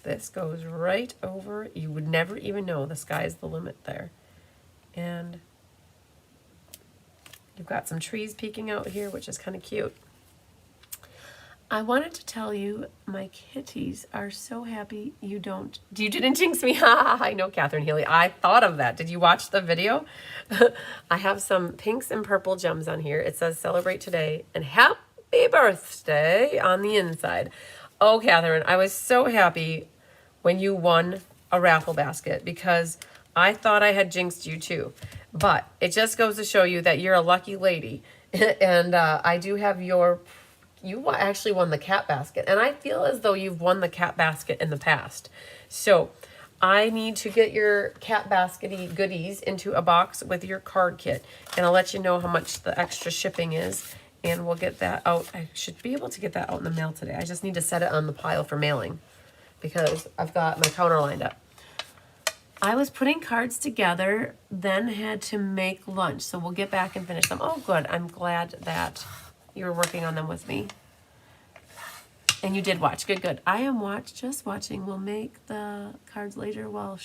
A: This goes right over. You would never even know the sky's the limit there. And you've got some trees peeking out here, which is kind of cute. I wanted to tell you, my kitties are so happy you didn't jinx me. I know, Catherine Healy. I thought of that. Did you watch the video? I have some pinks and purple gems on here. It says celebrate today and happy birthday on the inside. Oh, Catherine, I was so happy when you won a raffle basket because I thought I had jinxed you too. But it just goes to show you that you're a lucky lady. And I do have you actually won the cat basket. And I feel as though you've won the cat basket in the past. So I need to get your cat basket-y goodies into a box with your card kit. And I'll let you know how much the extra shipping is. And we'll get that out. I should be able to get that out in the mail today. I just need to set it on the pile for mailing because I've got my counter lined up. I was putting cards together, then had to make lunch. So we'll get back and finish them. Oh, good. I'm glad that you were working on them with me. And you did watch. Good, good. I am just watching. We'll make the cards later while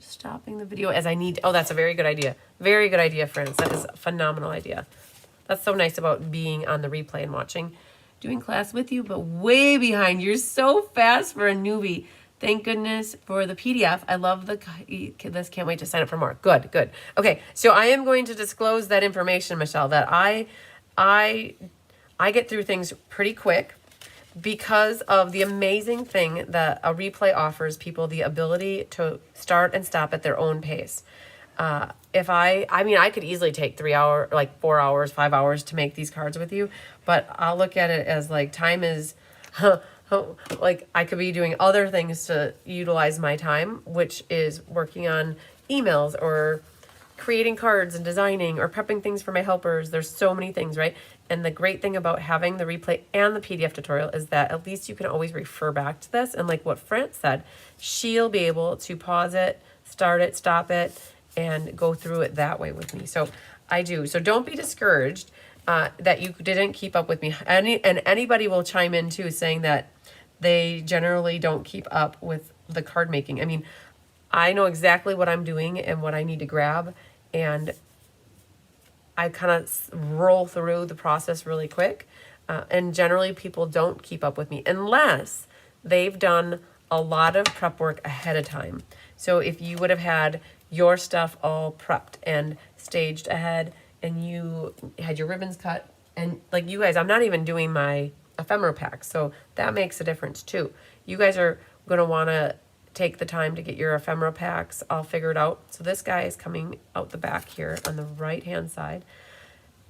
A: stopping the video as I need. Oh, that's a very good idea. Very good idea, friends. That is a phenomenal idea. That's so nice about being on the replay and watching. Doing class with you, but way behind. You're so fast for a newbie. Thank goodness for the PDF. I love this. Can't wait to sign up for more. Good, good. Okay, so I am going to disclose that information, Michelle, that I get through things pretty quick because of the amazing thing that a replay offers people, the ability to start and stop at their own pace. I could easily take 3 hours, like 4 hours, 5 hours to make these cards with you, but I'll look at it as like time is, like I could be doing other things to utilize my time, which is working on emails or creating cards and designing or prepping things for my helpers. There's so many things, right? And the great thing about having the replay and the PDF tutorial is that at least you can always refer back to this. And like what France said, she'll be able to pause it, start it, stop it, and go through it that way with me. So I do. So don't be discouraged that you didn't keep up with me. And anybody will chime in too, saying that they generally don't keep up with the card making. I mean, I know exactly what I'm doing and what I need to grab, and I kind of roll through the process really quick. And generally people don't keep up with me unless they've done a lot of prep work ahead of time. So if you would have had your stuff all prepped and staged ahead and you had your ribbons cut, and like you guys, I'm not even doing my ephemera pack, so that makes a difference too. You guys are going to want to take the time to get your ephemera packs all figured out. So this guy is coming out the back here on the right hand side.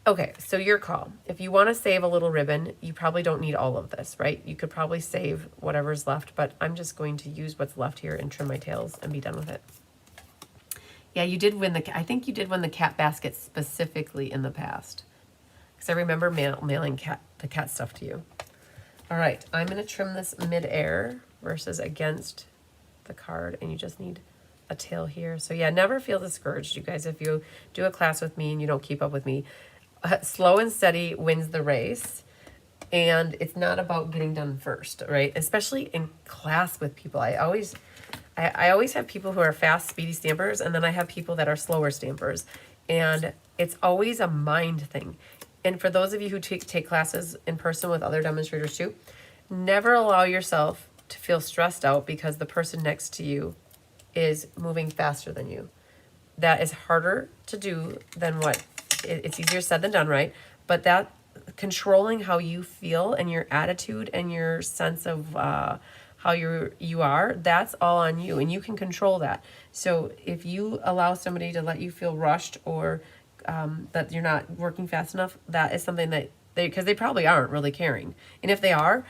A: Okay, so your call. If you want to save a little ribbon, you probably don't need all of this, right? You could probably save whatever's left, but I'm just going to use what's left here and trim my tails and be done with it. Yeah, you did win I think you did win the cat basket specifically in the past, because I remember mailing the cat stuff to you. All right, I'm going to trim this mid-air versus against the card, and you just need a tail here. So yeah, never feel discouraged, you guys, if you do a class with me and you don't keep up with me. Slow and steady wins the race, and it's not about getting done first, right? Especially in class with people. I always have people who are fast, speedy stampers, and then I have people that are slower stampers, and it's always a mind thing. And for those of you who take classes in person with other demonstrators too, never allow yourself to feel stressed out because the person next to you is moving faster than you. That is harder to do than what, it's easier said than done, right? But that controlling how you feel and your attitude and your sense of how you are, that's all on you, and you can control that. So if you allow somebody to let you feel rushed or that you're not working fast enough, that is something that because they probably aren't really caring. And if they are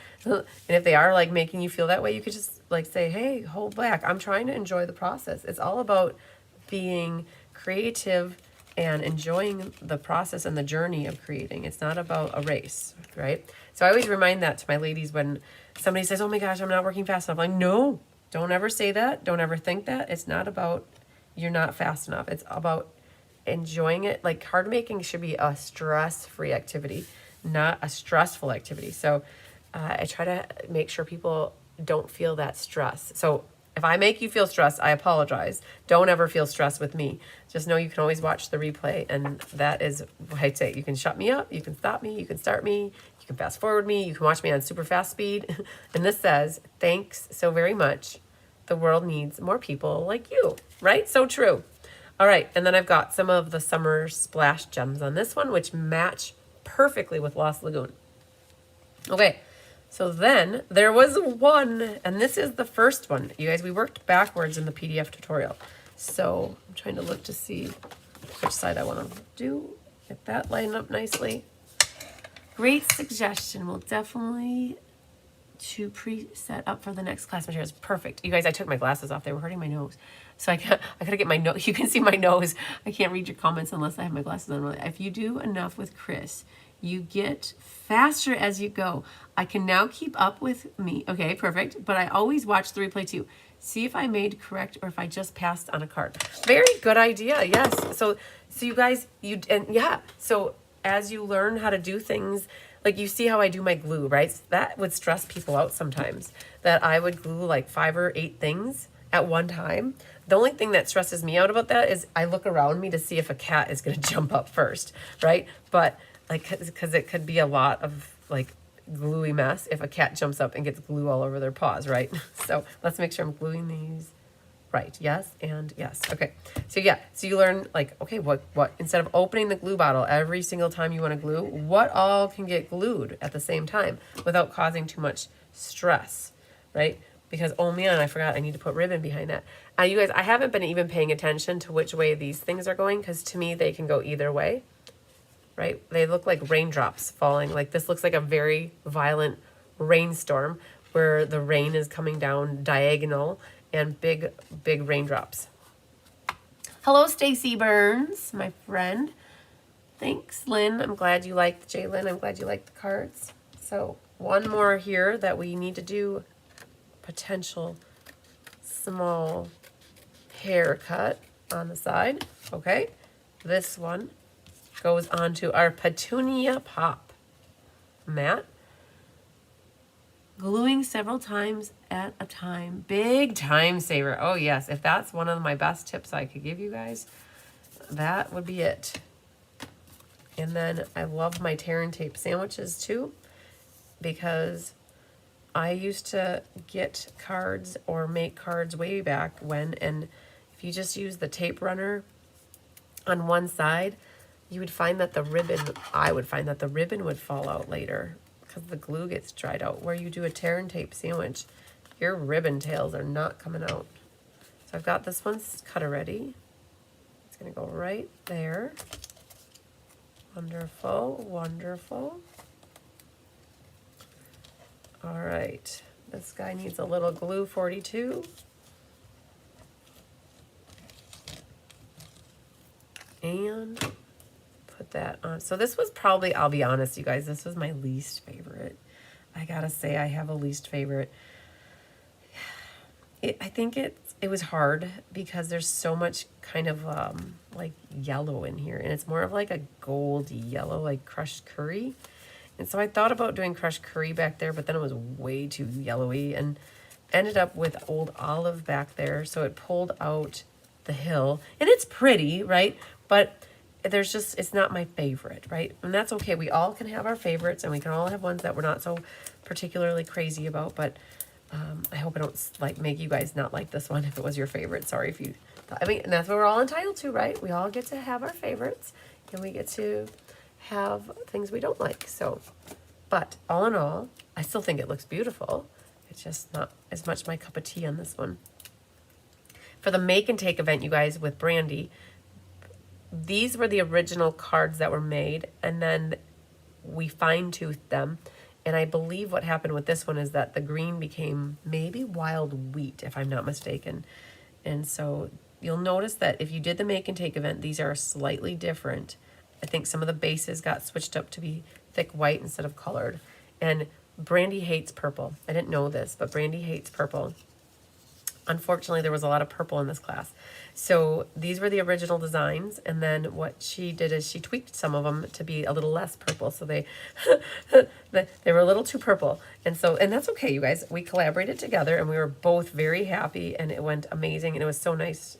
A: like making you feel that way, you could just like say, hey, hold back. I'm trying to enjoy the process. It's all about being creative and enjoying the process and the journey of creating. It's not about a race, right? So I always remind that to my ladies when somebody says, oh my gosh, I'm not working fast enough. I'm like, no, don't ever say that. Don't ever think that. It's not about you're not fast enough. It's about enjoying it. Like card making should be a stress-free activity, not a stressful activity. So I try to make sure people don't feel that stress. So if I make you feel stressed, I apologize. Don't ever feel stressed with me. Just know you can always watch the replay, and that is what I'd say. You can shut me up, you can stop me, you can start me, you can fast forward me, you can watch me on super fast speed. And this says, thanks so very much. The world needs more people like you, right? So true. All right, and then I've got some of the summer splash gems on this one, which match perfectly with Lost Lagoon. Okay, so then there was one, and this is the first one. You guys, we worked backwards in the PDF tutorial. So I'm trying to look to see which side I want to do. Get that lined up nicely. Great suggestion. We'll definitely to preset up for the next class materials. Perfect. You guys, I took my glasses off. They were hurting my nose. So I gotta get my nose. You can see my nose. I can't read your comments unless I have my glasses on. If you do enough with Chris, you get faster as you go. I can now keep up with me. Okay, perfect. But I always watch the replay too. See if I made correct or if I just passed on a card. Very good idea. Yes. So you guys, so as you learn how to do things, like you see how I do my glue, right? That would stress people out sometimes, that I would glue like 5 or 8 things at one time. The only thing that stresses me out about that is I look around me to see if a cat is going to jump up first, right? But like, because it could be a lot of like gluey mess if a cat jumps up and gets glue all over their paws, right? So let's make sure I'm gluing these right. Yes and yes. Okay. So yeah, so you learn like, okay, what instead of opening the glue bottle every single time you want to glue, what all can get glued at the same time without causing too much stress, right? Because, oh man, I forgot I need to put ribbon behind that. You guys, I haven't been even paying attention to which way these things are going, because to me, they can go either way, right? They look like raindrops falling. Like this looks like a very violent rainstorm where the rain is coming down diagonal and big, big raindrops. Hello, Stacy Burns, my friend. Thanks, Lynn. I'm glad you liked, Jalen. I'm glad you liked the cards. So one more here that we need to do. Potential small haircut on the side. Okay, this one goes onto our Petunia Pop mat. Gluing several times at a time. Big time saver. Oh yes, if that's one of my best tips I could give you guys, that would be it. And then I love my tear and tape sandwiches too, because I used to get cards or make cards way back when, and if you just use the tape runner on one side, you would find that the ribbon, I would find that the ribbon would fall out later because the glue gets dried out. Where you do a tear and tape sandwich, your ribbon tails are not coming out. So I've got this one cut already. It's gonna go right there. Wonderful, wonderful. All right, this guy needs a little glue 42. And put that on. So this was probably, I'll be honest, you guys, this was my least favorite. I gotta say I have a least favorite. I think it was hard because there's so much kind of like yellow in here. And it's more of like a goldy yellow, like crushed curry. And so I thought about doing crushed curry back there, but then it was way too yellowy and ended up with old olive back there. So it pulled out the hill, and it's pretty, right? But there's just, it's not my favorite, right? And that's okay. We all can have our favorites, and we can all have ones that we're not so particularly crazy about. But I hope I don't like make you guys not like this one if it was your favorite. Sorry if you, I mean, and that's what we're all entitled to, right? We all get to have our favorites, and we get to have things we don't like. So, but all in all, I still think it looks beautiful. It's just not as much my cup of tea on this one. For the make and take event, you guys, with Brandy, these were the original cards that were made, and then we fine-toothed them. And I believe what happened with this one is that the green became maybe wild wheat, if I'm not mistaken. And so you'll notice that if you did the make and take event, these are slightly different. I think some of the bases got switched up to be thick white instead of colored. And Brandy hates purple. I didn't know this, but Brandy hates purple. Unfortunately, there was a lot of purple in this class. So these were the original designs. And then what she did is she tweaked some of them to be a little less purple. So they, they were a little too purple. And so, and that's okay, you guys. We collaborated together and we were both very happy and it went amazing. And it was so nice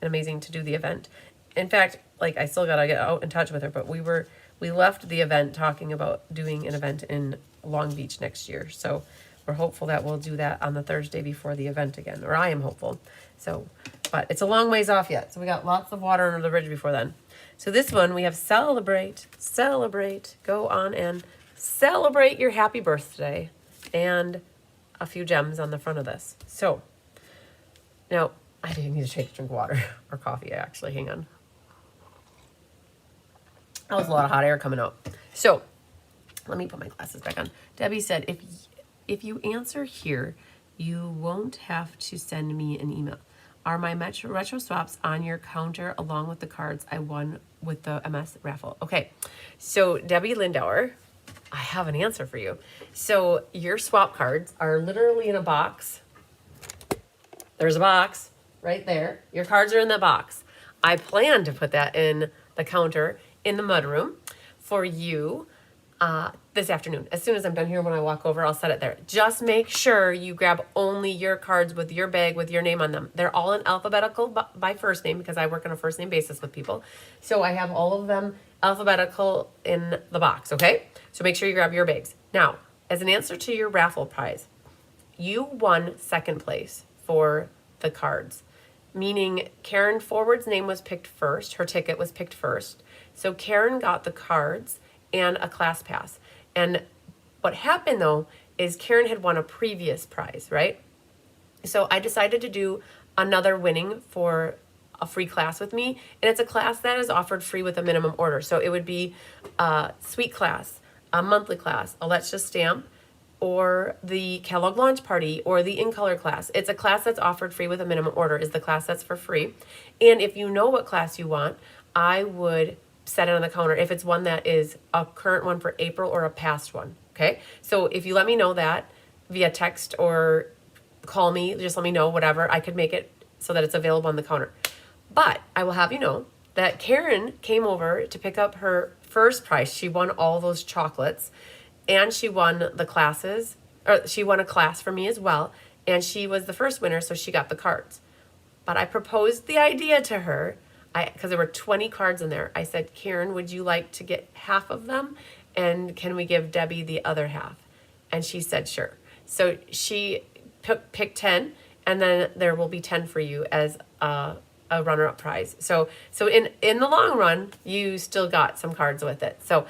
A: and amazing to do the event. In fact, like I still got to get out in touch with her, but we left the event talking about doing an event in Long Beach next year. So we're hopeful that we'll do that on the Thursday before the event again, or I am hopeful. So, but it's a long ways off yet. So we got lots of water under the bridge before then. So this one we have celebrate, celebrate, go on and celebrate your happy birthday, and a few gems on the front of this. So now I didn't need to take a drink of water or coffee actually, hang on. That was a lot of hot air coming out. So let me put my glasses back on. Debbie said, if you answer here, you won't have to send me an email. Are my retro swaps on your counter along with the cards I won with the MS raffle? Okay, so Debbie Lindauer, I have an answer for you. So your swap cards are literally in a box. There's a box right there. Your cards are in the box. I plan to put that in the counter in the mudroom for you. this afternoon. As soon as I'm done here, when I walk over, I'll set it there. Just make sure you grab only your cards with your bag with your name on them. They're all in alphabetical by first name because I work on a first name basis with people. So I have all of them alphabetical in the box, okay? So make sure you grab your bags. Now, as an answer to your raffle prize, you won second place for the cards, meaning Karen Forward's name was picked first. Her ticket was picked first. So Karen got the cards and a class pass. And what happened though is Karen had won a previous prize, right? So I decided to do another winning for a free class with me. And it's a class that is offered free with a minimum order. So it would be a suite class, a monthly class, a Let's Just Stamp, or the Kellogg launch party, or the in color class. It's a class that's offered free with a minimum order, is the class that's for free. And if you know what class you want, I would set it on the counter if it's one that is a current one for April or a past one. Okay. So if you let me know that via text or call me, just let me know, whatever, I could make it so that it's available on the counter. But I will have you know that Karen came over to pick up her first prize. She won all those chocolates, and she won the classes, or she won a class for me as well. And she was the first winner, so she got the cards. But I proposed the idea to her, because there were 20 cards in there. I said, Karen, would you like to get half of them? And can we give Debbie the other half? And she said, sure. So she picked 10, and then there will be 10 for you as a runner-up prize. So in the long run, you still got some cards with it. So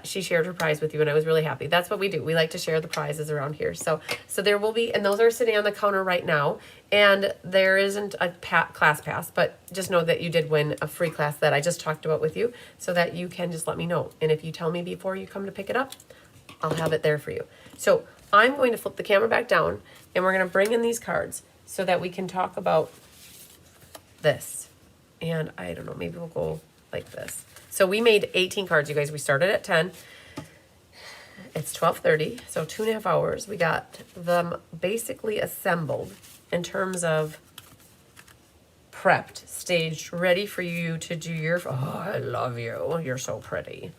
A: she shared her prize with you, and I was really happy. That's what we do. We like to share the prizes around here. So there will be, and those are sitting on the counter right now. And there isn't a class pass, but just know that you did win a free class that I just talked about with you, so that you can just let me know. And if you tell me before you come to pick it up, I'll have it there for you. So I'm going to flip the camera back down, and we're going to bring in these cards so that we can talk about this. And I don't know, maybe we'll go like this. So we made 18 cards, you guys. We started at 10. It's 12:30, so 2.5 hours. We got them basically assembled in terms of prepped, staged, ready for you to do your, oh, I love you. You're so pretty.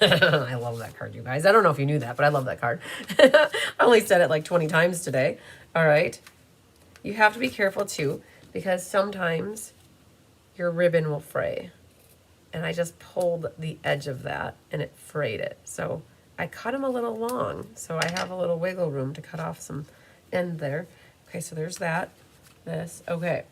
A: I love that card, you guys. I don't know if you knew that, but I love that card. I only said it like 20 times today. All right. You have to be careful too, because sometimes your ribbon will fray. And I just pulled the edge of that and it frayed it. So I cut them a little long, so I have a little wiggle room to cut off some end there. Okay, so there's that, this, okay.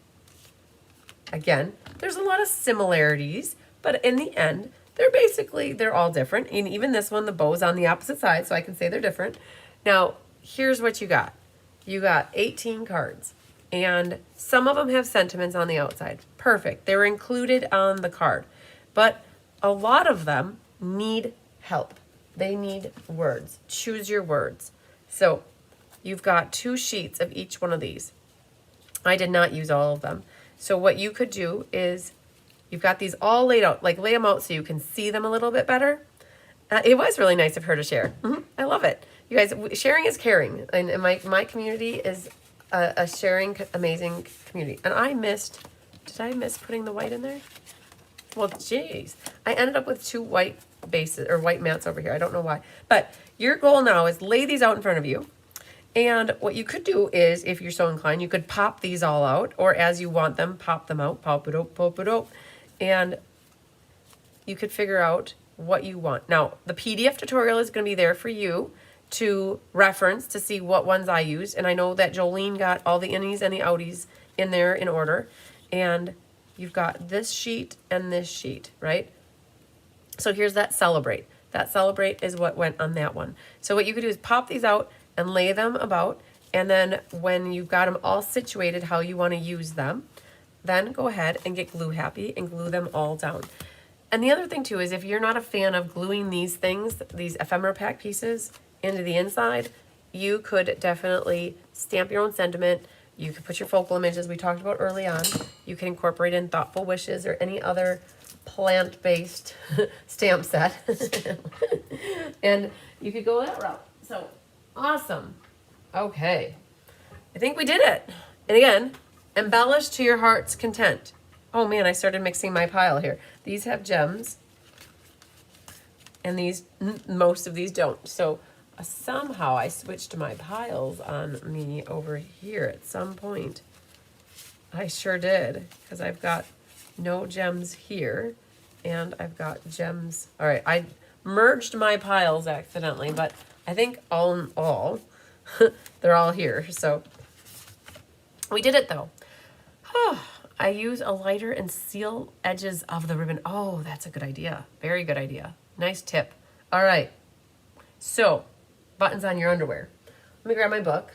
A: Again, there's a lot of similarities, but in the end, they're all different. And even this one, the bow's on the opposite side, so I can say they're different. Now, here's what you got. You got 18 cards, and some of them have sentiments on the outside. Perfect. They were included on the card, but a lot of them need help. They need words. Choose your words. So you've got 2 sheets of each one of these. I did not use all of them. So what you could do is, you've got these all laid out, like lay them out so you can see them a little bit better. It was really nice of her to share. I love it. You guys, sharing is caring. And my community is a sharing, amazing community. And did I miss putting the white in there? Well, geez. I ended up with 2 white bases, or white mats over here. I don't know why. But your goal now is lay these out in front of you. And what you could do is, if you're so inclined, you could pop these all out, or as you want them, pop them out, pop it out. And you could figure out what you want. Now, the PDF tutorial is going to be there for you to reference to see what ones I used. And I know that Jolene got all the innies and the outies in there in order. And you've got this sheet and this sheet, right? So here's that celebrate. That celebrate is what went on that one. So what you could do is pop these out and lay them about. And then when you've got them all situated how you want to use them, then go ahead and get glue happy and glue them all down. And the other thing too is, if you're not a fan of gluing these things, these ephemera pack pieces into the inside, you could definitely stamp your own sentiment. You could put your focal images we talked about early on. You can incorporate in thoughtful wishes or any other plant-based stamp set. And you could go that route. So awesome. Okay. I think we did it. And again, embellish to your heart's content. Oh man, I started mixing my pile here. These have gems. And most of these don't. So somehow I switched my piles on me over here at some point. I sure did, because I've got no gems here, and I've got gems. All right, I merged my piles accidentally, but I think all in all, they're all here. So we did it though. I use a lighter and seal edges of the ribbon. Oh, that's a good idea. Very good idea. Nice tip. All right. So, buttons on your underwear. Let me grab my book.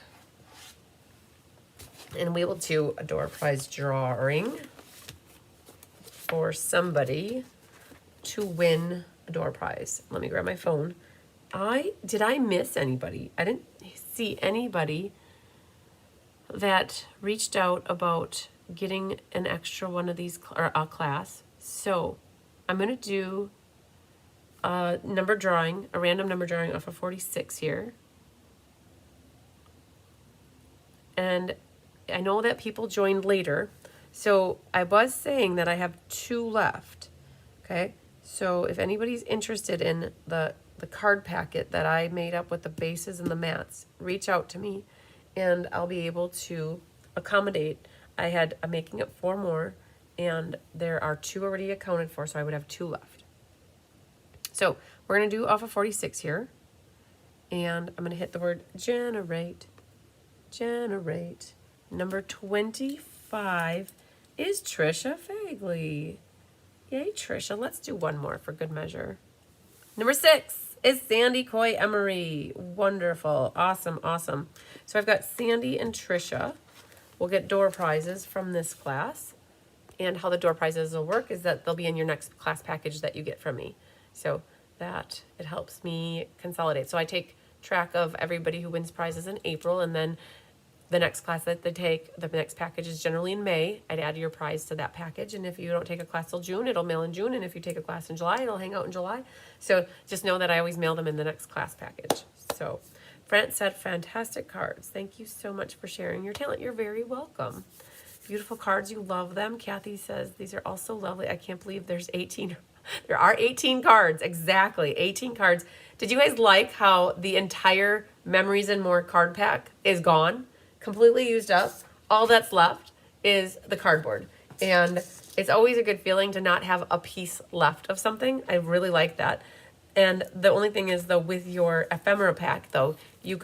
A: And we will do a door prize drawing for somebody to win a door prize. Let me grab my phone. Did I miss anybody? I didn't see anybody that reached out about getting an extra one of these, or a class. So I'm going to do a number drawing, a random number drawing off of 46 here. And I know that people joined later. So I was saying that I have 2 left. Okay. So if anybody's interested in the card packet that I made up with the bases and the mats, reach out to me and I'll be able to accommodate. I'm making up 4 more, and there are 2 already accounted for, so I would have 2 left. So we're going to do off of 46 here, and I'm going to hit the word generate. Generate. Number 25 is Trisha Fagley. Yay, Trisha. Let's do one more for good measure. Number 6 is Sandy Coy Emery. Wonderful. Awesome, awesome. So I've got Sandy and Trisha. We'll get door prizes from this class. And how the door prizes will work is that they'll be in your next class package that you get from me. So that it helps me consolidate. So I take track of everybody who wins prizes in April, and then the next class that they take, the next package is generally in May. I'd add your prize to that package. And if you don't take a class till June, it'll mail in June. And if you take a class in July, it'll hang out in July. So just know that I always mail them in the next class package. So France said, fantastic cards. Thank you so much for sharing your talent. You're very welcome. Beautiful cards. You love them. Kathy says, these are also lovely. I can't believe there's 18. There are 18 cards. Exactly. 18 cards. Did you guys like how the entire Memories and More card pack is gone? Completely used up. All that's left is the cardboard. And it's always a good feeling to not have a piece left of something. I really like that. And the only thing is, though, with your ephemera pack, though, you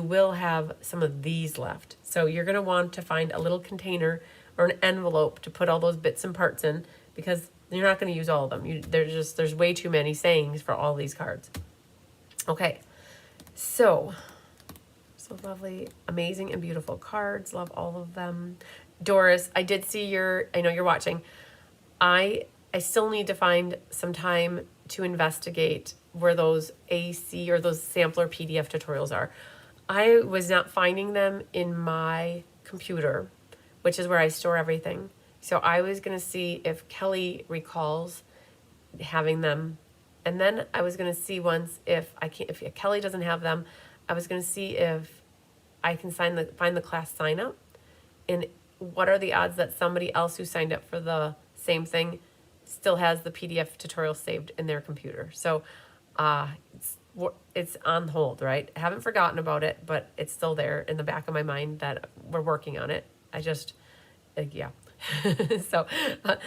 A: will have some of these left. So you're going to want to find a little container or an envelope to put all those bits and parts in, because you're not going to use all of them. There's way too many sayings for all these cards. Okay, so lovely, amazing, and beautiful cards. Love all of them. Doris, I did see I know you're watching. I still need to find some time to investigate where those AC or those sampler PDF tutorials are. I was not finding them in my computer, which is where I store everything. So I was going to see if Kelly recalls having them. And then I was going to see if Kelly doesn't have them, I was going to see if I can find the class sign up, and what are the odds that somebody else who signed up for the same thing still has the PDF tutorial saved in their computer. So it's on hold, right? I haven't forgotten about it, but it's still there in the back of my mind that we're working on it. Yeah. So I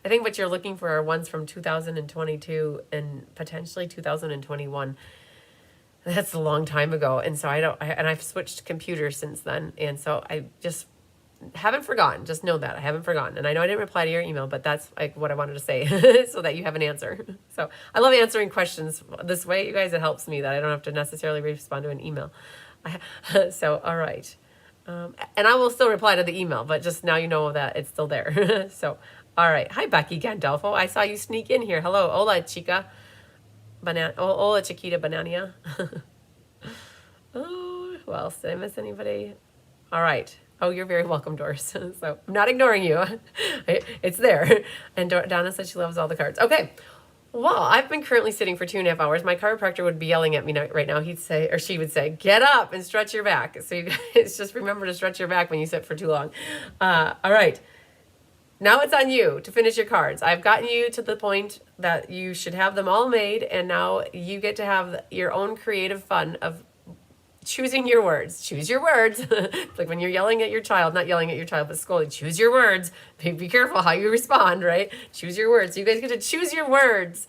A: think what you're looking for are ones from 2022 and potentially 2021. That's a long time ago. And so I've switched computers since then. And so I just haven't forgotten. Just know that I haven't forgotten. And I know I didn't reply to your email, but that's like what I wanted to say so that you have an answer. So I love answering questions this way, you guys. It helps me that I don't have to necessarily respond to an email. So, all right. And I will still reply to the email, but just now you know that it's still there. So, all right. Hi, Becky Gandolfo. I saw you sneak in here. Hello. Hola, chica. Hola, Chiquita Banania. Oh, who else? Did I miss anybody? All right. Oh, you're very welcome, Doris. So I'm not ignoring you. It's there. And Donna said she loves all the cards. Okay. Well, I've been currently sitting for 2.5 hours. My chiropractor would be yelling at me right now. She would say, get up and stretch your back. So you guys just remember to stretch your back when you sit for too long. All right. Now it's on you to finish your cards. I've gotten you to the point that you should have them all made, and now you get to have your own creative fun of choosing your words. Choose your words. It's like when you're yelling at your child, not yelling at your child, but scolding. Choose your words. Be careful how you respond, right? Choose your words. So you guys get to choose your words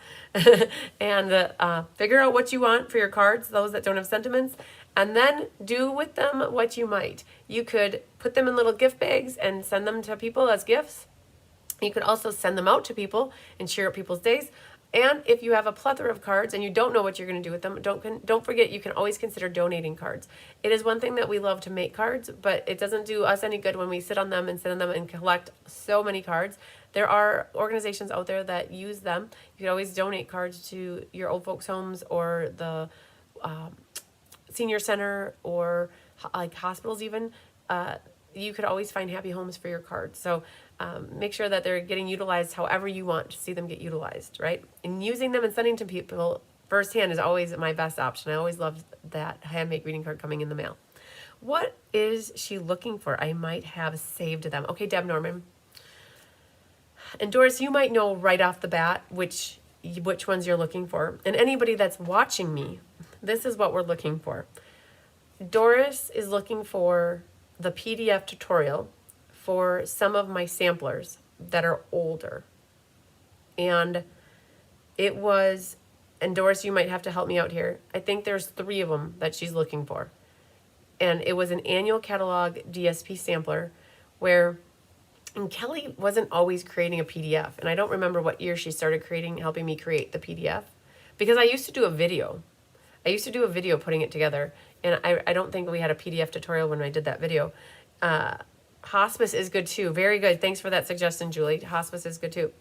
A: and figure out what you want for your cards, those that don't have sentiments, and then do with them what you might. You could put them in little gift bags and send them to people as gifts. You could also send them out to people and cheer up people's days. And if you have a plethora of cards and you don't know what you're going to do with them, don't forget you can always consider donating cards. It is one thing that we love to make cards, but it doesn't do us any good when we sit on them and sit on them and collect so many cards. There are organizations out there that use them. You can always donate cards to your old folks' homes or the senior center or like hospitals even. You could always find happy homes for your cards. So make sure that they're getting utilized however you want to see them get utilized, right? And using them and sending to people firsthand is always my best option. I always love that handmade greeting card coming in the mail. What is she looking for? I might have saved them. Okay, Deb Norman. And Doris, you might know right off the bat which ones you're looking for. And anybody that's watching me, this is what we're looking for. Doris is looking for the PDF tutorial for some of my samplers that are older. And Doris, you might have to help me out here. I think there's 3 of them that she's looking for. And it was an annual catalog DSP sampler and Kelly wasn't always creating a PDF. And I don't remember what year she started helping me create the PDF. Because I used to do a video. Putting it together. And I don't think we had a PDF tutorial when I did that video. Hospice is good too. Very good. Thanks for that suggestion, Julie. Hospice is good too.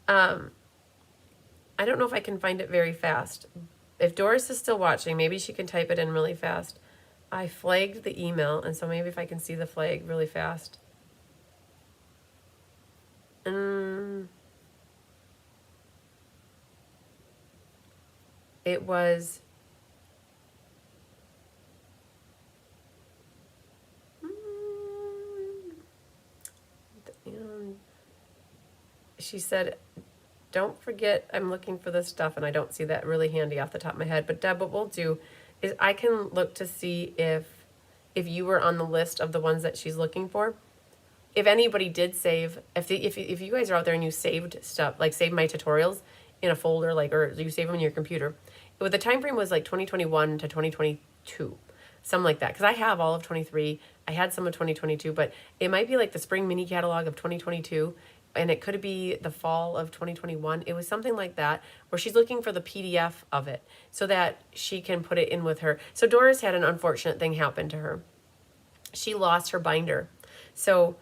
A: I don't know if I can find it very fast. If Doris is still watching, maybe she can type it in really fast. I flagged the email, and so maybe if I can see the flag really fast. It was... She said, don't forget, I'm looking for this stuff, and I don't see that really handy off the top of my head. But Deb, what we'll do is I can look to see if you were on the list of the ones that she's looking for. If anybody did save, if you guys are out there and you saved stuff, like saved my tutorials in a folder, or you save them in your computer, the time frame was like 2021 to 2022, something like that. Because I have all of 23, I had some of 2022, but it might be like the spring mini catalog of 2022. And it could be the fall of 2021. It was something like that, where she's looking for the PDF of it so that she can put it in with her. So Doris had an unfortunate thing happen to her. She lost her binder. So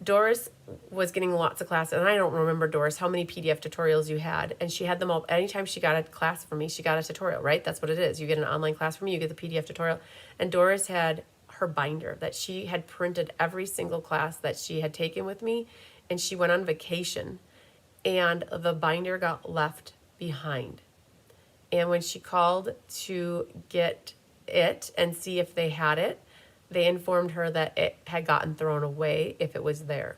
A: Doris was getting lots of classes, and I don't remember, Doris, how many PDF tutorials you had. And she had them all. Anytime she got a class from me, she got a tutorial, right? That's what it is. You get an online class from me, you get the PDF tutorial. And Doris had her binder that she had printed every single class that she had taken with me. And she went on vacation, and the binder got left behind. And when she called to get it and see if they had it, they informed her that it had gotten thrown away if it was there.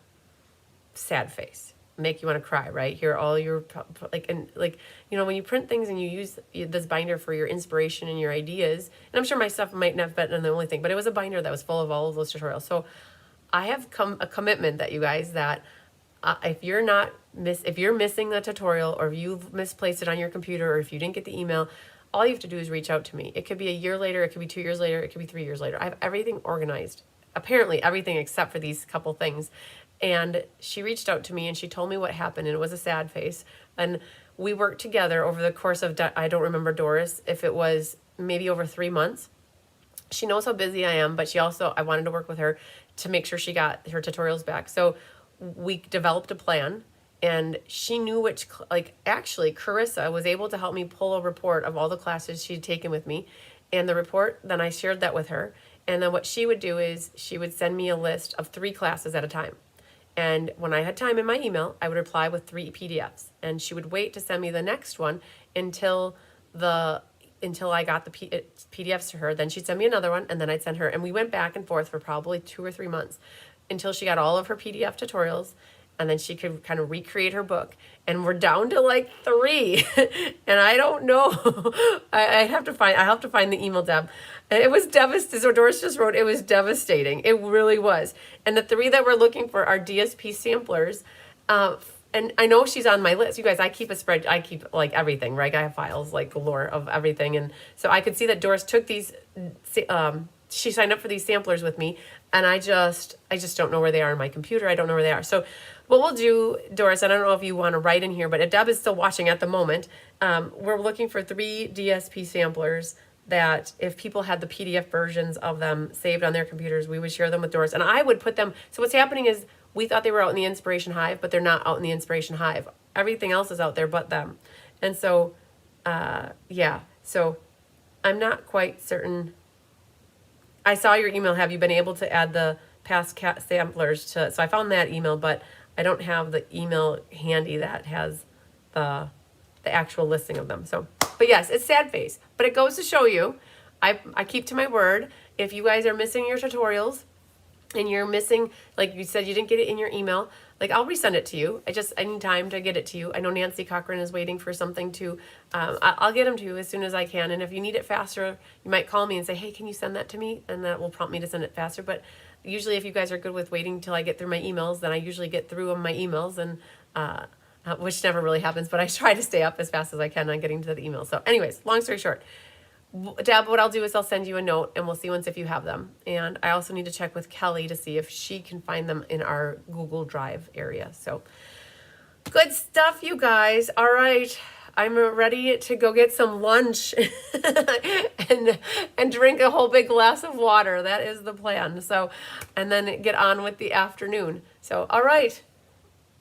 A: Sad face. Make you want to cry, right? Hear all your, when you print things and you use this binder for your inspiration and your ideas, and I'm sure my stuff might not have been the only thing, but it was a binder that was full of all of those tutorials. So I have a commitment that you guys, that if you're missing the tutorial, or if you've misplaced it on your computer, or if you didn't get the email, all you have to do is reach out to me. It could be a year later, it could be 2 years later, it could be 3 years later. I have everything organized. Apparently everything except for these couple things. And she reached out to me and she told me what happened, and it was a sad face. And we worked together over the course of, I don't remember, Doris, if it was maybe over 3 months. She knows how busy I am, but I wanted to work with her to make sure she got her tutorials back. So we developed a plan, and she knew actually Carissa was able to help me pull a report of all the classes she'd taken with me. And the report, then I shared that with her. And then what she would do is she would send me a list of 3 classes at a time. And when I had time in my email, I would reply with 3 PDFs. And she would wait to send me the next one until I got the PDFs to her. Then she'd send me another one, and then I'd send her. And we went back and forth for probably 2 or 3 months until she got all of her PDF tutorials. and then she could kind of recreate her book. And we're down to like 3, and I don't know. I have to find the email, Deb. And it was devastating. So Doris just wrote, it was devastating. It really was. And the 3 that we're looking for are DSP samplers. And I know she's on my list. You guys, I keep a spread. I keep like everything, right? I have files like galore of everything. And so I could see that Doris took these, she signed up for these samplers with me. And I just don't know where they are on my computer. I don't know where they are. So what we'll do, Doris, and I don't know if you want to write in here, but if Deb is still watching at the moment, we're looking for 3 DSP samplers that if people had the PDF versions of them saved on their computers, we would share them with Doris. And I would put them, so what's happening is we thought they were out in the Inspiration Hive, but they're not out in the Inspiration Hive. Everything else is out there but them. And so, yeah, so I'm not quite certain. I saw your email. Have you been able to add the past cat samplers to, so I found that email, but I don't have the email handy that has the actual listing of them. So, but yes, it's sad face, but it goes to show you, I keep to my word. If you guys are missing your tutorials and you're missing, like you said, you didn't get it in your email, like I'll resend it to you. I need time to get it to you. I know Nancy Cochran is waiting for something to, I'll get them to you as soon as I can. And if you need it faster, you might call me and say, hey, can you send that to me? And that will prompt me to send it faster. But usually if you guys are good with waiting until I get through my emails, then I usually get through my emails, and which never really happens, but I try to stay up as fast as I can on getting to the email. So anyways, long story short, Deb, what I'll do is I'll send you a note and we'll see once if you have them. And I also need to check with Kelly to see if she can find them in our Google Drive area. So good stuff, you guys. All right. I'm ready to go get some lunch and drink a whole big glass of water. That is the plan. So, and then get on with the afternoon. So, all right.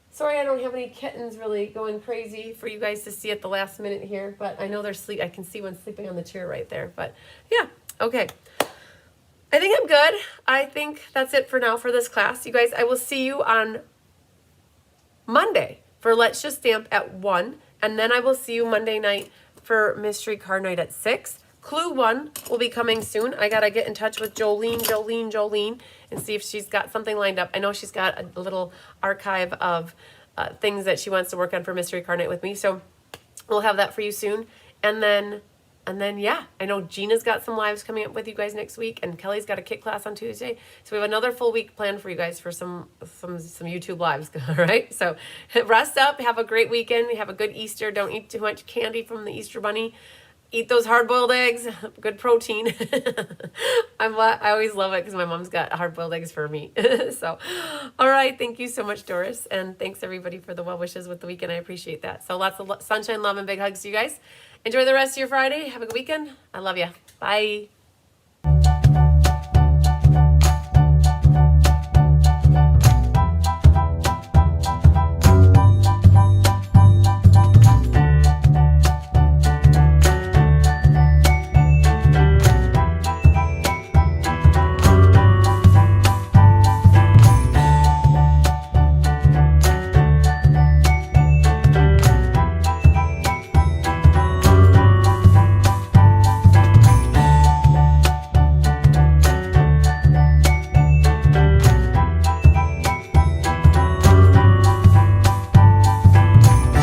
A: Sorry I don't have any kittens really going crazy for you guys to see at the last minute here, but I know they're sleep. I can see one sleeping on the chair right there. But yeah, okay. I think I'm good. I think that's it for now for this class. You guys, I will see you on Monday for Let's Just Stamp at 1. And then I will see you Monday night for Mystery Card Night at 6. Clue 1 will be coming soon. I got to get in touch with Jolene, and see if she's got something lined up. I know she's got a little archive of things that she wants to work on for Mystery Card Night with me. So we'll have that for you soon. And then, yeah, I know Gina's got some lives coming up with you guys next week, and Kelly's got a kit class on Tuesday. So we have another full week planned for you guys for some YouTube lives. All right. So rest up. Have a great weekend. Have a good Easter. Don't eat too much candy from the Easter Bunny. Eat those hard-boiled eggs, good protein. I always love it because my mom's got hard-boiled eggs for me. So, all right, thank you so much, Doris. And thanks, everybody, for the well wishes with the weekend. I appreciate that. So lots of sunshine, love, and big hugs to you guys. Enjoy the rest of your Friday. Have a good weekend. I love you. Bye.